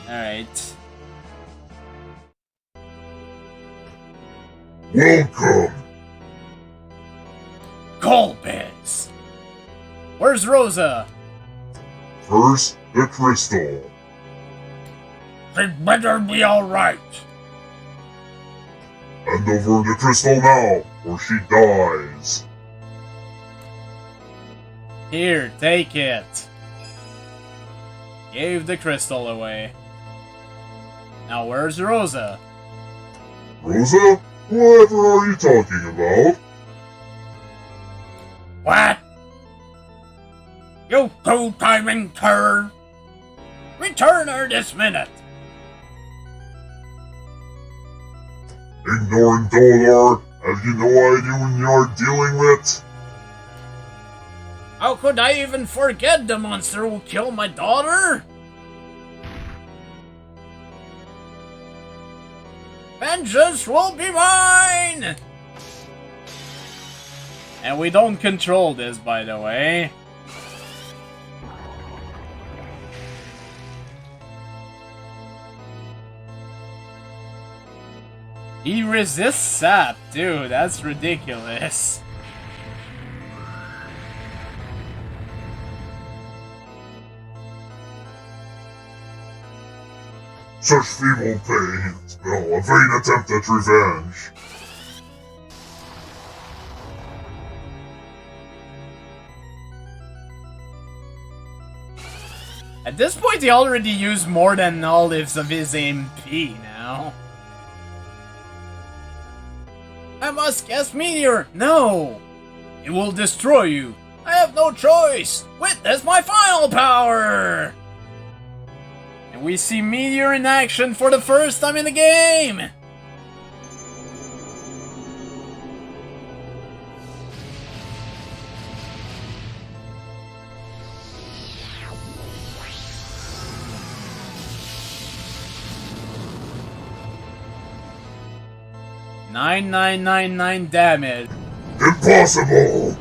Alright. Welcome! Golbez! Where's Rosa? First, the crystal. It better be alright. Hand over the crystal now, or she dies. Here, take it. Gave the crystal away. Now where's Rosa? Rosa? Whatever are you talking about? What? You two-timing turd! Return her this minute! Ignoring Dolar, have you no idea who you're dealing with? How could I even forget the monster who killed my daughter? Vengeance will be mine! And we don't control this, by the way. He resists sap, dude. That's ridiculous. Such feeble pains. Well, a vain attempt at revenge. At this point, he already used more than olives of his MP now. I must cast Meteor! No! It will destroy you! I have no choice! Witness my final power! And we see Meteor in action for the first time in the game! 9999 damage. Impossible!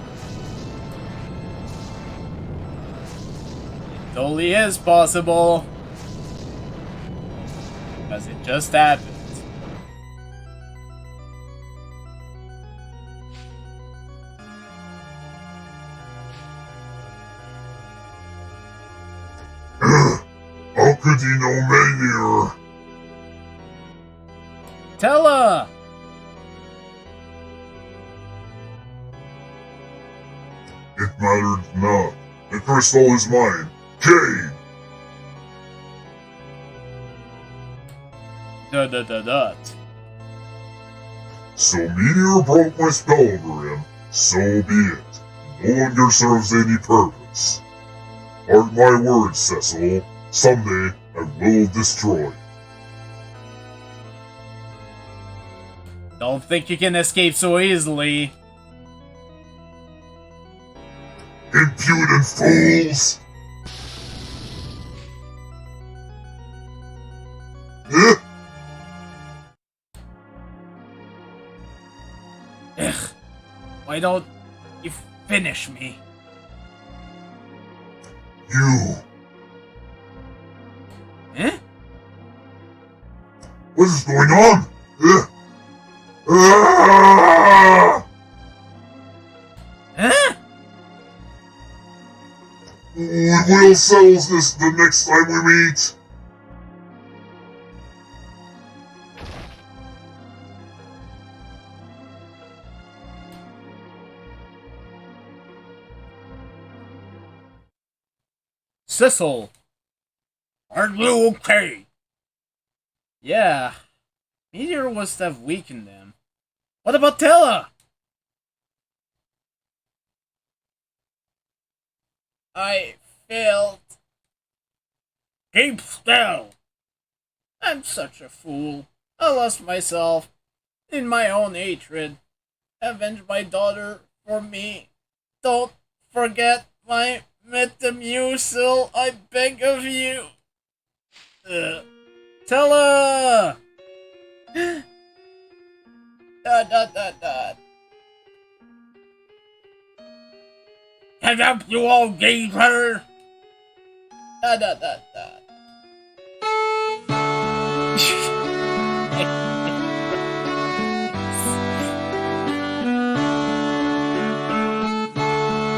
Totally is possible. Because it just happened. How could he know Meteor? Tell her! It mattered not. The crystal is mine. Cade! Dot. So Meteor broke my spell over him. So be it. No longer serves any purpose. Mark my words, Cecil. Someday I will destroy. Don't think you can escape so easily. Impudent fools! Eh? Ugh. Why don't you finish me? You! Eh? What is going on? Eh? Ah! Huh? We will settle this the next time we meet. Cecil! Are you okay? Yeah. Meteor must have weakened them. What about Tella? I failed. Keep still. I'm such a fool. I lost myself in my own hatred. Avenge my daughter for me. Don't forget my Metamucil, I beg of you. Tella! Dot. Can help you all gain her? Dot.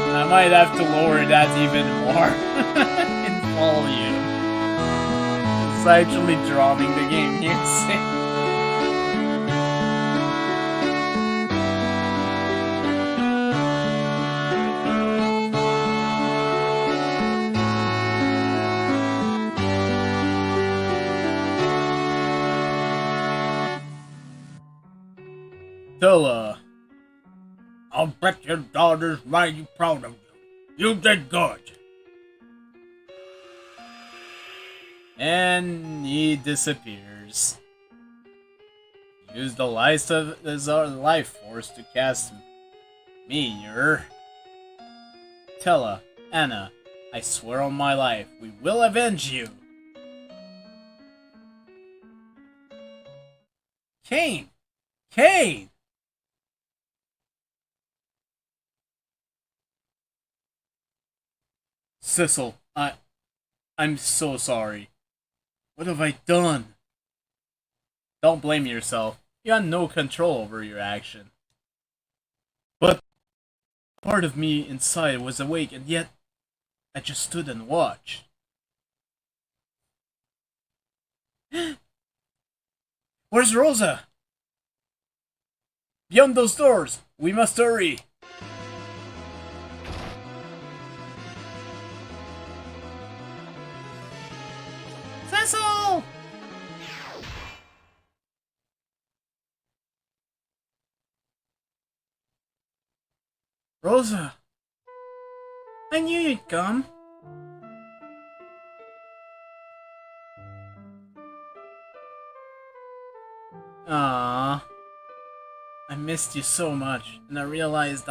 I might have to lower that even more in volume. It's actually dropping the game music. Tella. I'll bet your daughter's mighty proud of you. You did good. And he disappears. Use the light of his life force to cast Meteor. Tella, Anna, I swear on my life, we will avenge you. Kane! Kane! Cecil, I'm so sorry. What have I done? Don't blame yourself. You had no control over your action. But part of me inside was awake, and yet I just stood and watched. Where's Rosa? Beyond those doors! We must hurry! Cecil! Rosa! I knew you'd come. Ah, I missed you so much, and I realized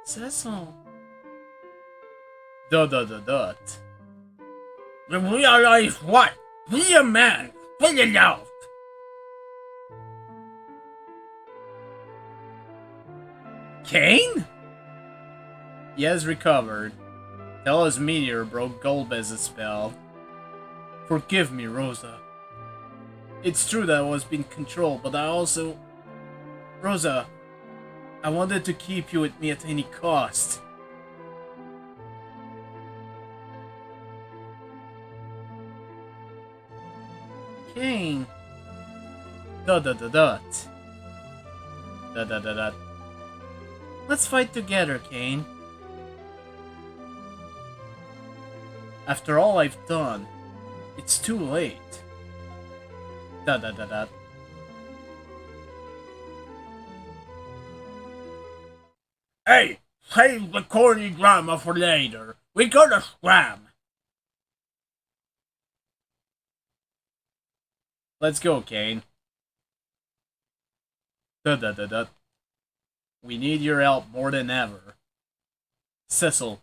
Cecil. Dot. You realize what? Be a man. Spit it out. Kane? He has recovered. Tell his meteor broke Golbez's spell. Forgive me, Rosa. It's true that I was being controlled, but I also... Rosa, I wanted to keep you with me at any cost. Kane. Dot. Dot. Let's fight together, Kane. After all I've done, it's too late. Dot. Hey, save the corny drama for later. We gotta scram. Let's go, Kane. Dot. We need your help more than ever. Cecil.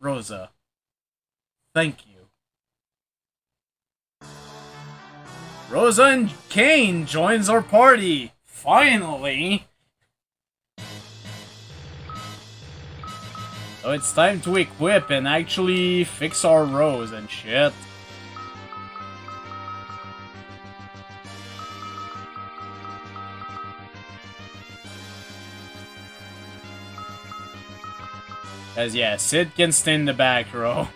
Rosa. Thank you. Rosa and Kane joins our party! Finally! So it's time to equip and actually fix our rows and shit. Cause yeah, Sid can stay in the back row.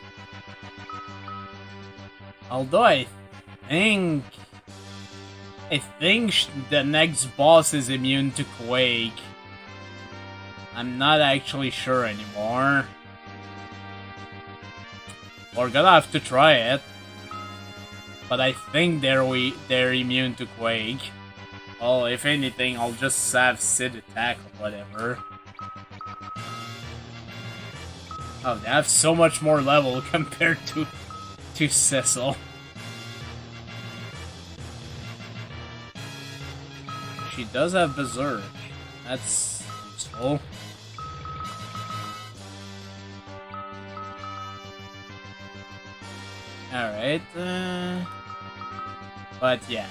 Although I think the next boss is immune to Quake. I'm not actually sure anymore. We're gonna have to try it. But I think they're immune to Quake. Well, if anything, I'll just have Sid attack or whatever. Oh, they have so much more level compared to Cecil. She does have Berserk. That's useful. Alright, but yeah.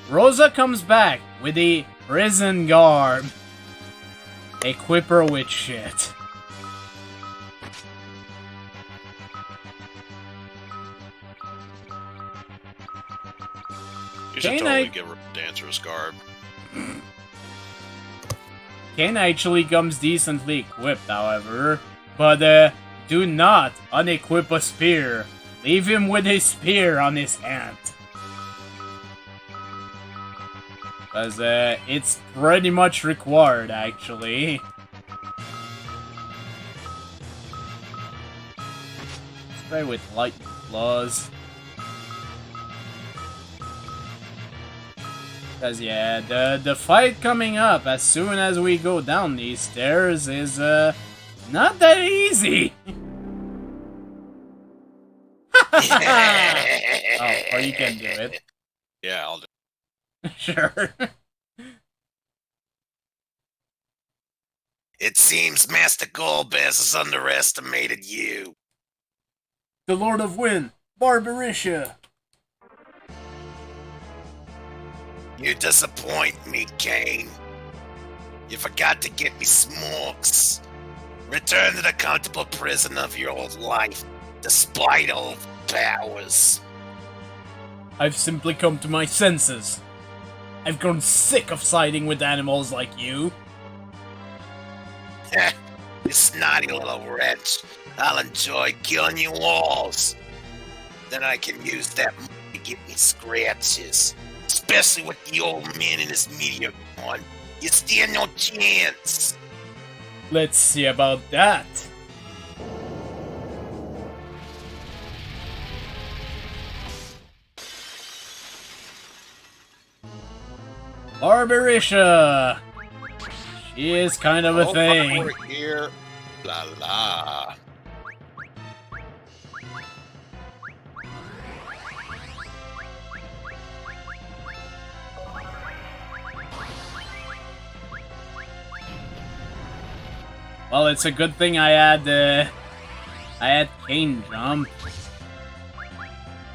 Rosa comes back with the prison garb. Equip her with shit. You should totally give her dancer's garb. Kane actually comes decently equipped, however. But, do not unequip a spear. Leave him with a spear on his hand. Because, it's pretty much required, actually. Let's try with lightning claws. Because, yeah, the fight coming up as soon as we go down these stairs is, not that easy! Oh, or you can do it. Yeah, I'll do it. Sure. It seems Master Golbez has underestimated you. The Lord of Wind, Barbarisha. You disappoint me, Kane. You forgot to get me smokes. Return to the comfortable prison of your old life, despite all powers. I've simply come to my senses. I've grown sick of siding with animals like you. You snotty little wretch. I'll enjoy killing you all. Then I can use that money to get me scratches. Especially with the old man and his meteor on. You stand no chance. Let's see about that. Barbarisha! She is kind of a thing. Over here. La la. Well, it's a good thing I had Kane jump.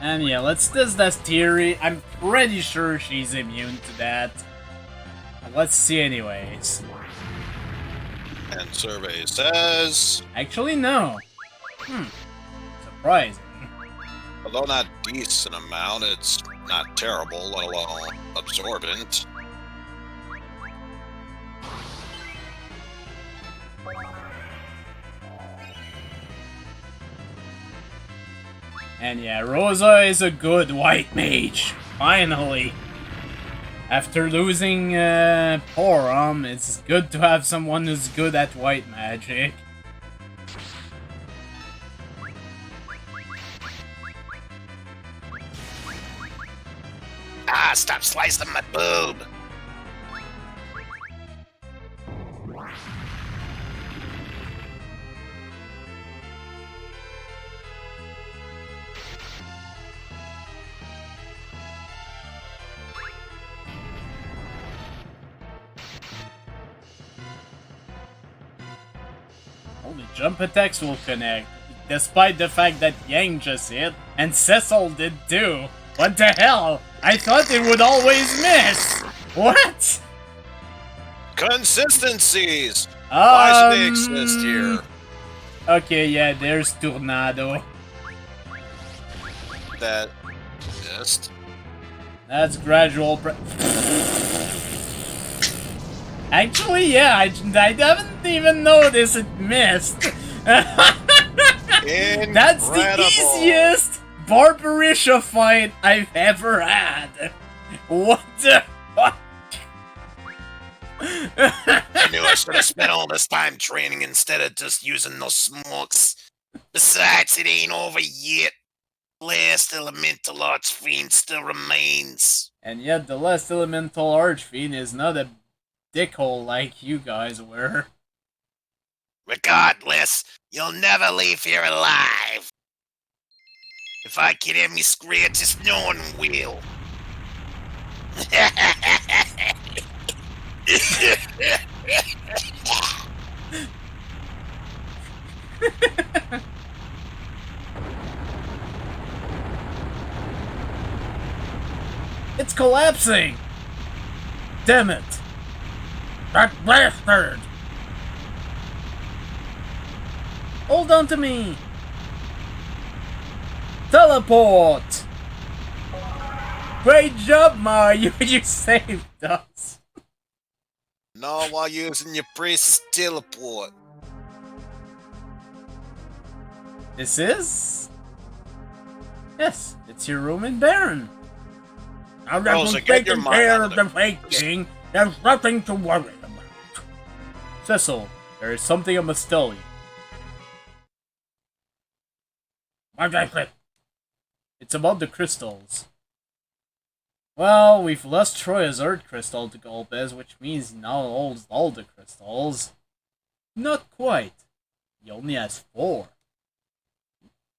And yeah, let's test that theory. I'm pretty sure she's immune to that. Let's see anyways. And survey says, Actually, no. Surprising. although not decent amount, it's not terrible, let alone absorbent. And yeah, Rosa is a good white mage. Finally. After losing Porum, it's good to have someone who's good at white magic. Ah, stop slicing my boob! Only jump attacks will connect, despite the fact that Yang just hit, and Cecil did too. What the hell? I thought it would always miss! What? Consistencies! Why should they exist here? Okay, yeah, there's Tornado. That exist? That's gradual Actually, yeah, I haven't even noticed it missed. That's the easiest Barbarisha fight I've ever had. What the fuck? I knew I should have spent all this time training instead of just using those smokes. Besides, it ain't over yet. Last elemental archfiend still remains. And yet the last elemental archfiend is not a dickhole like you guys were. Regardless, you'll never leave here alive. If I can have me scratches, no one will. It's collapsing! Damn it! That bastard! Hold on to me! Teleport! Great job, Mario! You saved us! No, while using your precious teleport. This is? Yes, it's your room in Baron. Now that Rosa, we've get your taken mind care out of of the there. faking, there's nothing to worry about. Cecil, there is something I must tell you. What is it? It's about the crystals. Well, we've lost Troya's Earth Crystal to Golbez, which means he now holds all the crystals. Not quite. He only has 4.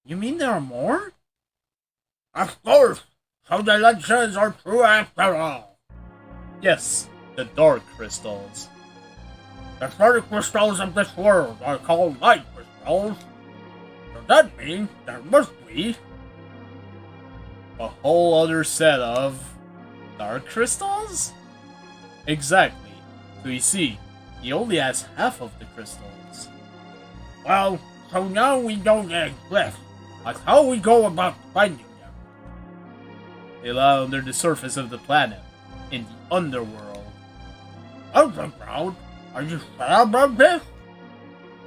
You mean there are more? Of course! So the legends are true after all. Yes, the Dark Crystals. The 30 crystals of this world are called light crystals. Does that mean there must be A whole other set of Dark Crystals? Exactly. So you see, he only has half of the crystals. Well, so now we know they exist. But how we go about finding them? They lie under the surface of the planet, in the underworld. Underground? Are you sure about this?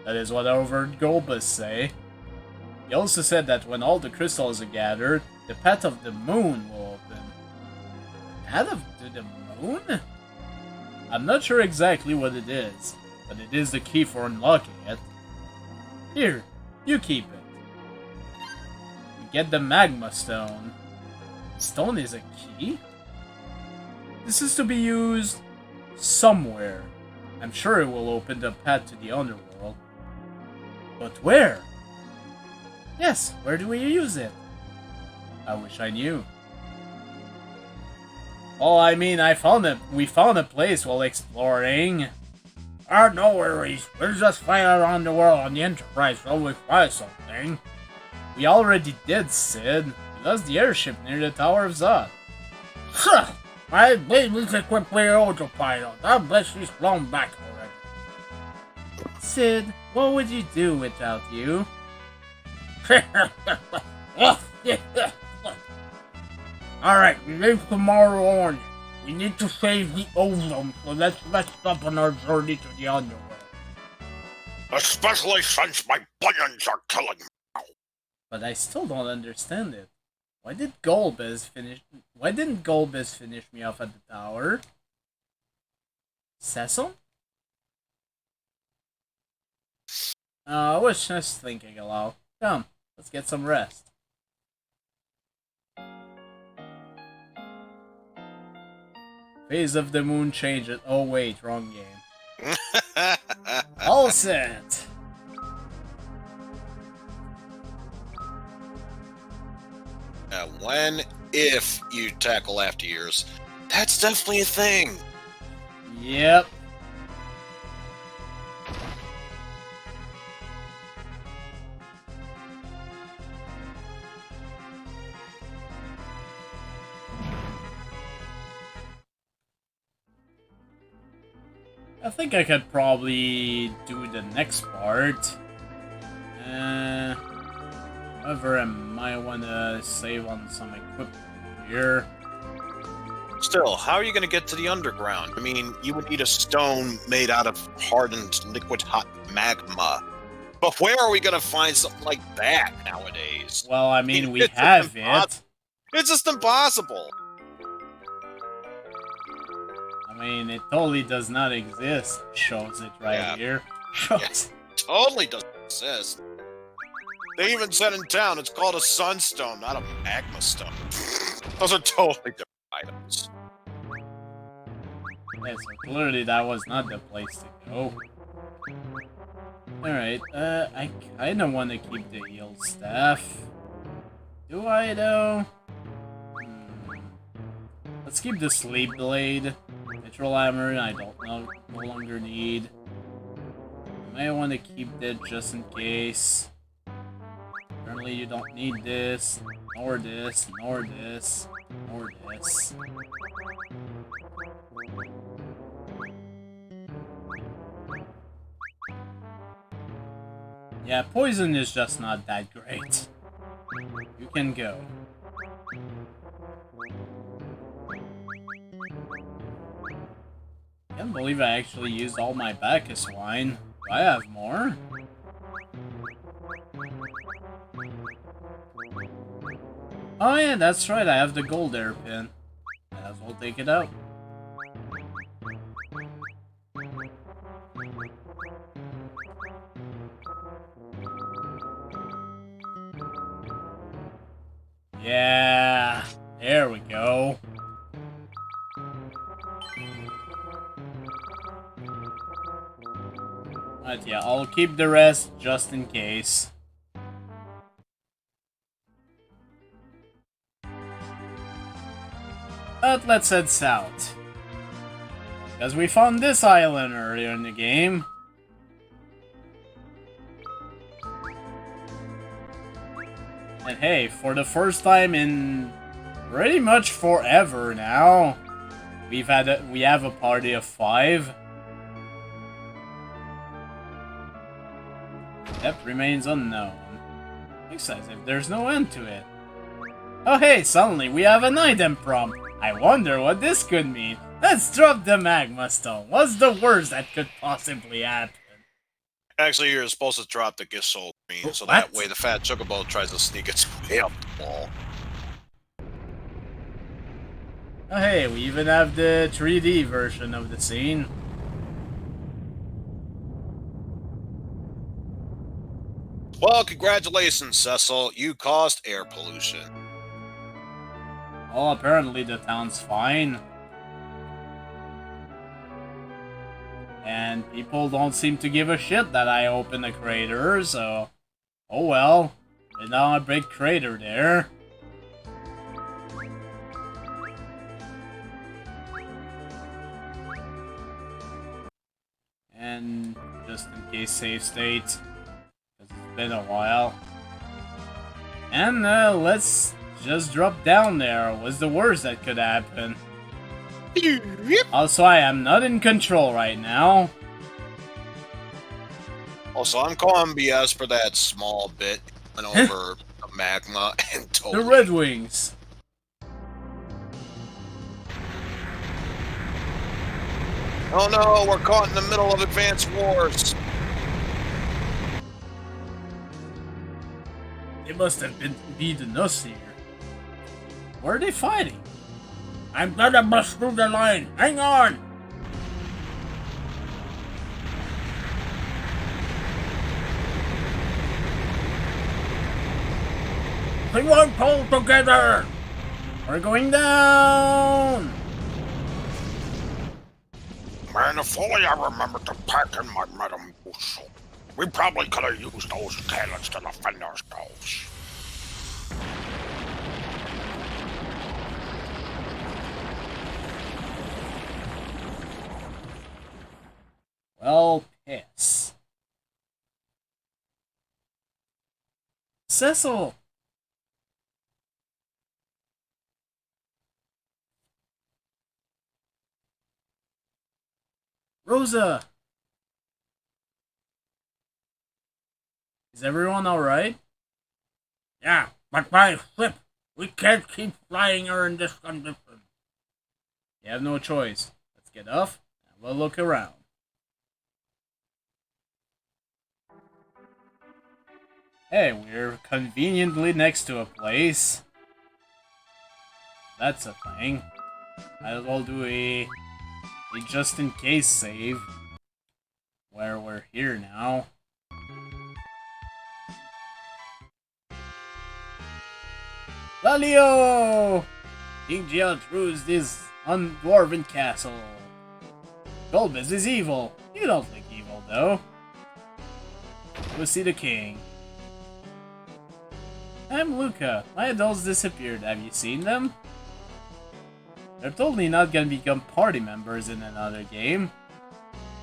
That is what I overheard Golbus say. He also said that when all the crystals are gathered, the path of the moon will open. The path of the moon? I'm not sure exactly what it is, but it is the key for unlocking it. Here, you keep it. You get the magma stone. Stone is a key? This is to be used somewhere. I'm sure it will open the path to the underworld. But where? Yes, where do we use it? I wish I knew. Oh, I mean, we found a place while exploring. No worries. We'll just fly around the world on the Enterprise till we find something. We already did, Sid. We lost the airship near the Tower of Zod. Huh! I believe we equipped the autopilot. I bet she's flown back already. Sid, what would you do without you? Alright, we leave tomorrow morning. We need to save the ozone, so let's rest up on our journey to the underworld. Especially since my bunions are killing me. But I still don't understand it. Why didn't Golbez finish me off at the tower? Cecil? I was just thinking aloud. Come, let's get some rest. Phase of the moon changes. Oh wait, wrong game. All set. If you tackle after years, that's definitely a thing. Yep. I think I could probably do the next part. However, I might want to save on some equipment here. Still, how are you going to get to the underground? I mean, you would need a stone made out of hardened liquid hot magma. But where are we going to find something like that nowadays? Well, I mean, we It's have impossible. it. It's just impossible. I mean, it totally does not exist. Shows it right Yeah. here. Yes, totally doesn't exist. They even said in town it's called a sunstone, not a magma stone. Those are totally different items. Yeah, so clearly that was not the place to go. Alright, I kinda wanna keep the heal staff. Do I, though? Let's keep the sleep blade. Neutral hammer, I don't no longer need. I may want to keep that just in case. Apparently you don't need this, nor this, nor this, nor this. Yeah, poison is just not that great. You can go. Can't believe I actually used all my Bacchus wine. Do I have more? Oh yeah, that's right, I have the gold airpin. Might as well take it out. Yeah, there we go. But yeah, I'll keep the rest just in case. But let's head south. Because we found this island earlier in the game. And hey, for the first time in pretty much forever now, we have a party of 5. Depth remains unknown. Makes sense if there's no end to it. Oh hey, suddenly we have an item prompt. I wonder what this could mean. Let's drop the magma stone. What's the worst that could possibly happen? Actually, you're supposed to drop the gift soul green, so that way the fat chocobo tries to sneak its way up the wall. Oh hey, we even have the 3D version of the scene. Well, congratulations, Cecil. You caused air pollution. Well, apparently the town's fine. And people don't seem to give a shit that I opened a crater, so... Oh well. There's now a big crater there. And just in case save state, because it's been a while. And let's just drop down there. What's the worst that could happen? Also, I am not in control right now. Also, I'm calling BS for that small bit and over the magma and The totally. Red Wings. Oh no, we're caught in the middle of advanced wars. They must have been beating us here. Where are they fighting? I'm gonna bust through the line. Hang on! Everyone pull together! We're going down! Man, if only I remembered to pack in my Metamucil. We probably could have used those cannons to defend ourselves. Well, piss. Cecil! Rosa! Is everyone alright? Yeah, but my ship, we can't keep flying her in this condition. You have no choice. Let's get off and we'll look around. Hey, we're conveniently next to a place. That's a thing. Might as well do a just-in-case save. Where we're here now. Lalio! King Giant rules this undwarven castle. Golbez is evil. You don't think evil, though. Go see the king. I'm Luca. My adults disappeared. Have you seen them? They're totally not gonna become party members in another game.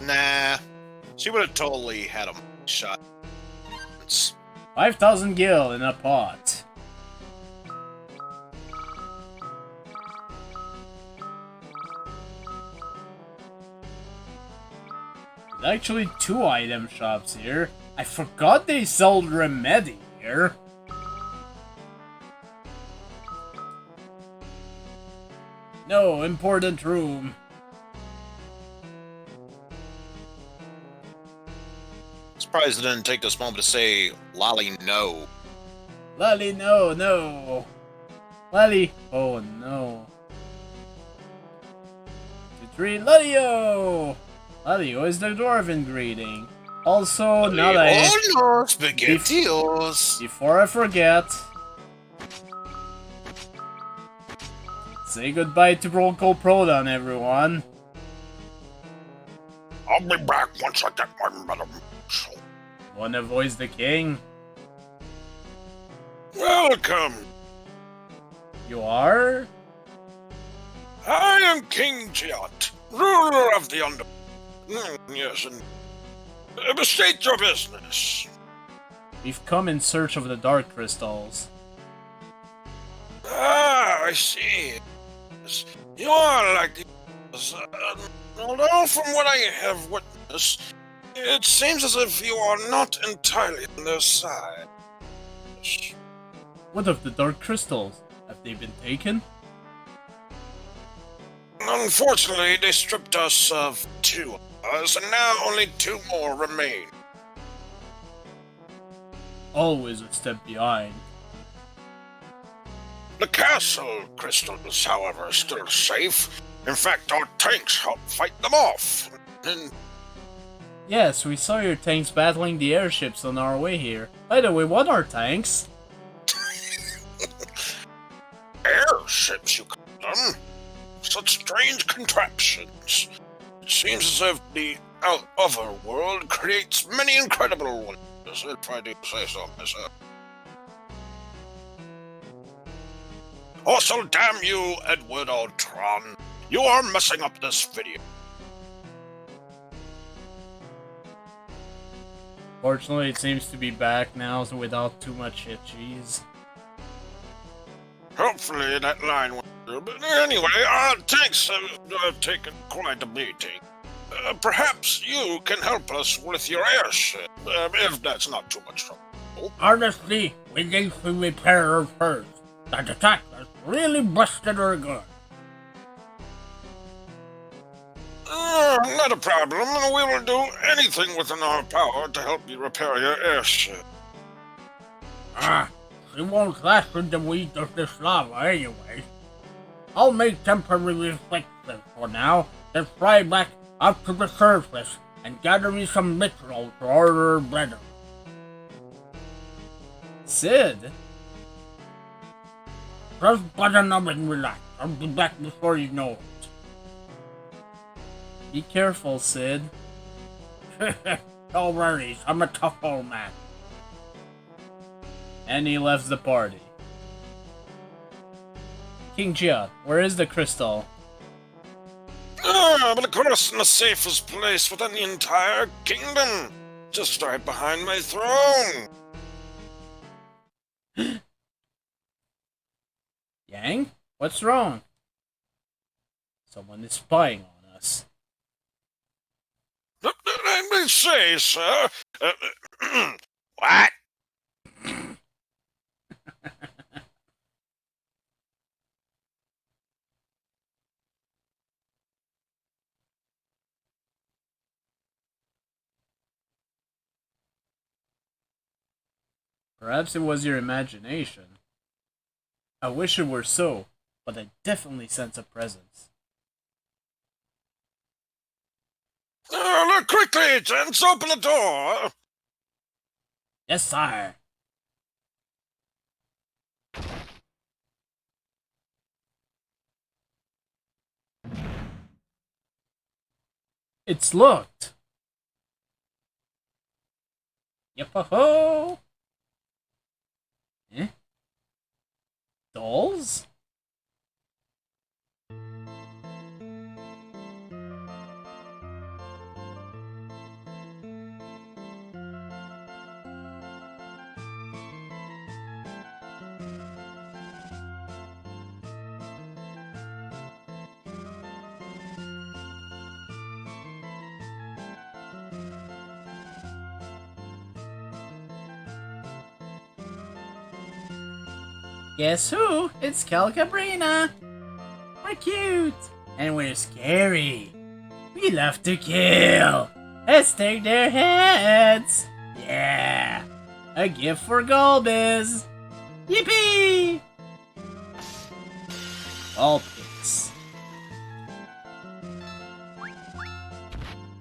Nah, she would have totally had a shot. 5,000 gil in a pot. There's actually 2 item shops here. I forgot they sold Remedy here. No, important room. Surprised it didn't take this moment to say, Lolly, no. Lally, no, no. Lally, oh no. 2, 3, Lalio! Lalio is the dwarven greeting. Also, now that Oh no, SpaghettiOs! before I forget, say goodbye to Bronco Proton, everyone. I'll be back once I get my Metamucil. Wanna voice the king? Welcome! You are? I am King Giant, ruler of the Under... yes, and... state your business. We've come in search of the dark crystals. Ah, I see. You are like the... although from what I have witnessed, it seems as if you are not entirely on their side. What of the dark crystals? Have they been taken? Unfortunately, they stripped us of 2 of us, and now only 2 more remain. Always a step behind. The castle crystals, however, are still safe. In fact, our tanks helped fight them off. And Yes, we saw your tanks battling the airships on our way here. By the way, what are tanks? airships, you call them? Such strange contraptions. It seems as if the other world creates many incredible wonders, if I do say so myself. Also, damn you, Edward Ultron. You are messing up this video. Fortunately, it seems to be back now, so without too much hit cheese. Hopefully that line went through, but anyway, our tanks have taken quite a beating. Perhaps you can help us with your airship. if that's not too much trouble. Honestly, we need to repair her first. That attack has really busted her good. Not a problem. We will do anything within our power to help you repair your airship. She won't last in the weeds of this lava anyway. I'll make temporary fixes for now, then fly back up to the surface and gather me some mithril to order her better. Sid? Just button up and relax. I'll be back before you know it. Be careful, Sid. No worries, I'm a tough old man. And he left the party. King Jia, where is the crystal? But of course, in the safest place within the entire kingdom. Just right behind my throne. Yang? What's wrong? Someone is spying on us. I may say, sir. What? Perhaps it was your imagination. I wish it were so, but I definitely sense a presence. Look quickly, gents, open the door. Yes, sire. It's locked! Yep-ho-ho! Eh? Dolls? Guess who? It's Calcabrina! We're cute! And we're scary! We love to kill! Let's take their heads! Yeah! A gift for Golbiz! Yippee! All picks.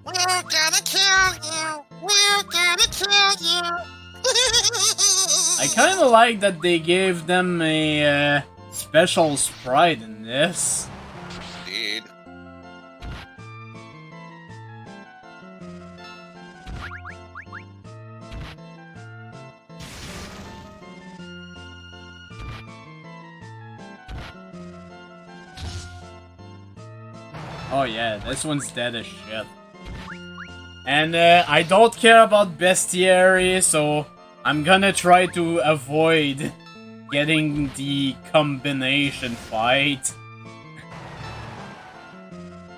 We're gonna kill you! We're gonna kill you! I kinda like that they gave them a special sprite in this. Indeed. Oh yeah, this one's dead as shit. And I don't care about bestiary, so I'm gonna try to avoid getting the combination fight.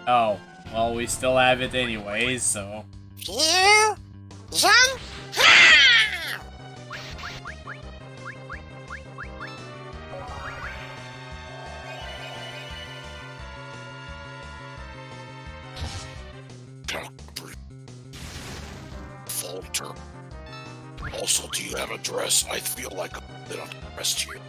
Oh, well, we still have it anyways, so... You? Young? Falter. Also, do you have a dress? I feel like a bit undressed here.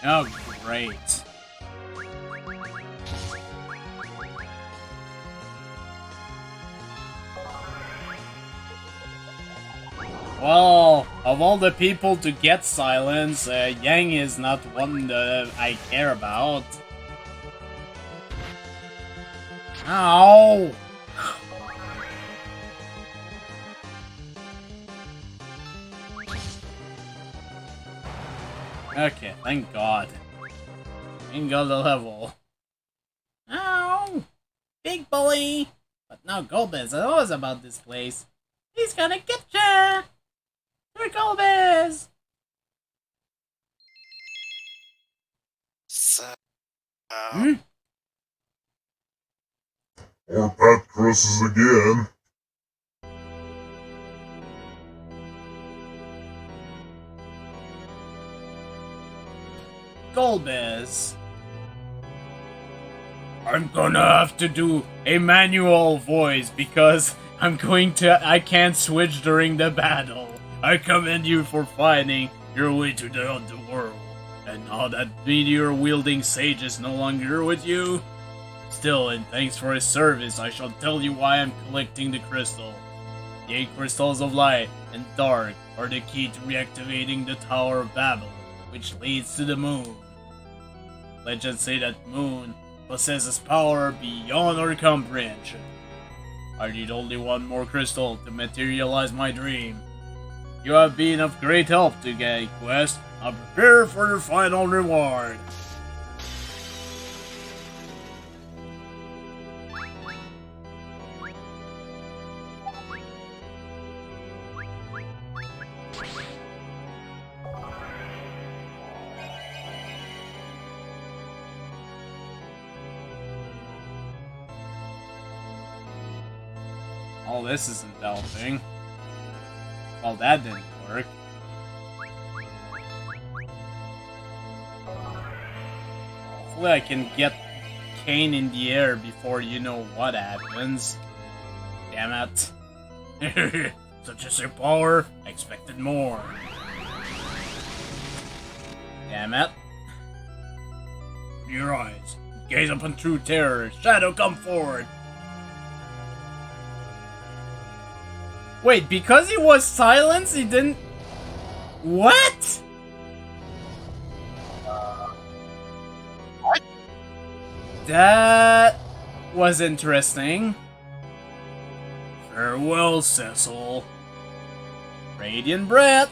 Oh, great. Well, of all the people to get silence, Yang is not one that I care about. Ow! Okay, thank God. Ain't got the level. Ow! Big bully! But now Golbiz knows about this place. He's gonna get ya! Chocobos! So, Hmm? Our path crosses again. Golbez. I'm gonna have to do a manual voice because I can't switch during the battle. I commend you for finding your way to the underworld. And now that meteor-wielding sage is no longer with you, still, and thanks for his service, I shall tell you why I'm collecting the crystal. The 8 crystals of light and dark are the key to reactivating the Tower of Babel, which leads to the moon. Legends say that moon possesses power beyond our comprehension. I need only one more crystal to materialize my dream. You have been of great help to get quest. Now prepare for your final reward. Oh, this isn't helping. Well, that didn't work. Hopefully I can get Kane in the air before you know what happens. Damn it. Such is your power, I expected more. Damn it. Your eyes. Gaze upon true terror. Shadow, come forward. Wait, because he was silenced, he didn't... What? What? That was interesting. Farewell, Cecil. Radiant Breath.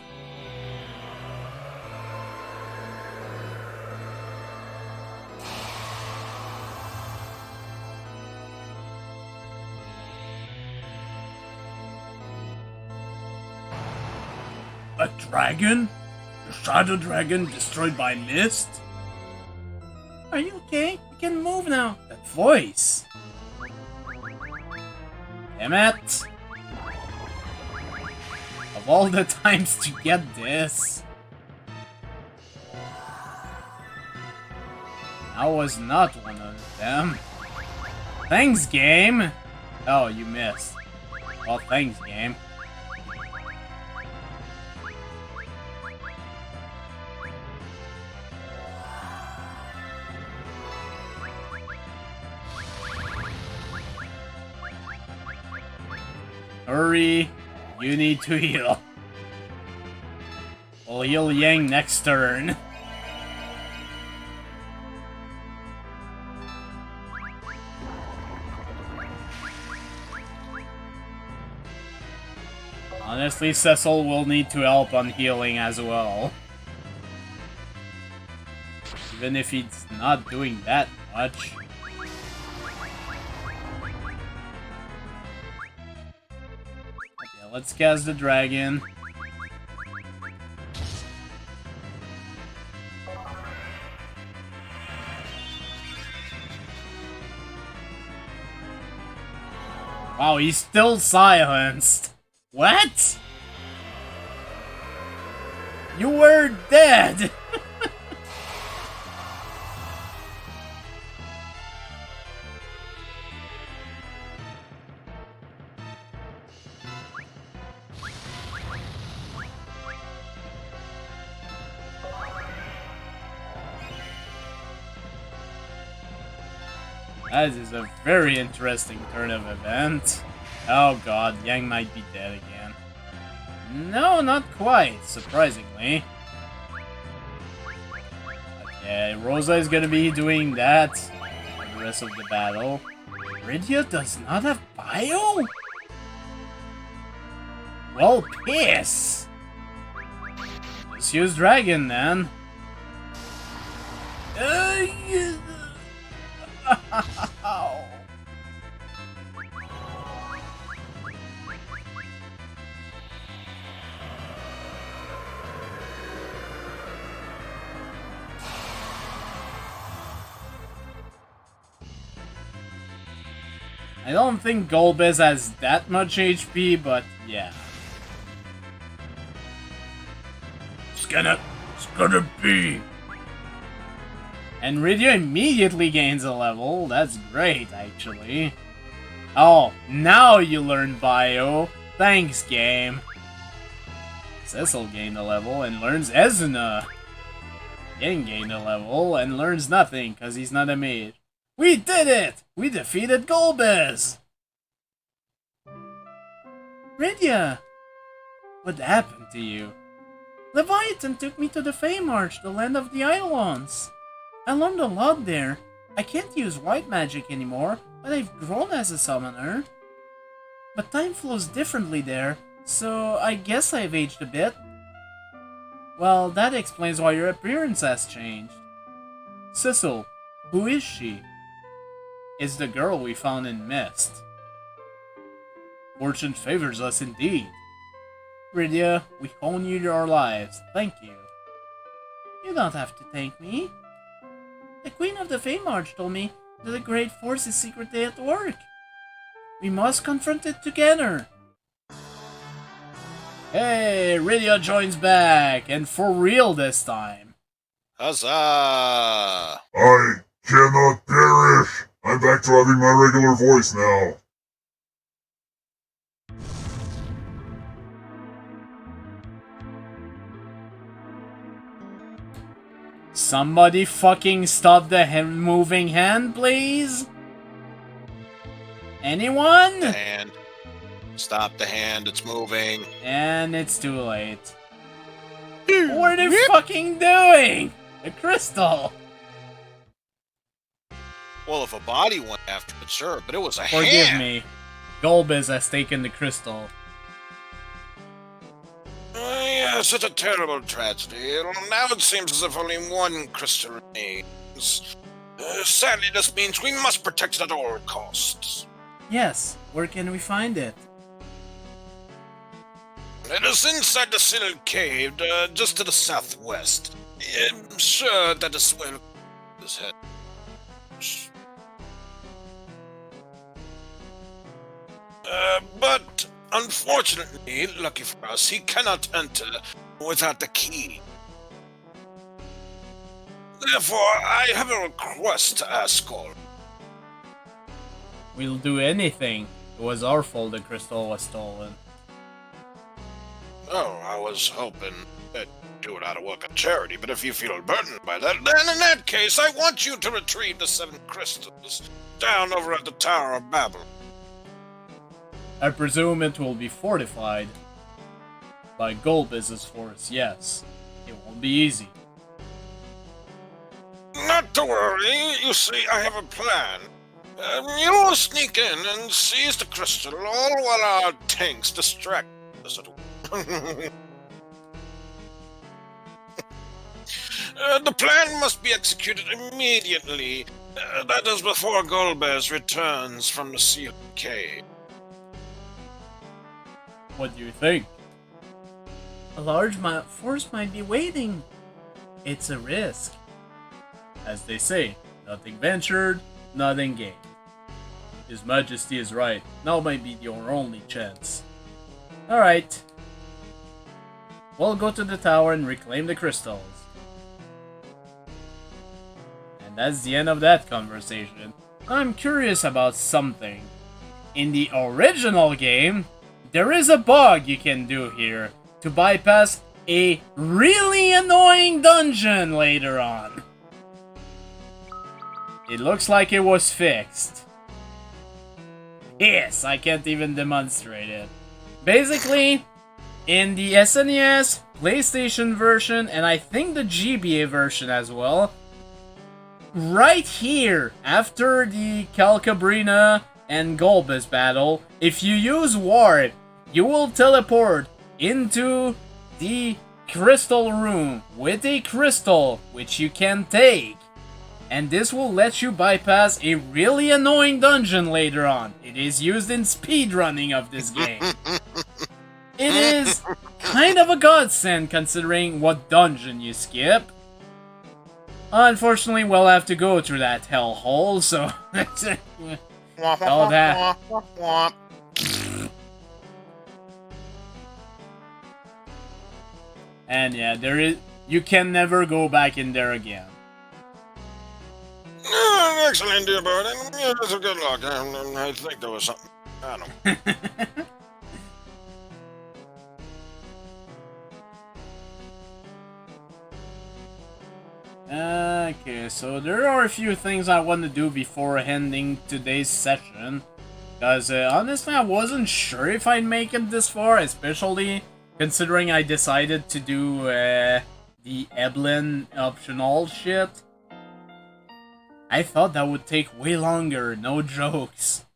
A dragon? A shadow dragon destroyed by mist? Are you okay? You can move now. That voice. Damn it. Of all the times to get this. I was not one of them. Thanks, game. Oh, you missed. Well, thanks, game. Hurry, you need to heal. We'll heal Yang next turn. Honestly, Cecil will need to help on healing as well. Even if he's not doing that much. Let's cast the dragon. Wow, he's still silenced. What? You were dead. That is a very interesting turn of event. Oh god, Yang might be dead again. No, not quite, surprisingly. Okay, Rosa is gonna be doing that for the rest of the battle. Rydia does not have bio? Well, piss! Let's use Dragon, then. I don't think Golbez has that much HP, but yeah. It's gonna be. And Rydia immediately gains a level. That's great, actually. Oh, now you learn Bio. Thanks, game. Cecil gained a level and learns Ezuna. Yang gained a level and learns nothing because he's not a mage. We did it! We defeated Golbez! Rydia! What happened to you? Leviathan took me to the Fame Arch, the land of the Eidolons. I learned a lot there. I can't use white magic anymore, but I've grown as a summoner. But time flows differently there, so I guess I've aged a bit. Well, that explains why your appearance has changed. Cecil, who is she? It's the girl we found in Mist. Fortune favors us indeed. Rydia, we own you our lives. Thank you. You don't have to thank me. The Queen of the Fame Arch told me that the Great Force is secretly at work. We must confront it together. Hey, Rydia joins back, and for real this time. Huzzah! I cannot perish! I'm back to having my regular voice now. Somebody fucking stop the moving hand, please? Anyone? The hand. Stop the hand, it's moving. And it's too late. What are they fucking doing? The crystal! Well, if a body went after it, sure, but it was a Forgive hand. me. Golbez has taken the crystal. Yes, it's a terrible tragedy. Now it seems as if only one crystal remains. Sadly, this means we must protect it at all costs. Yes, where can we find it? It is inside the sealed cave, just to the southwest. I'm sure that is where his head. But unfortunately, lucky for us, he cannot enter without the key. Therefore, I have a request to ask all. We'll do anything. It was our fault the crystal was stolen. Oh, I was hoping that you would out of work at charity, but if you feel burdened by that, then in that case, I want you to retrieve the 7 crystals down over at the Tower of Babel. I presume it will be fortified. By Golbez's force, yes. It won't be easy. Not to worry, you see, I have a plan. You'll sneak in and seize the crystal, all while our tanks distract us. The plan must be executed immediately. That is before Golbez returns from the sealed cave. What do you think? A large force might be waiting. It's a risk. As they say, nothing ventured, nothing gained. His Majesty is right. Now might be your only chance. Alright. We'll go to the tower and reclaim the crystals. And that's the end of that conversation. I'm curious about something. In the original game, there is a bug you can do here to bypass a really annoying dungeon later on. It looks like it was fixed. Yes, I can't even demonstrate it. Basically, in the SNES, PlayStation version, and I think the GBA version as well, right here, after the Calcabrina and Golbez battle, if you use Warp, you will teleport into the crystal room with a crystal which you can take. And this will let you bypass a really annoying dungeon later on. It is used in speedrunning of this game. It is kind of a godsend considering what dungeon you skip. Unfortunately, we'll have to go through that hellhole, so Oh, that. And yeah, there is. You can never go back in there again. Excellent, dear bird. Yeah, that's a good luck. I think there was something. I don't know. Okay, so there are a few things I want to do before ending today's session. Because honestly, I wasn't sure if I'd make it this far, especially considering I decided to do the Eblin optional shit. I thought that would take way longer, no jokes.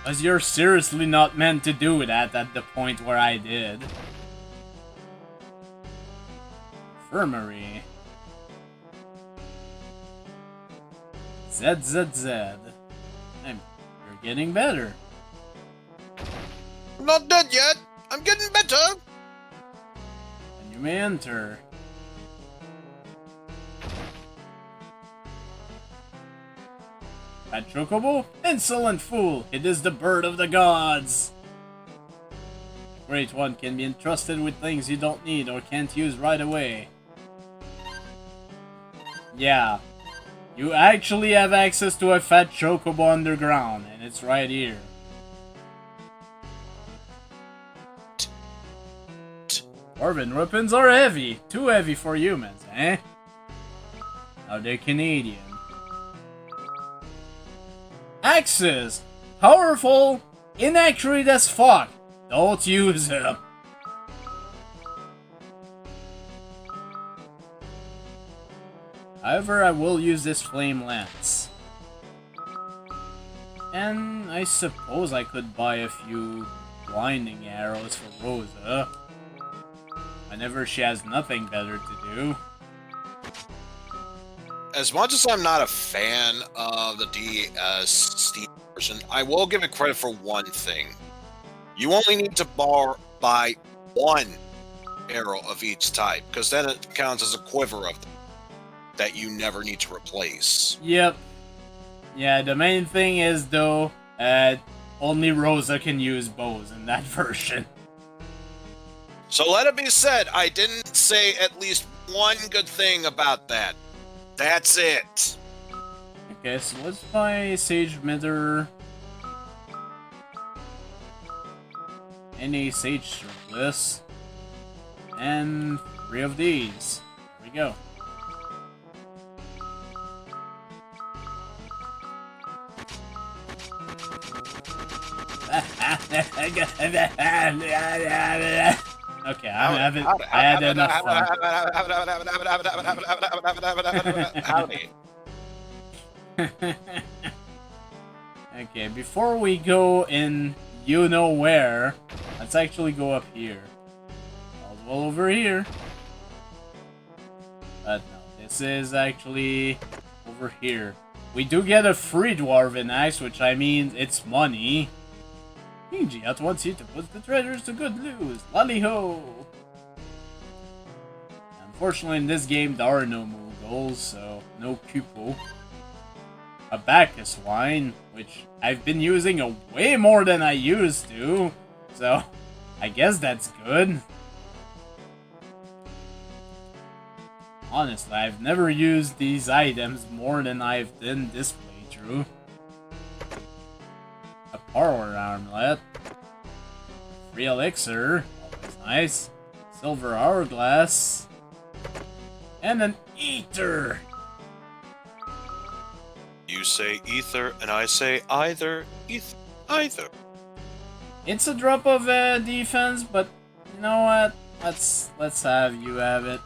Because you're seriously not meant to do that at the point where I did. Infirmary. ZZZ. You're getting better. I'm not dead yet. I'm getting better. And you may enter. That Chocobo? Insolent fool! It is the bird of the gods! The Great One can be entrusted with things you don't need or can't use right away. Yeah. You actually have access to a fat Chocobo underground, and it's right here. Dwarven weapons are heavy. Too heavy for humans, eh? Now they're Canadian. Axes! Powerful! Inaccurate as fuck! Don't use them! However, I will use this flame lance. And I suppose I could buy a few blinding arrows for Rosa. Whenever she has nothing better to do. As much as I'm not a fan of the DS Steam version, I will give it credit for one thing. You only need to buy one arrow of each type, because then it counts as a quiver of them that you never need to replace. Yep. Yeah, the main thing is, though, only Rosa can use bows in that version. So let it be said, I didn't say at least one good thing about that. That's it. Okay, so let's buy Sage Mitter. Any Sage Surplus. And 3 of these. There we go. Okay, I had enough fun. Howdy. Okay, before we go in you know where, let's actually go up here. Well over here. But no, this is actually over here. We do get a free Dwarven Axe, which I mean, it's money. King Giat wants you to put the treasures to good use. Lally-ho! Unfortunately, in this game, there are no Moogles, so no Kupo. A Bacchus wine, which I've been using a way more than I used to, so I guess that's good. Honestly, I've never used these items more than I've done this playthrough. A power armlet. Free elixir. Always nice. Silver hourglass. And an ether. You say ether, and I say either. Either. It's a drop of defense, but you know what? Let's have you have it.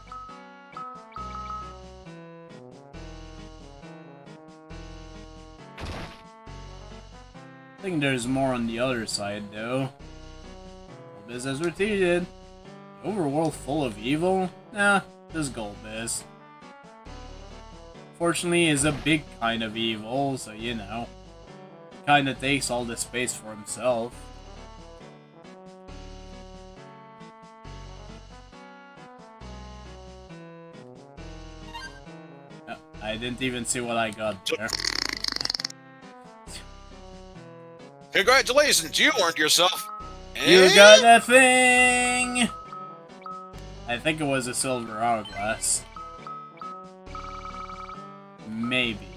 I think there's more on the other side, though. Golbiz has retreated. The overworld full of evil? Nah, just Golbiz. Fortunately, is a big kind of evil, so you know. He kinda takes all the space for himself. I didn't even see what I got there. Congratulations, you earned yourself. You got a thing! I think it was a silver hourglass. Maybe.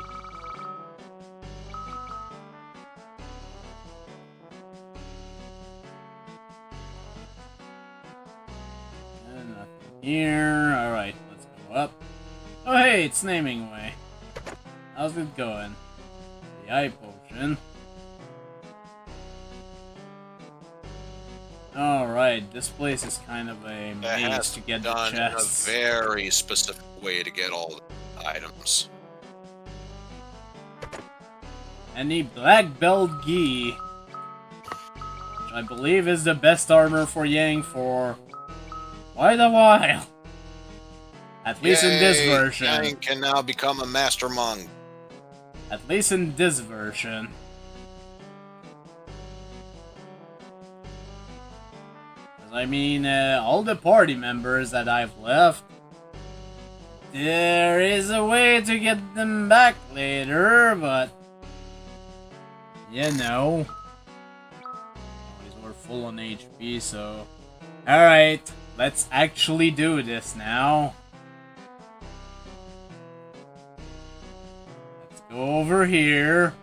And nothing here. Alright, let's go up. Oh hey, it's naming way. How's it going? The eye potion. Alright, this place is kind of a maze to get the chests. A very specific way to get all the items. And the black belt gi, which I believe is the best armor for Yang for quite a while. At least in this version. Yang can now become a master monk. At least in this version. I mean, all the party members that I've left, there is a way to get them back later, but, you know, always were full on HP, so, alright, let's actually do this now. Let's go over here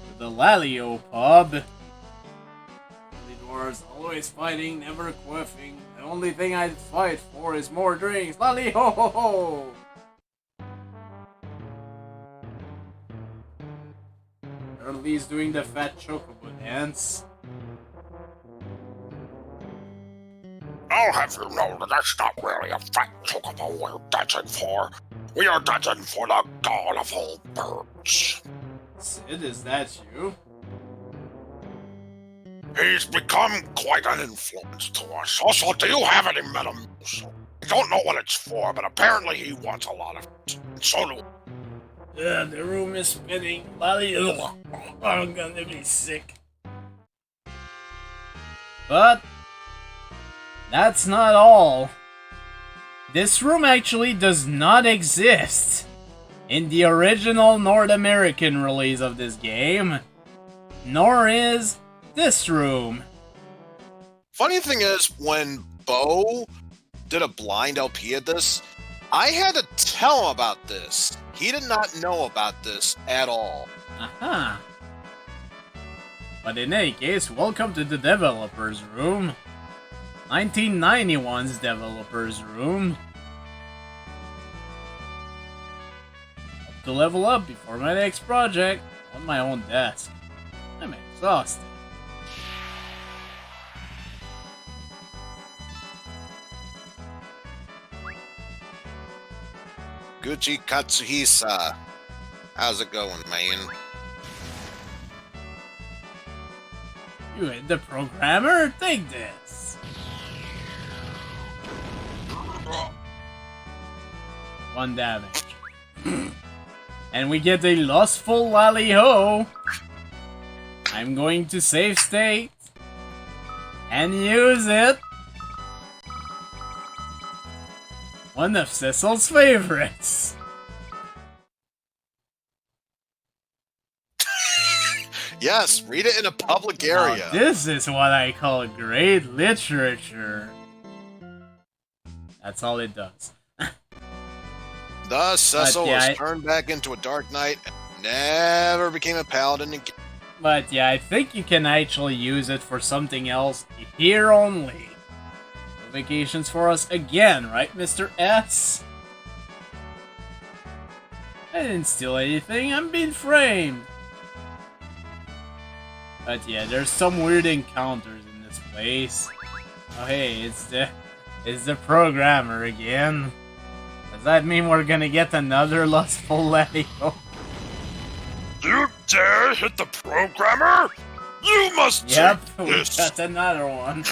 to the Lalio pub. Always fighting, never quiffing. The only thing I'd fight for is more drinks. Lolly ho ho ho! Early's doing the fat chocobo dance. I'll have you know that that's not really a fat chocobo we're dancing for. We are dancing for the god of all birds. Sid, is that you? He's become quite an influence to us. Also, do you have any Metamucil? I don't know what it's for, but apparently he wants a lot of it. And so do the room is spinning. Lolly, I'm gonna be sick. But that's not all. This room actually does not exist in the original North American release of this game, nor is this room. Funny thing is, when Bo did a blind LP of this, I had to tell him about this. He did not know about this at all. Aha. But in any case, welcome to the developer's room. 1991's developer's room. Hope to level up before my next project on my own desk. I'm exhausted. Gucci Katsuhisa. How's it going, man? You hit the programmer? Take this. 1 damage. And we get a lustful lally ho. I'm going to save state and use it. One of Cecil's favorites. Yes, read it in a public area. Now, this is what I call great literature. That's all it does. Thus, Cecil yeah, was turned back into a Dark Knight and never became a paladin again. But yeah, I think you can actually use it for something else here only. No vacations for us again, right, Mr. S? I didn't steal anything, I'm being framed. But yeah, there's some weird encounters in this place. Oh hey, it's the programmer again. Does that mean we're gonna get another lustful Leo? You dare hit the programmer? You must Yep, take we this. got another one.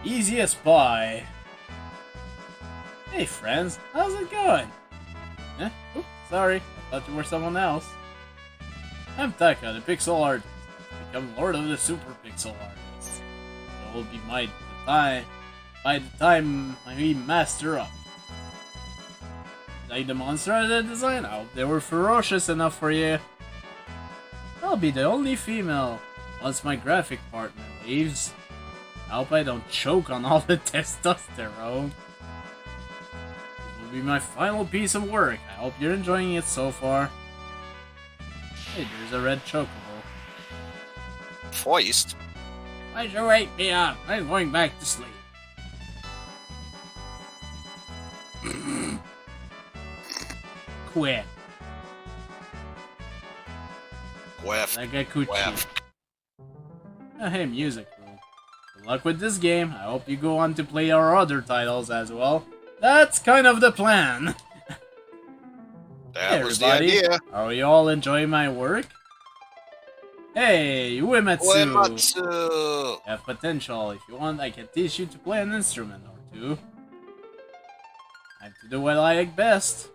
Easiest buy. Hey friends, how's it going? Eh? Oops, sorry, I thought you were someone else. I'm Taka, the pixel artist. Become Lord of the Super Pixel Artists. It will be my time. by the time we master up. Like the monster I did design? I hope they were ferocious enough for you. I'll be the only female once my graphic partner leaves. I hope I don't choke on all the testosterone. This will be my final piece of work. I hope you're enjoying it so far. Hey, there's a red chocobo. Foist. Why'd you wake me up? I'm going back to sleep. Quit. Whiff. Like a coochie. Whiff. Oh, hey, music room. Good luck with this game. I hope you go on to play our other titles as well. That's kind of the plan. That Hey, was the everybody. idea. Are you all enjoying my work? Hey, Uematsu! Uematsu. Have potential. If you want, I can teach you to play an instrument or two. I have to do what I like best.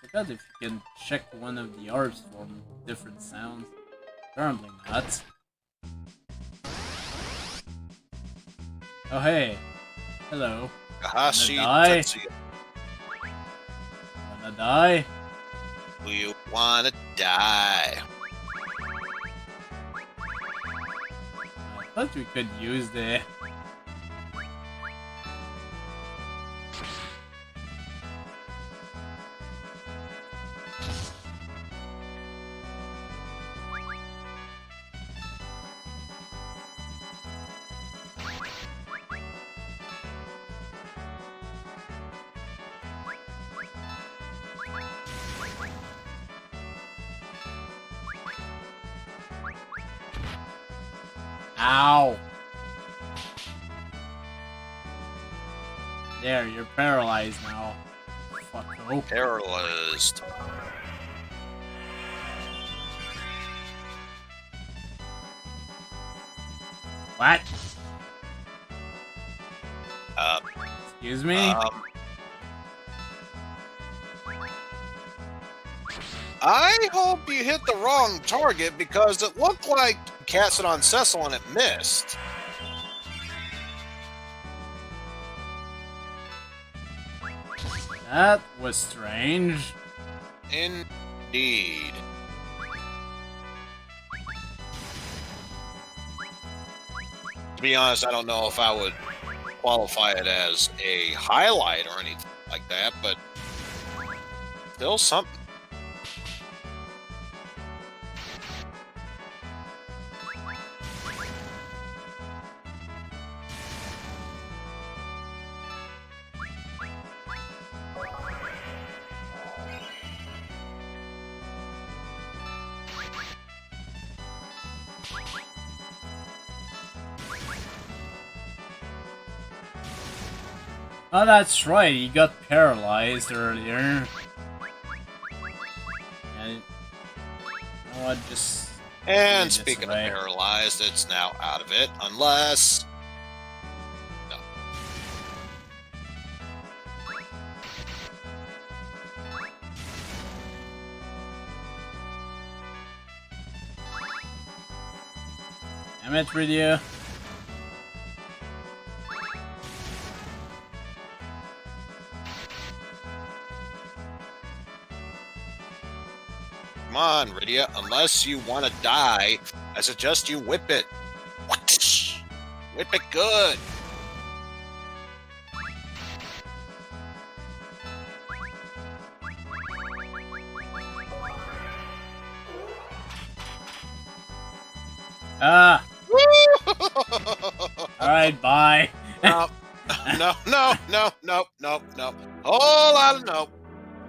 Forgot if you can check one of the harps for different sounds. Apparently not. Oh hey. Hello. Kahashi die? Tetsuya. Wanna die? Do you wanna die? I thought we could use the... Ow! There, you're paralyzed now. Fucko. Paralyzed. What? Uh, Excuse me? I hope you hit the wrong target because it looked like you cast it on Cecil and it missed. That was strange. Indeed. To be honest, I don't know if I would qualify it as a highlight or anything like that, but still something. Oh, that's right, he got paralyzed earlier. And... You know what, just... And this speaking of way. paralyzed, it's now out of it, unless... No. Damn it, Rydia. Come on, Rydia, unless you want to die, I suggest you whip it. What? Whip it good. Ah! Alright, bye. No, no, no, no, no, no, no. Whole lot of no.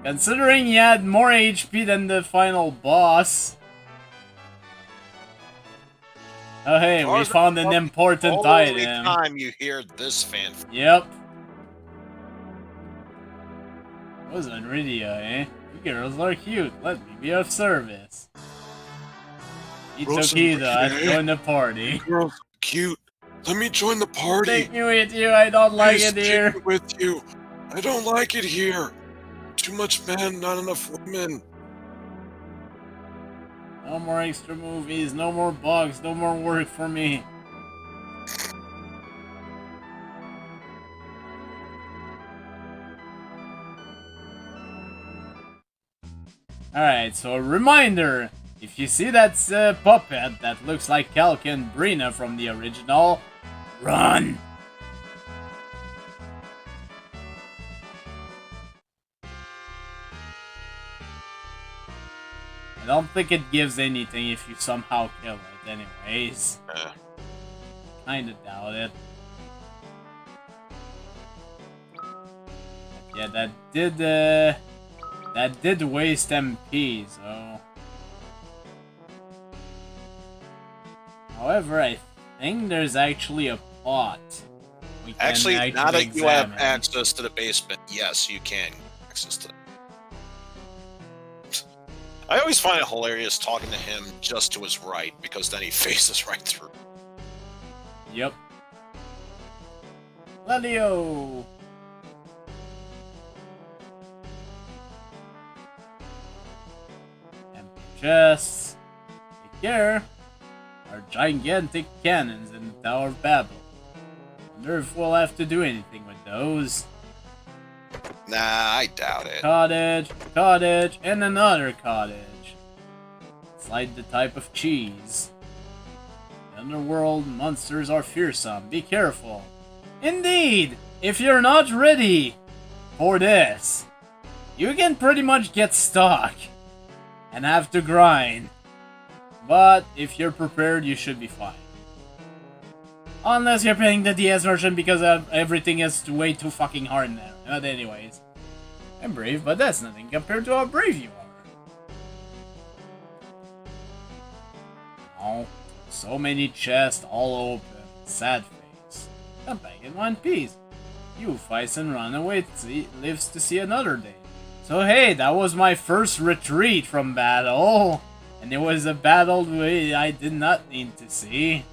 Considering he had more HP than the final boss. Oh hey, we found an important Only item. time you hear this fanfare. Yep. Was on Rydia, eh? You girls are cute. Let me be of service. Rosa, Itokida, okay? join the party. Girls, cute. Let me join the party. Take me with you, I don't like Please it here. take me with you. I don't like it here. Too much men, not enough women. No more extra movies, no more bugs, no more work for me. Alright, so a reminder, if you see that puppet that looks like Calca and Brina from the original, run! I don't think it gives anything if you somehow kill it anyways. Kinda doubt it. But yeah, that did waste MP, so... However, I think there's actually a pot. We can Actually, now that you have examine. access to the basement, yes, you can get access to it. I always find it hilarious talking to him just to his right, because then he faces right through. Yep. Lelio! Empty chests. Take care. Our gigantic cannons in the Tower of Babel. Wonder if we'll have to do anything with those. Nah, I doubt it. Cottage, and another cottage. It's like the type of cheese. The underworld monsters are fearsome. Be careful. Indeed, if you're not ready for this, you can pretty much get stuck and have to grind. But if you're prepared, you should be fine. Unless you're playing the DS version because everything is way too fucking hard now. But anyways, I'm brave, but that's nothing compared to how brave you are. Oh, so many chests all open. Sad face. Come back in one piece. You fights and run away, lives to see another day. So hey, that was my first retreat from battle. And it was a battle I did not need to see.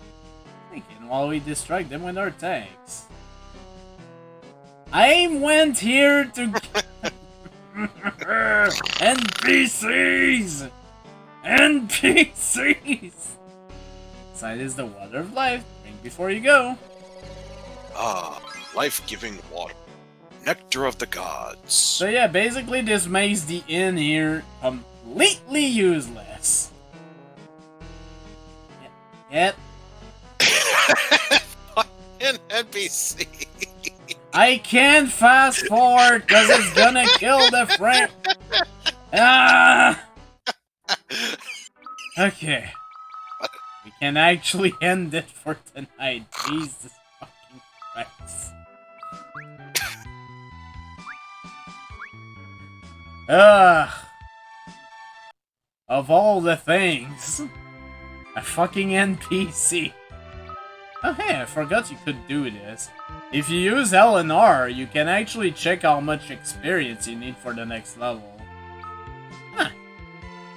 Thinking while we distract them with our tanks. I went here to... NPCs! NPCs! Sight is the water of life. Drink before you go. Ah, life-giving water. Nectar of the gods. So yeah, basically this makes the inn here completely useless. Yep. An NPC. I can't fast forward because it's gonna kill the frame. Ah! Okay. We can actually end it for tonight. Jesus fucking Christ. Ugh. Of all the things. A fucking NPC. Oh hey, I forgot you could do this. If you use L and R, you can actually check how much experience you need for the next level. Huh.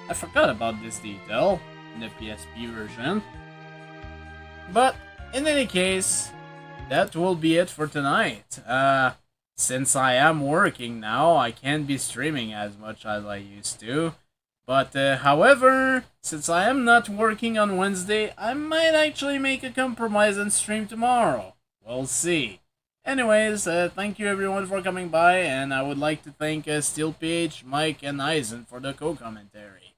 I forgot about this detail in the PSP version. But, in any case, that will be it for tonight. Since I am working now, I can't be streaming as much as I used to. But, however, since I am not working on Wednesday, I might actually make a compromise and stream tomorrow. We'll see. Anyways, thank you everyone for coming by, and I would like to thank SteelPH, Mike, and Eisen for the co-commentary.